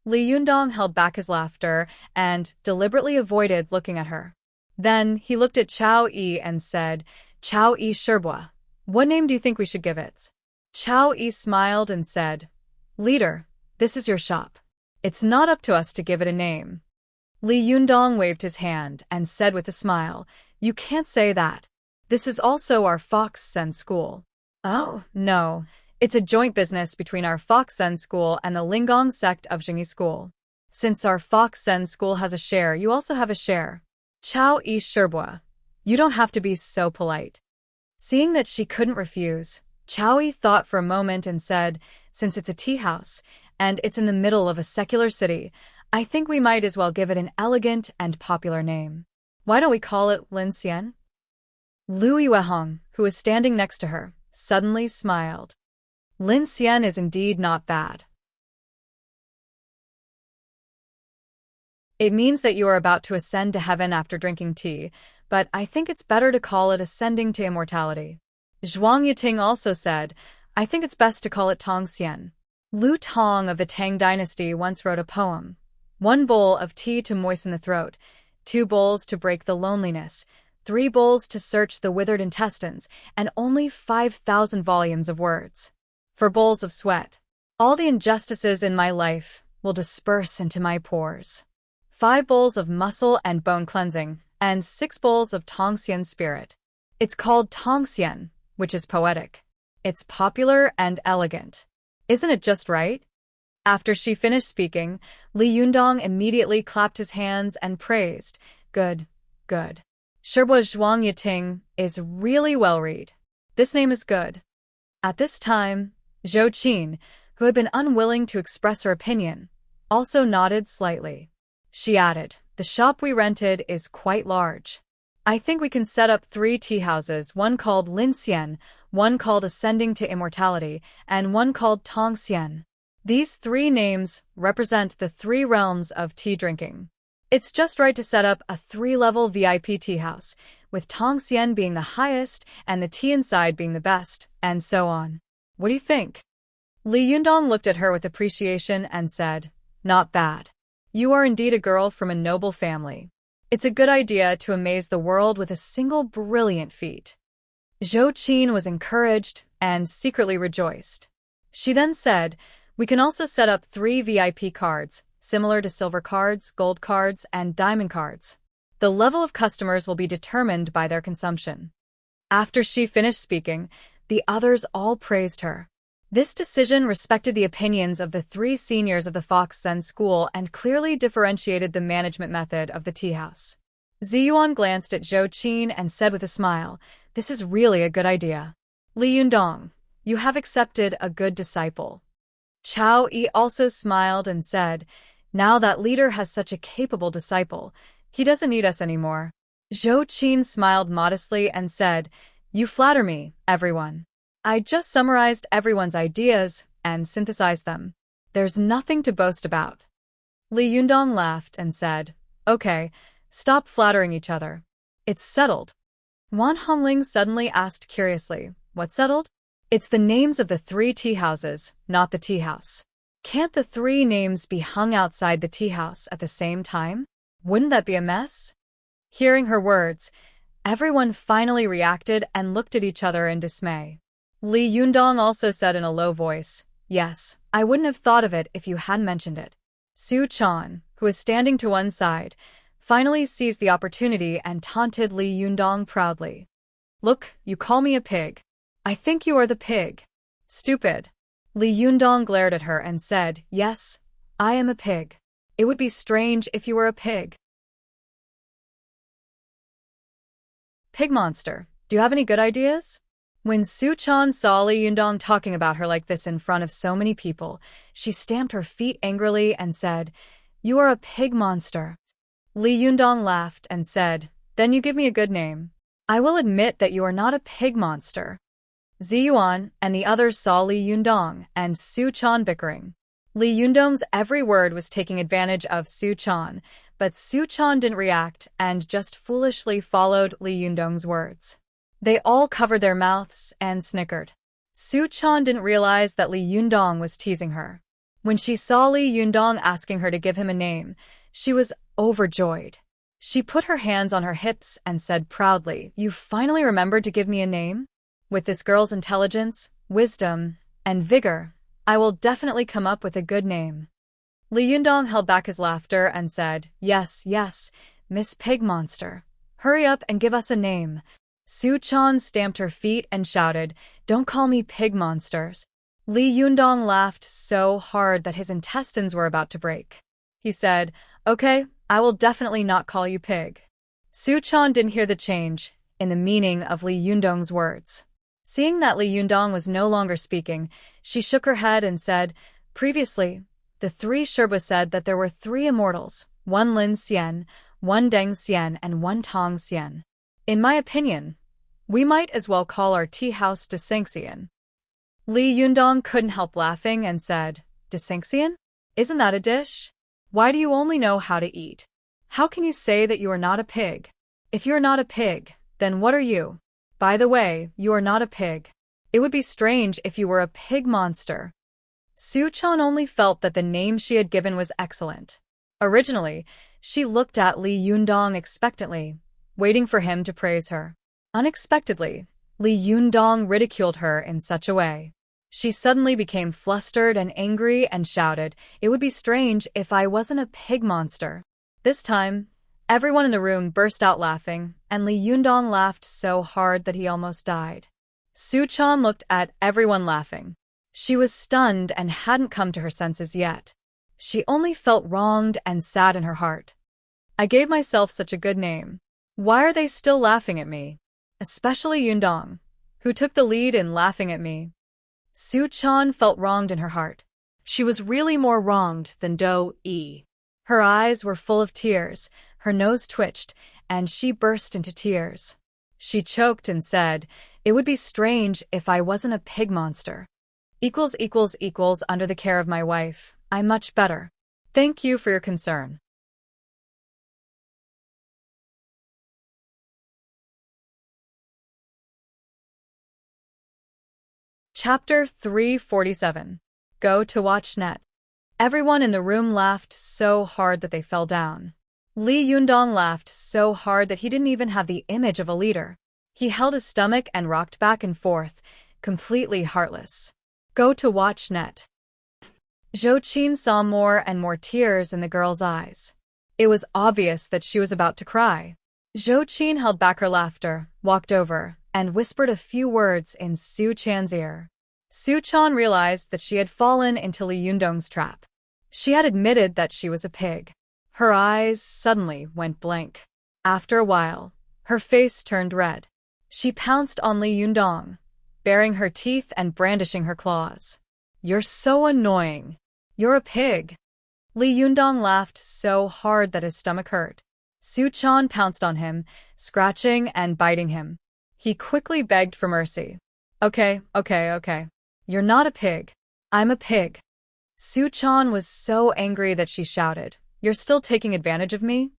Li Yundong held back his laughter and deliberately avoided looking at her. Then he looked at Chao Yi and said, Chao Yi Sherbua, what name do you think we should give it? Chao Yi smiled and said, Leader, this is your shop. It's not up to us to give it a name. Li Yundong waved his hand and said with a smile, you can't say that. This is also our Fox Zen School. Oh, no. It's a joint business between our Fox Zen School and the Lingong sect of Jingyi School. Since our Fox Zen School has a share, you also have a share. Chao Yi Sherbua, you don't have to be so polite. Seeing that she couldn't refuse, Chao Yi thought for a moment and said, since it's a tea house, and it's in the middle of a secular city, I think we might as well give it an elegant and popular name. Why don't we call it Lin Xian? Lu Yuehong, who was standing next to her, suddenly smiled. Lin Xian is indeed not bad. It means that you are about to ascend to heaven after drinking tea, but I think it's better to call it ascending to immortality. Zhuang Yiting also said, I think it's best to call it Tongxian. Lu Tong of the Tang dynasty once wrote a poem. 1 bowl of tea to moisten the throat, 2 bowls to break the loneliness, 3 bowls to search the withered intestines, and only 5,000 volumes of words. For bowls of sweat. All the injustices in my life will disperse into my pores. 5 bowls of muscle and bone cleansing, and 6 bowls of Tongxian spirit. It's called Tongxian, which is poetic. It's popular and elegant. Isn't it just right? After she finished speaking, Li Yundong immediately clapped his hands and praised, Good, good. Shibwa Zhuang Yiting is really well read. This name is good. At this time, Zhou Qin, who had been unwilling to express her opinion, also nodded slightly. She added, The shop we rented is quite large. I think we can set up 3 tea houses, one called Lin Xian, one called Ascending to Immortality, and one called Tong Xian. These 3 names represent the 3 realms of tea drinking. It's just right to set up a 3-level VIP tea house, with Tong Xian being the highest and the tea inside being the best, and so on. What do you think? Li Yundong looked at her with appreciation and said, Not bad. You are indeed a girl from a noble family. It's a good idea to amaze the world with a single brilliant feat. Zhou Qin was encouraged and secretly rejoiced. She then said, We can also set up 3 VIP cards, similar to silver cards, gold cards, and diamond cards. The level of customers will be determined by their consumption. After she finished speaking, the others all praised her. This decision respected the opinions of the 3 seniors of the Fox Zen School and clearly differentiated the management method of the tea house. Ziyuan glanced at Zhou Qin and said with a smile, This is really a good idea. Li Yundong, you have accepted a good disciple. Chao Yi also smiled and said, Now that leader has such a capable disciple, he doesn't need us anymore. Zhou Qin smiled modestly and said, You flatter me, everyone. I just summarized everyone's ideas and synthesized them. There's nothing to boast about. Li Yundong laughed and said, Okay, stop flattering each other. It's settled. Wan Hongling suddenly asked curiously, What's settled? It's the names of the 3 tea houses, not the tea house. Can't the 3 names be hung outside the tea house at the same time? Wouldn't that be a mess? Hearing her words, everyone finally reacted and looked at each other in dismay. Li Yundong also said in a low voice, Yes, I wouldn't have thought of it if you hadn't mentioned it. Su Chan, who was standing to one side, finally seized the opportunity and taunted Li Yundong proudly. Look, you call me a pig. I think you are the pig. Stupid. Li Yundong glared at her and said, Yes, I am a pig. It would be strange if you were a pig. Pig monster, do you have any good ideas? When Su Chan saw Li Yundong talking about her like this in front of so many people, she stamped her feet angrily and said, You are a pig monster. Li Yundong laughed and said, Then you give me a good name. I will admit that you are not a pig monster. Ziyuan and the others saw Li Yundong and Su Chan bickering. Li Yundong's every word was taking advantage of Su Chan, but Su Chan didn't react and just foolishly followed Li Yundong's words. They all covered their mouths and snickered. Su Chan didn't realize that Li Yundong was teasing her. When she saw Li Yundong asking her to give him a name, she was overjoyed. She put her hands on her hips and said proudly, You finally remembered to give me a name? With this girl's intelligence, wisdom, and vigor, I will definitely come up with a good name. Li Yundong held back his laughter and said, Yes, yes, Miss Pig Monster. Hurry up and give us a name. Su Chan stamped her feet and shouted, Don't call me Pig Monsters. Li Yundong laughed so hard that his intestines were about to break. He said, Okay, I will definitely not call you Pig. Su Chan didn't hear the change in the meaning of Li Yundong's words. Seeing that Li Yundong was no longer speaking, she shook her head and said, Previously, the 3 Shibwa said that there were 3 immortals, 1 Lin Xian, 1 Deng Xian, and 1 Tong Xian. In my opinion, we might as well call our tea house Desinxian. Li Yundong couldn't help laughing and said, Desinxian? Isn't that a dish? Why do you only know how to eat? How can you say that you are not a pig? If you are not a pig, then what are you? By the way, you are not a pig. It would be strange if you were a pig monster. Suchan only felt that the name she had given was excellent. Originally, she looked at Li Yundong expectantly, waiting for him to praise her. Unexpectedly, Li Yundong ridiculed her in such a way. She suddenly became flustered and angry and shouted, "It would be strange if I wasn't a pig monster." This time, everyone in the room burst out laughing, and Li Yundong laughed so hard that he almost died. Suchan looked at everyone laughing. She was stunned and hadn't come to her senses yet. She only felt wronged and sad in her heart. I gave myself such a good name. Why are they still laughing at me? Especially Yundong, who took the lead in laughing at me. Suchan felt wronged in her heart. She was really more wronged than Do-yi. Her eyes were full of tears, her nose twitched, and she burst into tears. She choked and said, "It would be strange if I wasn't a pig monster. Under the care of my wife, I'm much better. Thank you for your concern." Chapter 347. Go to watch net. Everyone in the room laughed so hard that they fell down. Li Yundong laughed so hard that he didn't even have the image of a leader. He held his stomach and rocked back and forth, completely heartless. Go to watch net. Zhou Qin saw more and more tears in the girl's eyes. It was obvious that she was about to cry. Zhou Qin held back her laughter, walked over, and whispered a few words in Suchan's ear. Suchan realized that she had fallen into Li Yundong's trap. She had admitted that she was a pig. Her eyes suddenly went blank. After a while, her face turned red. She pounced on Li Yundong, baring her teeth and brandishing her claws. "You're so annoying. You're a pig." Li Yundong laughed so hard that his stomach hurt. Suchan pounced on him, scratching and biting him. He quickly begged for mercy. Okay. You're not a pig. I'm a pig." Suchan was so angry that she shouted, "You're still taking advantage of me?"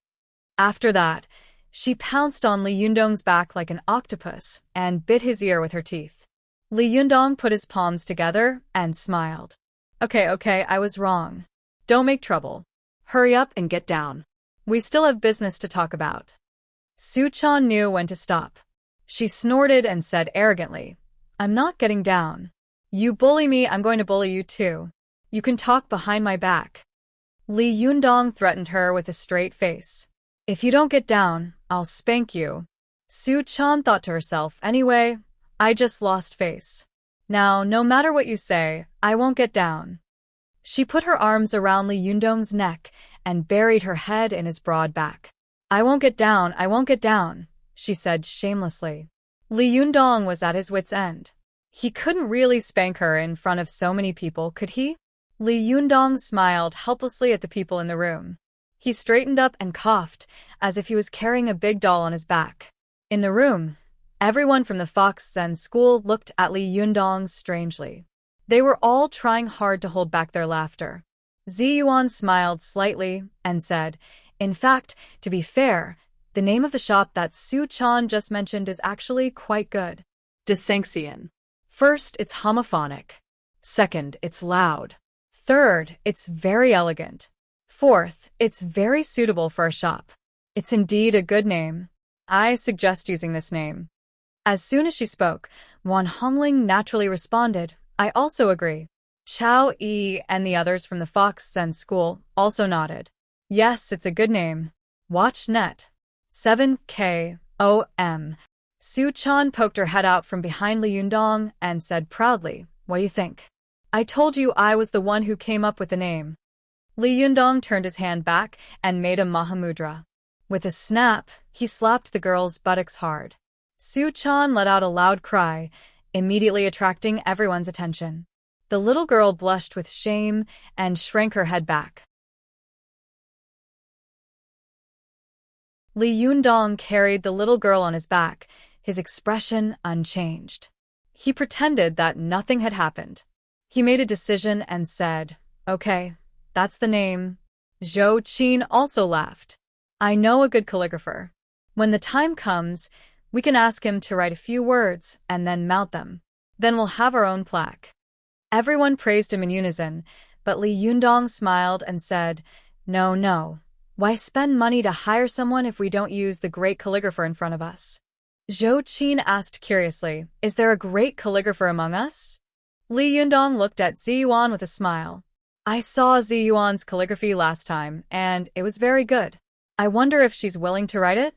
After that, she pounced on Li Yundong's back like an octopus and bit his ear with her teeth. Li Yundong put his palms together and smiled. Okay, I was wrong. Don't make trouble. Hurry up and get down. We still have business to talk about." Suchan knew when to stop. She snorted and said arrogantly, "I'm not getting down. You bully me, I'm going to bully you too. You can talk behind my back." Li Yundong threatened her with a straight face. "If you don't get down, I'll spank you." Suchan thought to herself, "Anyway, I just lost face. Now, no matter what you say, I won't get down." She put her arms around Li Yundong's neck and buried her head in his broad back. I won't get down, she said shamelessly. Li Yundong was at his wit's end. He couldn't really spank her in front of so many people, could he? Li Yundong smiled helplessly at the people in the room. He straightened up and coughed, as if he was carrying a big doll on his back. In the room, everyone from the Fox Zen school looked at Li Yundong strangely. They were all trying hard to hold back their laughter. Ziyuan smiled slightly and said, "In fact, to be fair, the name of the shop that Suchan just mentioned is actually quite good. Dissanxian. First, it's homophonic. Second, it's loud. Third, it's very elegant. Fourth, it's very suitable for a shop. It's indeed a good name. I suggest using this name." As soon as she spoke, Wan Hongling naturally responded, "I also agree." Chao Yi and the others from the Fox Zen school also nodded. "Yes, it's a good name. Watch net. 7KOM. Suchan poked her head out from behind Li Yundong and said proudly, "What do you think? I told you I was the one who came up with the name." Li Yundong turned his hand back and made a Mahamudra. With a snap, he slapped the girl's buttocks hard. Suchan let out a loud cry, immediately attracting everyone's attention. The little girl blushed with shame and shrank her head back. Li Yundong carried the little girl on his back, his expression unchanged. He pretended that nothing had happened. He made a decision and said, "Okay, that's the name." Zhou Qin also laughed. I know a good calligrapher. When the time comes, we can ask him to write a few words and then mount them. Then we'll have our own plaque. Everyone praised him in unison, but Li Yundong smiled and said, No, no. Why spend money to hire someone if we don't use the great calligrapher in front of us? Zhou Qin asked curiously, Is there a great calligrapher among us? Li Yundong looked at Ziyuan with a smile. I saw Ziyuan's calligraphy last time, and it was very good. I wonder if she's willing to write it?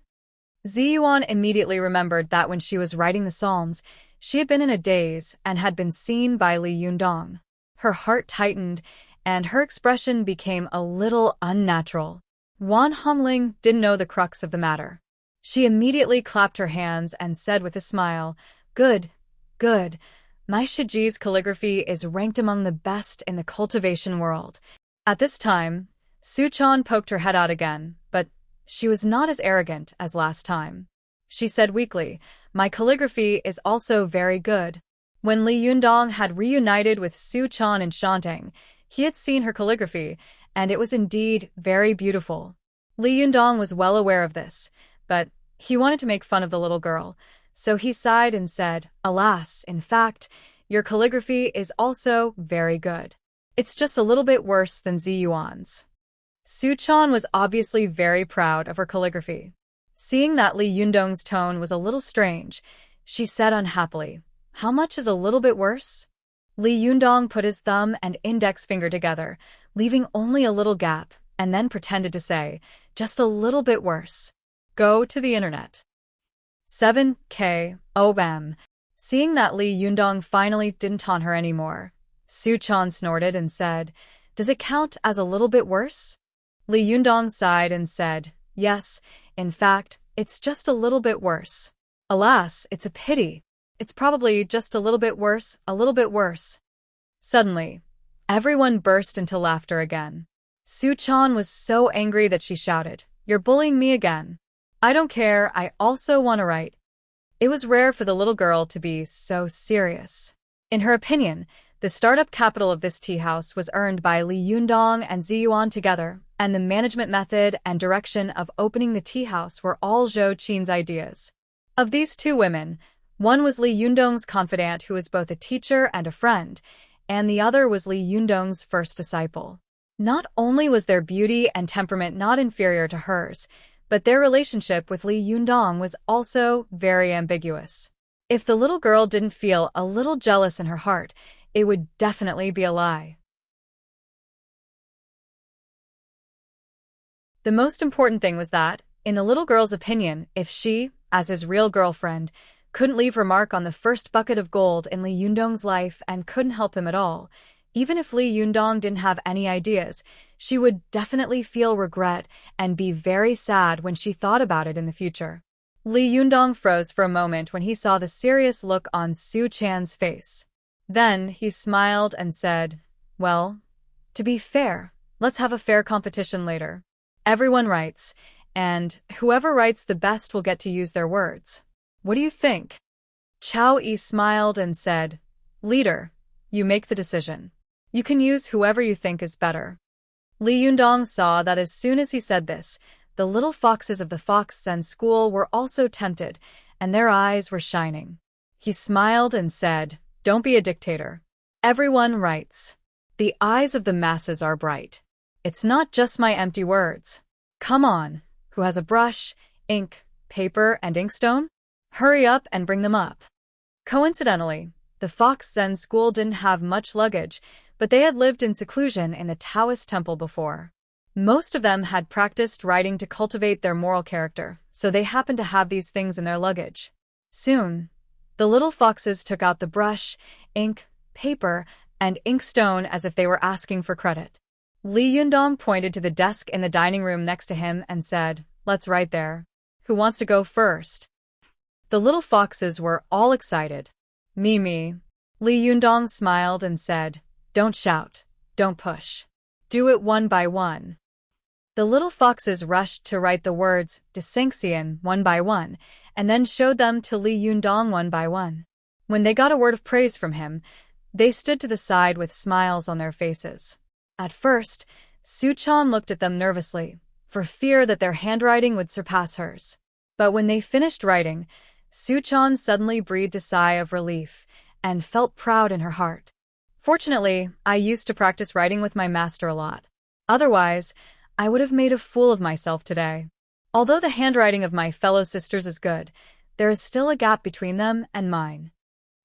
Ziyuan immediately remembered that when she was writing the Psalms, she had been in a daze and had been seen by Li Yundong. Her heart tightened, and her expression became a little unnatural. Wan Hongling didn't know the crux of the matter. She immediately clapped her hands and said with a smile, Good, good. My Shiji's calligraphy is ranked among the best in the cultivation world. At this time, Su Chan poked her head out again, but she was not as arrogant as last time. She said weakly, My calligraphy is also very good. When Li Yundong had reunited with Su Chan in Shantung, he had seen her calligraphy, and it was indeed very beautiful. Li Yundong was well aware of this, but he wanted to make fun of the little girl, so he sighed and said, Alas, in fact, your calligraphy is also very good. It's just a little bit worse than Ziyuan's. Su Chan was obviously very proud of her calligraphy. Seeing that Li Yundong's tone was a little strange, she said unhappily, How much is a little bit worse? Li Yundong put his thumb and index finger together, leaving only a little gap, and then pretended to say, Just a little bit worse. Go to the internet. 7K OM. Seeing that Li Yundong finally didn't taunt her anymore, Su Chan snorted and said, Does it count as a little bit worse? Li Yundong sighed and said, Yes, in fact, it's just a little bit worse. Alas, it's a pity. It's probably just a little bit worse, a little bit worse. Suddenly, everyone burst into laughter again. Su Chan was so angry that she shouted, You're bullying me again. I don't care, I also want to write. It was rare for the little girl to be so serious. In her opinion, the startup capital of this tea house was earned by Li Yundong and Ziyuan together, and the management method and direction of opening the tea house were all Zhou Qin's ideas. Of these two women, one was Li Yundong's confidant who was both a teacher and a friend, and the other was Li Yundong's first disciple. Not only was their beauty and temperament not inferior to hers, but their relationship with Li Yundong was also very ambiguous. If the little girl didn't feel a little jealous in her heart, it would definitely be a lie. The most important thing was that, in the little girl's opinion, if she, as his real girlfriend, couldn't leave her mark on the first bucket of gold in Li Yundong's life and couldn't help him at all, even if Li Yundong didn't have any ideas, she would definitely feel regret and be very sad when she thought about it in the future. Li Yundong froze for a moment when he saw the serious look on Su Chan's face. Then he smiled and said, Well, to be fair, let's have a fair competition later. Everyone writes, and whoever writes the best will get to use their words. What do you think? Chao Yi smiled and said, Leader, you make the decision. You can use whoever you think is better. Li Yundong saw that as soon as he said this, the little foxes of the Fox Zen school were also tempted, and their eyes were shining. He smiled and said, Don't be a dictator. Everyone writes. The eyes of the masses are bright. It's not just my empty words. Come on, who has a brush, ink, paper, and inkstone? Hurry up and bring them up. Coincidentally, the Fox Zen school didn't have much luggage, but they had lived in seclusion in the Taoist temple before. Most of them had practiced writing to cultivate their moral character, so they happened to have these things in their luggage. Soon, the little foxes took out the brush, ink, paper, and inkstone as if they were asking for credit. Li Yundong pointed to the desk in the dining room next to him and said, Let's write there. Who wants to go first? The little foxes were all excited. Me. Li Yundong smiled and said, Don't shout, don't push. Do it one by one. The little foxes rushed to write the words Desanxian one by one, and then showed them to Li Yundong one by one. When they got a word of praise from him, they stood to the side with smiles on their faces. At first, Su Chan looked at them nervously, for fear that their handwriting would surpass hers. But when they finished writing, Suchan suddenly breathed a sigh of relief and felt proud in her heart. Fortunately, I used to practice writing with my master a lot. Otherwise, I would have made a fool of myself today. Although the handwriting of my fellow sisters is good, there is still a gap between them and mine.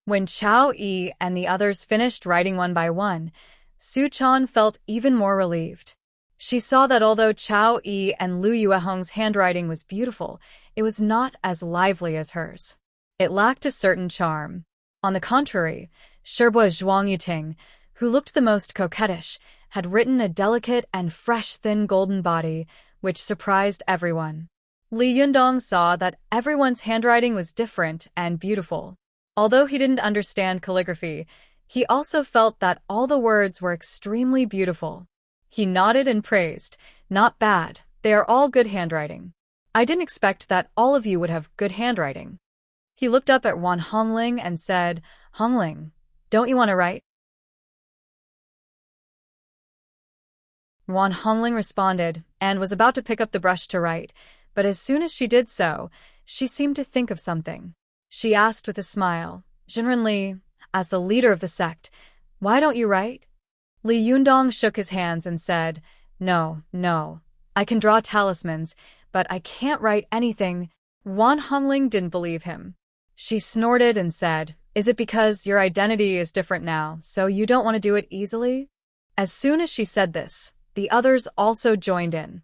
When Chao Yi and the others finished writing one by one, Suchan felt even more relieved. She saw that although Chao Yi and Lu Yuehong's handwriting was beautiful, it was not as lively as hers. It lacked a certain charm. On the contrary, Shibui Zhuangyuting, who looked the most coquettish, had written a delicate and fresh thin golden body, which surprised everyone. Li Yundong saw that everyone's handwriting was different and beautiful. Although he didn't understand calligraphy, he also felt that all the words were extremely beautiful. He nodded and praised, "Not bad, they are all good handwriting. I didn't expect that all of you would have good handwriting." He looked up at Wan Hongling and said, "Hongling, don't you want to write?" Wan Hongling responded and was about to pick up the brush to write, but as soon as she did so, she seemed to think of something. She asked with a smile, "Jinren Li, as the leader of the sect, why don't you write?" Li Yundong shook his hands and said, No, I can draw talismans, but I can't write anything." Wan Hongling didn't believe him. She snorted and said, "Is it because your identity is different now, so you don't want to do it easily?" As soon as she said this, the others also joined in.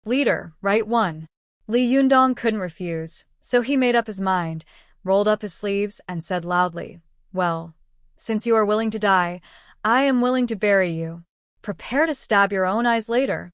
"Leader, write one." Li Yundong couldn't refuse, so he made up his mind, rolled up his sleeves, and said loudly, "Well, since you are willing to die, I am willing to bury you. Prepare to stab your own eyes later."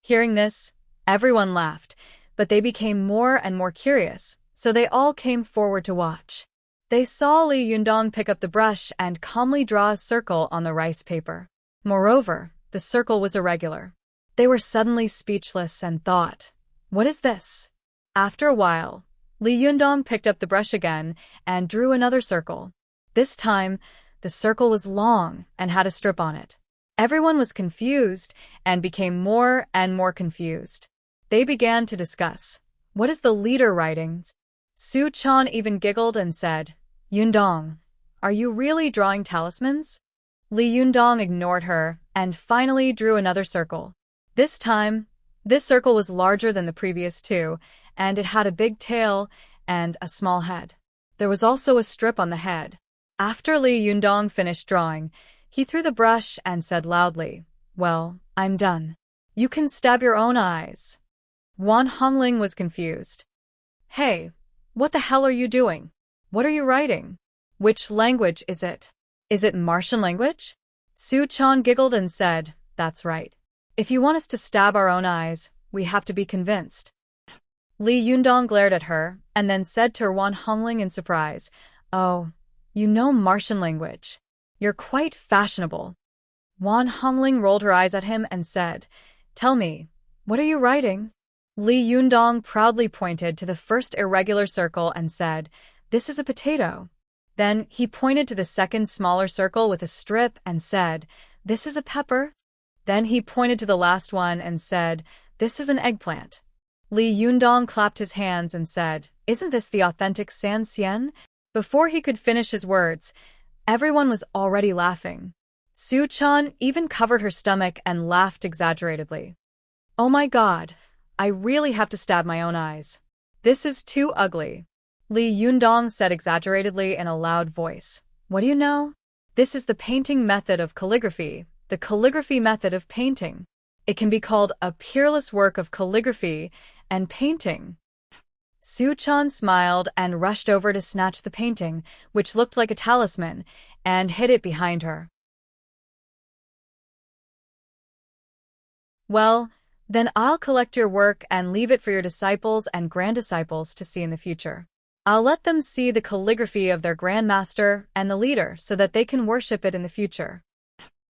Hearing this, everyone laughed, but they became more and more curious, so they all came forward to watch. They saw Li Yundong pick up the brush and calmly draw a circle on the rice paper. Moreover, the circle was irregular. They were suddenly speechless and thought, "What is this?" After a while, Li Yundong picked up the brush again and drew another circle. This time, the circle was long and had a strip on it. Everyone was confused and became more and more confused. They began to discuss, "What is the leader writing?" Suchan even giggled and said, "Yundong, are you really drawing talismans?" Li Yundong ignored her and finally drew another circle. This time, this circle was larger than the previous two, and it had a big tail and a small head. There was also a strip on the head. After Li Yundong finished drawing, he threw the brush and said loudly, "Well, I'm done. You can stab your own eyes." Wan Hongling was confused. "Hey, what the hell are you doing? What are you writing? Which language is it? Is it Martian language?" Suchan giggled and said, "That's right. If you want us to stab our own eyes, we have to be convinced." Li Yundong glared at her and then said to Wan Hongling in surprise, "Oh, you know Martian language. You're quite fashionable." Wan Hongling rolled her eyes at him and said, "Tell me, what are you writing?" Li Yundong proudly pointed to the first irregular circle and said, "This is a potato." Then he pointed to the second smaller circle with a strip and said, "This is a pepper." Then he pointed to the last one and said, "This is an eggplant." Li Yundong clapped his hands and said, "Isn't this the authentic San Xian?" Before he could finish his words, everyone was already laughing. Suchan even covered her stomach and laughed exaggeratedly. "Oh my God, I really have to stab my own eyes. This is too ugly." Li Yundong said exaggeratedly in a loud voice, "What do you know? This is the painting method of calligraphy, the calligraphy method of painting. It can be called a peerless work of calligraphy and painting." Suchan smiled and rushed over to snatch the painting, which looked like a talisman, and hid it behind her. "Well, then I'll collect your work and leave it for your disciples and granddisciples to see in the future. I'll let them see the calligraphy of their grandmaster and the leader so that they can worship it in the future."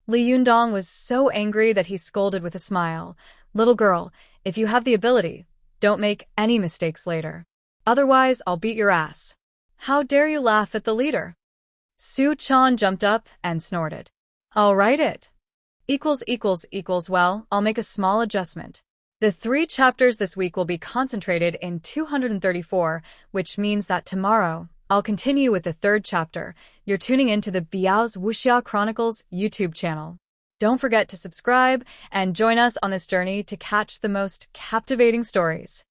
Li Yundong was so angry that he scolded with a smile, "Little girl, if you have the ability, don't make any mistakes later. Otherwise, I'll beat your ass. How dare you laugh at the leader?" Suchan jumped up and snorted. "I'll write it. Well, I'll make a small adjustment. The 3 chapters this week will be concentrated in 234, which means that tomorrow, I'll continue with the 3rd chapter. You're tuning into the Biyao's Wuxia Chronicles YouTube channel. Don't forget to subscribe and join us on this journey to catch the most captivating stories.